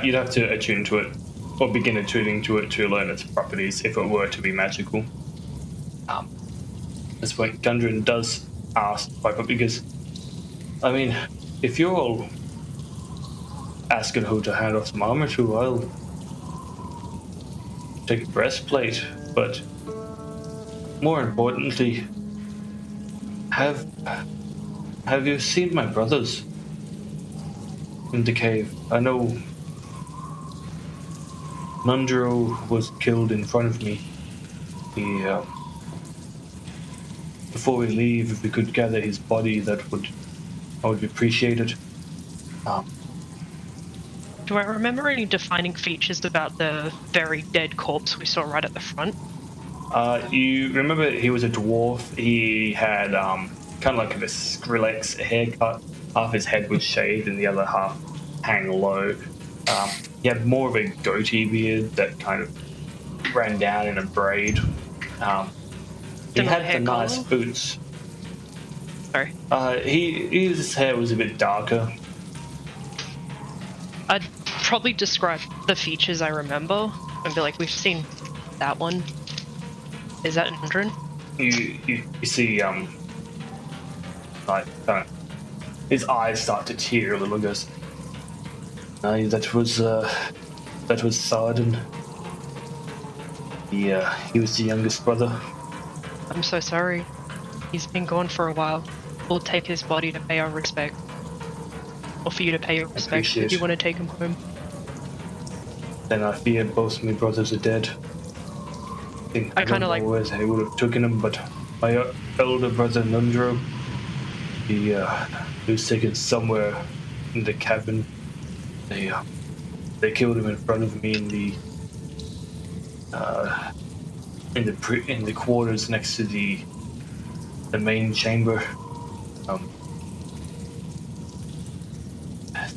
You'd have to attune to it, or begin attuning to it to learn its properties if it were to be magical. That's what Gundren does ask, because, I mean, if you're all asking who to hand off some armor to, I'll take a breastplate, but more importantly, have you seen my brothers in the cave? I know Nundro was killed in front of me. Before we leave, if we could gather his body, I would appreciate it. Do I remember any defining features about the very dead corpse we saw right at the front? You remember he was a dwarf. He had kind of like a Skrillex haircut. Half his head was shaved and the other half hang low. He had more of a goatee beard that kind of ran down in a braid. He had the nice boots. Sorry. His hair was a bit darker. I'd probably describe the features I remember and be like, we've seen that one. Is that Ndrin? You see, like, his eyes start to tear a little and goes, that was Sarden. He was the youngest brother. I'm so sorry. He's been gone for a while. We'll take his body to pay our respect. Or for you to pay your respect if you want to take him home. Then I fear both my brothers are dead. I kind of like where they would have taken him, but my elder brother Nundro, he was taken somewhere in the cabin. They killed him in front of me in the quarters next to the main chamber.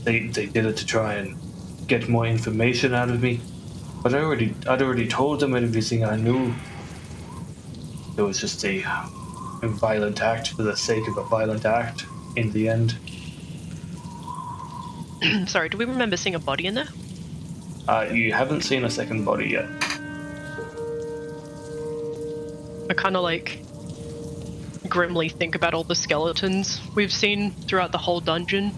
They did it to try and get more information out of me, but I'd already told them everything I knew. It was just a violent act for the sake of a violent act in the end. Sorry, do we remember seeing a body in there? You haven't seen a second body yet. I kind of like grimly think about all the skeletons we've seen throughout the whole dungeon.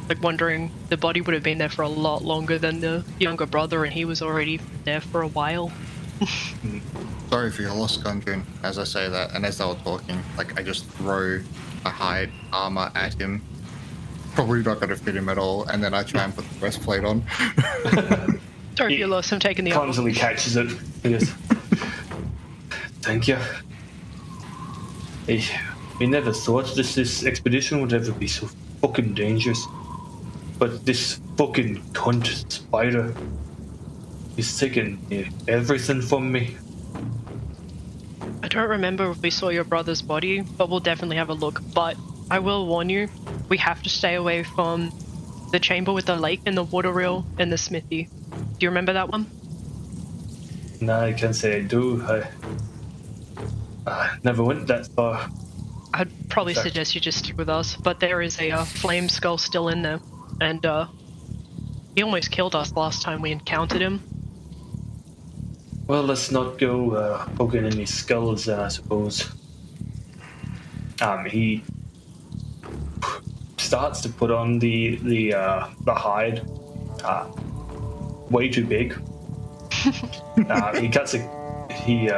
Like wondering, the body would have been there for a lot longer than the younger brother, and he was already there for a while. Sorry for your loss, Gundren, as I say that, and as they were talking, like, I just throw a hide armor at him. Probably not going to fit him at all, and then I try and put the breastplate on. Sorry for your loss, I'm taking the armor. Clumsily catches it. He goes, thank you. We never thought this expedition would ever be so fucking dangerous. But this fucking cunt spider, he's taking everything from me. I don't remember if we saw your brother's body, but we'll definitely have a look. But I will warn you, we have to stay away from the chamber with the lake and the water reel and the smithy. Do you remember that one? No, I can't say I do. Never went that far. I'd probably Exactly. suggest you just stick with us, but there is a flame skull still in there, and he almost killed us last time we encountered him. Well, let's not go poking any skulls then, I suppose. He starts to put on the hide. Way too big. He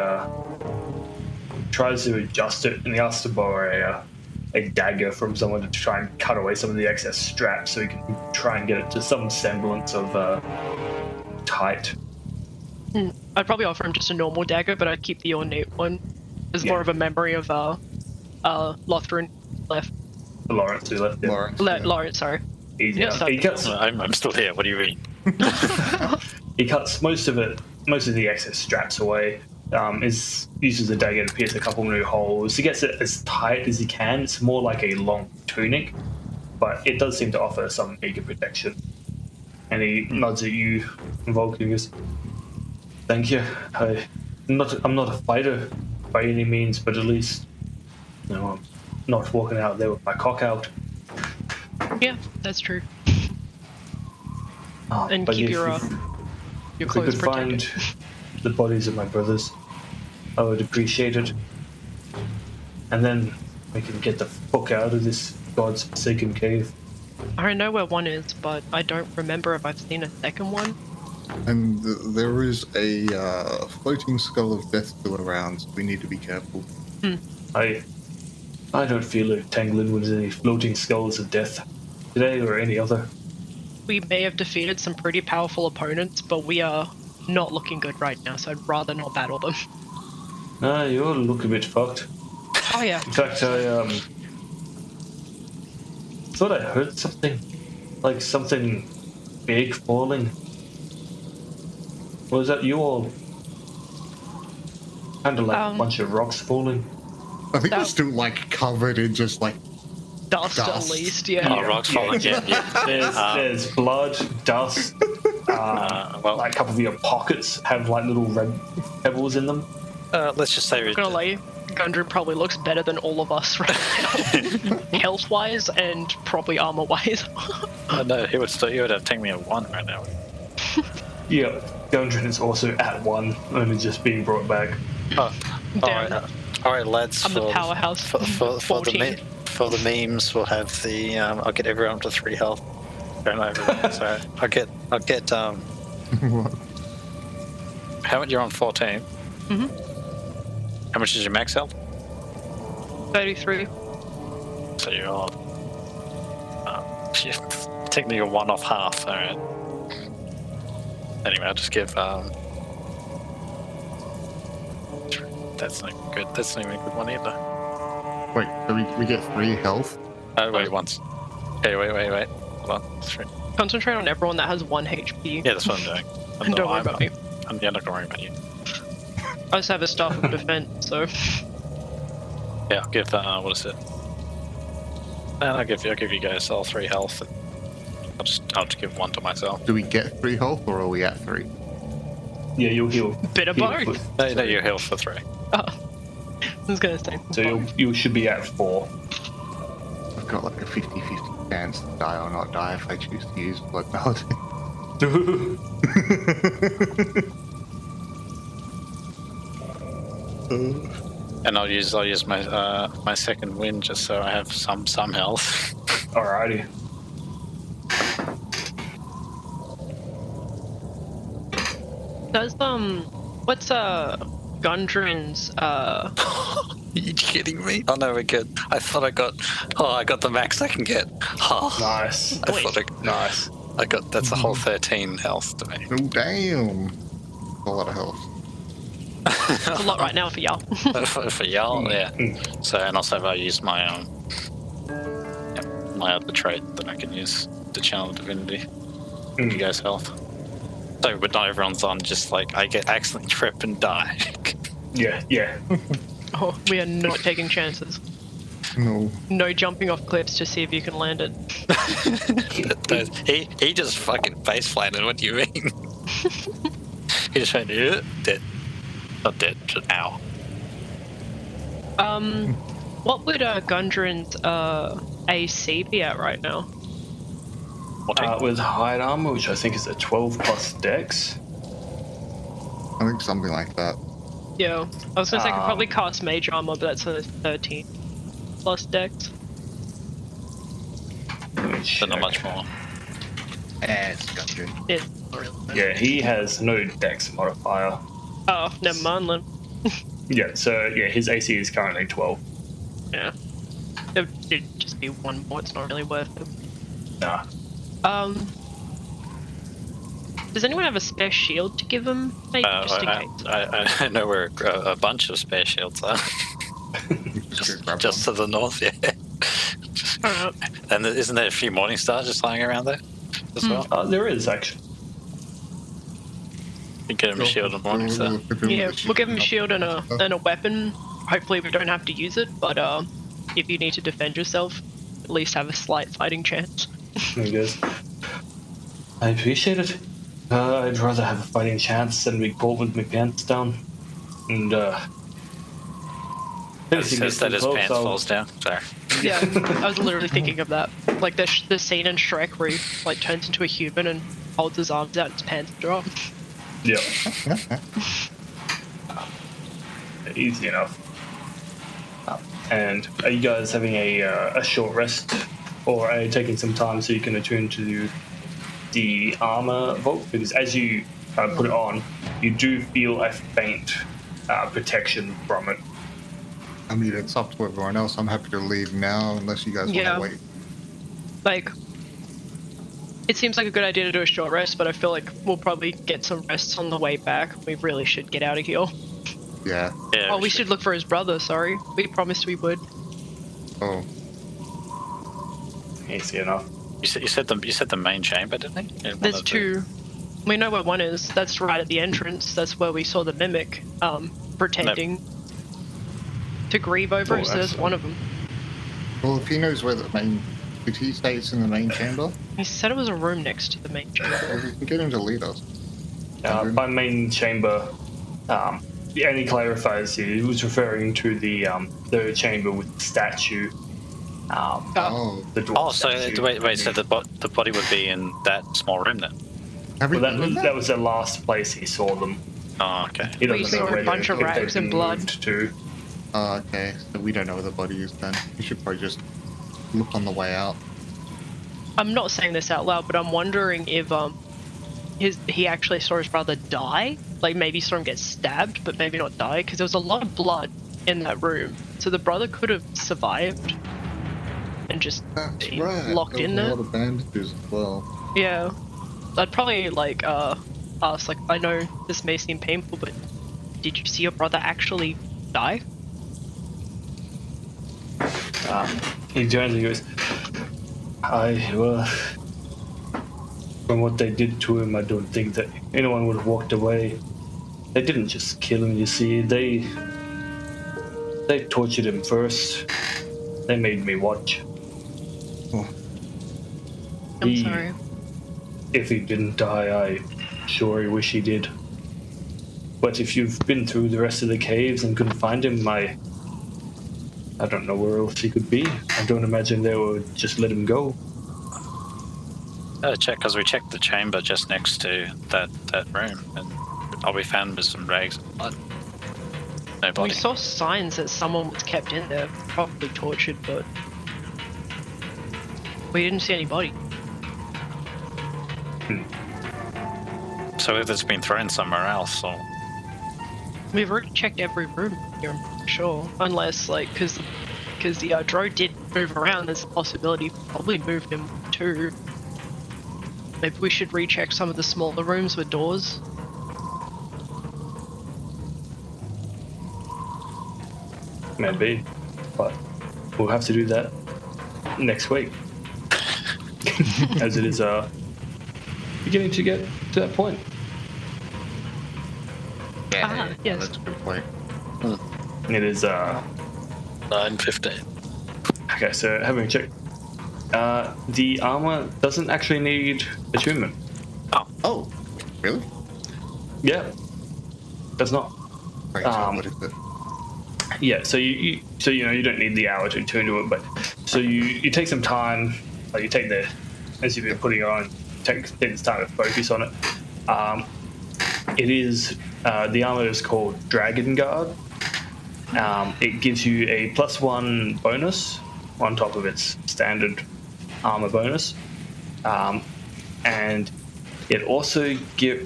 tries to adjust it, and he asks to borrow a dagger from someone to try and cut away some of the excess straps so he can try and get it to some semblance of tight. I'd probably offer him just a normal dagger, but I'd keep the ornate one as more of a memory of Lothrin left. Lawrence who left it. Lawrence, sorry. He cuts. I'm still here. What do you mean? He cuts most of the excess straps away. Uses the dagger to pierce a couple new holes. He gets it as tight as he can. It's more like a long tunic, but it does seem to offer some meager protection. And he nods at you, Vulcan, and goes, "Thank you. I'm not a fighter by any means, but at least, I'm not walking out there with my cock out." Yeah, that's true. And But keep if your we clothes could protected. find the bodies of my brothers, I would appreciate it. And then we can get the fuck out of this god's forsaken cave. I know where one is, but I don't remember if I've seen a second one. And there is a floating skull of death still around, so we need to be careful. I don't feel like tangling with any floating skulls of death today or any other. We may have defeated some pretty powerful opponents, but we are not looking good right now, so I'd rather not battle them. You all look a bit fucked. Oh yeah. In fact, I thought I heard something, like something big falling. Was that you all? Kind of like a bunch of rocks falling. I think we're still like covered in just like Dust at least, yeah. Oh, rocks falling again. Yeah. There's blood, dust. Well, Like a couple of your pockets have like little red pebbles in them. let's just say I'm gonna lie, Gundren probably looks better than all of us right now. Health-wise and probably armor-wise. no, he would have taken me at 1 right now. Yeah, Gundren is also at 1, only just being brought back. Oh, Damn. all right, lads. I'm the powerhouse. For the memes, we'll have the. I'll get everyone to 3 health. Going over there. So I'll get. what? How much you're on 14? Mhm. How much is your max health? 33. So you're on. Technically, you're 1 off half. All right. Anyway, I'll just give. That's not good. That's not even a good one either. Wait, so we get 3 health? Oh, wait, once. Okay, wait. Hold on. 3. Concentrate on everyone that has 1 HP. Yeah, that's what I'm doing. And don't worry about me. I'm not gonna worry about you. I just have a staff of defense, so. Yeah, I'll give, what is it? And I'll give you guys all 3 health. And I'll just give 1 to myself. Do we get 3 health or are we at 3? Yeah, you'll heal. Bit of heal both. for- No, you're healed for 3. Oh. I was gonna say. So you should be at 4. I've got like a 50-50 chance to die or not die if I choose to use Blood Paladin. And I'll use my my second wind just so I have some health. Alrighty. Does what's Gundren's Are you kidding me? Oh no, we're good. I thought I got the max I can get. Oh, Nice. Nice. That's a whole 13 health to me. Oh, damn. A lot of health. a lot right now for y'all. for y'all, yeah. So, and also I use my my other trait that I can use to channel divinity. Give you guys health. So, but not everyone's on. Just like I get accidentally trip and die. Yeah. Oh, we are not taking chances. No. No jumping off cliffs to see if you can land it. he just fucking face planted. What do you mean? He just went dead. Not dead, just ow. What would Gundren's AC be at right now? With hide armor, which I think is a 12 plus dex. I think something like that. Yeah, I was gonna say I could probably cast mage armor, but that's a 13 plus dex. But not much more. It's Gundren. It's not really. Yeah, he has no dex modifier. Oh, never mind then. Yeah, so yeah, his AC is currently 12. Yeah. It'd just be one more, it's not really worth it. Nah. Does anyone have a spare shield to give him? Maybe, just in case. I know where a bunch of spare shields are. just to the north, yeah. Alright. And isn't there a few morning stars just lying around there as well? There is, actually. You get him a shield and morning star. Yeah, we'll give him a shield and a weapon. Hopefully we don't have to use it, but if you need to defend yourself, at least have a slight fighting chance. There he goes. I appreciate it. I'd rather have a fighting chance than be caught with my pants down. And, Says that his pants falls down. Sorry. Yeah, I was literally thinking of that. Like the scene in Shrek where he like turns into a human and holds his arms out and his pants drop. Yeah. Easy enough. And are you guys having a short rest, or are you taking some time so you can attune to the armor vault? Because as you put it on, you do feel a faint protection from it. I mean, it's up to everyone else. I'm happy to leave now, unless you guys want to wait. Like, it seems like a good idea to do a short rest, but I feel like we'll probably get some rests on the way back. We really should get out of here. Yeah. Oh, we should look for his brother, sorry. We promised we would. Oh. Easy enough. You said the main chamber, didn't he? There's two. We know where one is. That's right at the entrance. That's where we saw the mimic pretending to grieve over it, so there's one of them. Well, if he knows where the main... Did he say it's in the main chamber? He said it was a room next to the main chamber. Well, we can get him to lead us. By main chamber, he only clarifies he was referring to the chamber with the statue. The dwarf statue. So wait, so the body would be in that small room then? That was the last place he saw them. Oh, okay. He We doesn't know saw a where bunch of rags they've been and blood. moved to. Oh, okay. So we don't know where the body is then. We should probably just look on the way out. I'm not saying this out loud, but I'm wondering if he actually saw his brother die. Like maybe saw him get stabbed, but maybe not die, because there was a lot of blood in that room. So the brother could have survived and just been locked in there. A lot of bandages as well. Yeah, I'd probably like ask, like, I know this may seem painful, but did you see your brother actually die? He turns and goes, from what they did to him, I don't think that anyone would have walked away. They didn't just kill him, you see. They tortured him first. They made me watch. Oh. I'm sorry. If he didn't die, I sure wish he did. But if you've been through the rest of the caves and couldn't find him, I don't know where else he could be. I don't imagine they would just let him go. Check, because we checked the chamber just next to that room, and all we found was some rags and blood. No body. We saw signs that someone was kept in there, probably tortured, but we didn't see any body. So if it's been thrown somewhere else, or... We've already checked every room here, I'm sure. Unless, like, because the droid did move around, there's a possibility probably moved him too. Maybe we should recheck some of the smaller rooms with doors. Maybe, but we'll have to do that next week. As it is beginning to get to that point. Yeah, yes. That's a good point. It is 9:15. okay, so having checked, the armor doesn't actually need attunement. Oh, really? Yeah, does not. Wait, so what is it? Yeah, so you don't need the hour to tune to it, but so you take some time, like you take as you've been putting it on, take this time to focus on it. It is the armor is called Dragon Guard. It gives you a +1 bonus on top of its standard armor bonus, and it also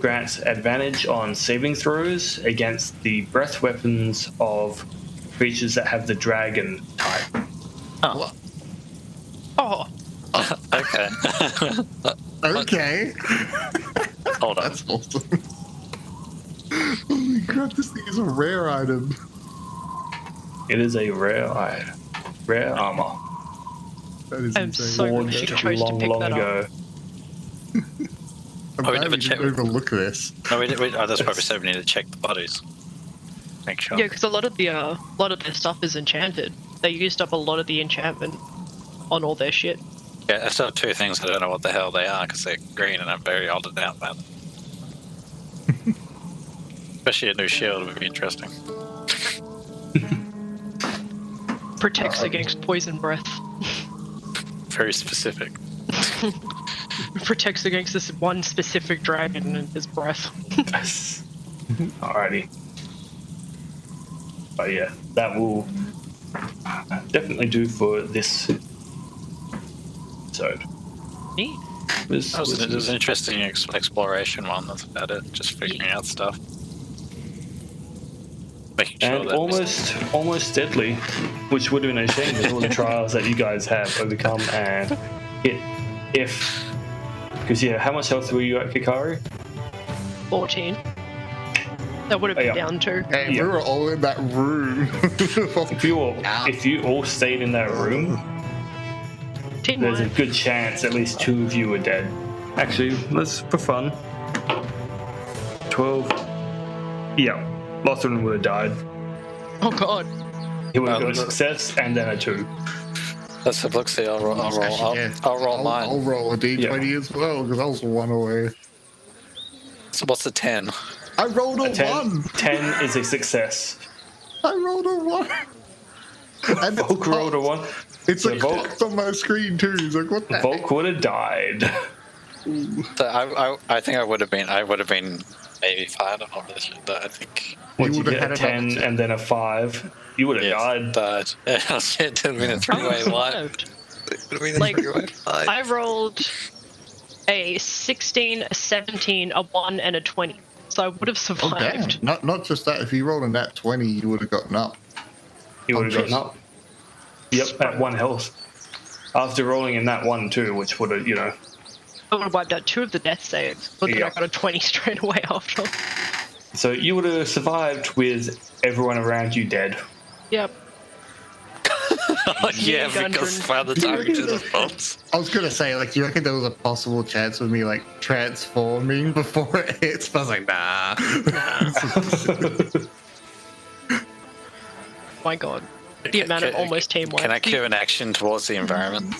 grants advantage on saving throws against the breath weapons of creatures that have the dragon type. Oh. Oh, Okay. Okay. Hold on. That's awesome. Holy crap, this thing is a rare item. It is a rare armor. That is I'm insane. so glad you chose to pick that up. I'm Oh, we glad never we didn't checked. overlook this. No, that's probably so we need to check the bodies. Make sure. Yeah, because a lot of their stuff is enchanted. They used up a lot of the enchantment on all their shit. Yeah, I still have two things I don't know what the hell they are because they're green and I'm very odded out by them. Especially a new shield would be interesting. Protects against poison breath. Very specific. Protects against this one specific dragon and his breath. Alrighty. But yeah, that will definitely do for this episode. Neat. It was an interesting exploration one. That's about it. Just figuring out stuff. Making sure And that almost deadly, which would have been a shame with all the trials that you guys have overcome and hit. Because how much health were you at, Kikari? 14. That would have been yeah. down to. Hey, Yeah. we were all in that room. If you all stayed in that room, there's a Teamwork. good chance at least 2 of you were dead. Actually, let's for fun. 12. Yeah, Lothran would have died. Oh god. He would have got a success and then a 2. Let's have a look. See, I'll roll mine. I'll roll a d20 as well because I was 1 away. So what's the 10? I rolled a 10, 1. 10 is a success. I rolled a 1. And Volk rolled a 1. It's So like Volk- text on my screen too. He's like, what the heck? Volk would have died. So I think I would have been maybe 5. I'm not really sure. I think Once you would get have a had 10 about- and then a 5, you would have died. died. It would have been a 3-way life. It would have been a Like, 3-way fight. I rolled a 16, a 17, a 1, and a 20. So I would have Oh, damn. survived. Not just that. If you rolled a nat 20, you would have gotten up. You would have gotten up. Yep, at 1 health. After rolling in that 1 too, which would have, I would have wiped out 2 of the death saves, but then Yeah. I got a 20 straight away after. So you would have survived with everyone around you dead. Yep. Yeah, Gundren. because by the time we did the bombs. I was gonna say, like, do you reckon there was a possible chance of me like transforming before it hits? But I was like, nah. My god. The amount of almost teamwork. Can I cue an action towards the environment?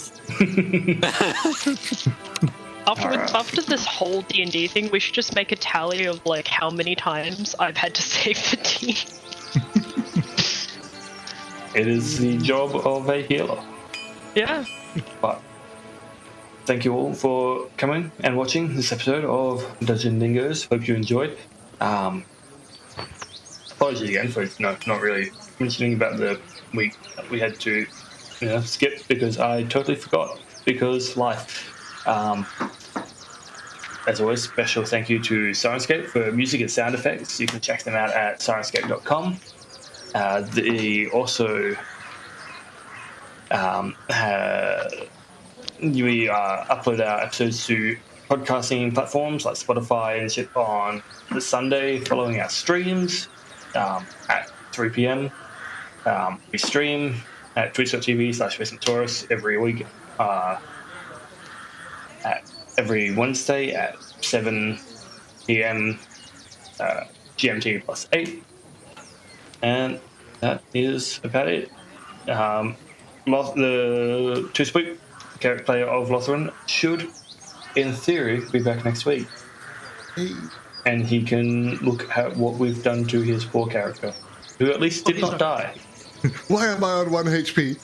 After this whole D&D thing, we should just make a tally of like how many times I've had to save the team. It is the job of a healer. Yeah. But thank you all for coming and watching this episode of Dungeons and Dingoes. Hope you enjoyed. Apologies again for not really mentioning about the week that we had to skip because I totally forgot because life. As always, special thank you to Syrinscape for music and sound effects. You can check them out at syrinscape.com. They also we upload our episodes to podcasting platforms like Spotify and shit on the Sunday following our streams at 3 p.m. We stream at twitch.tv/VincentTaurus every week, every Wednesday at 7 p.m. GMT +8. And that is about it. The two-spook character player of Lothran should, in theory, be back next week. And he can look at what we've done to his poor character, who at least did not die. Why am I on 1 HP?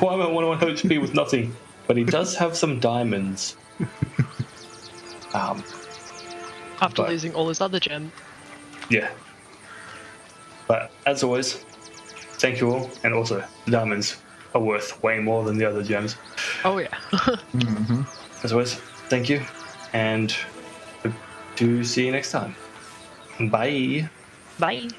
Why am I on 1 HP with nothing? But he does have some diamonds. After but- losing all his other gems. Yeah. But as always, thank you all. And also, the diamonds are worth way more than the other gems. Oh yeah. As always, thank you. And hope to see you next time. Bye. Bye.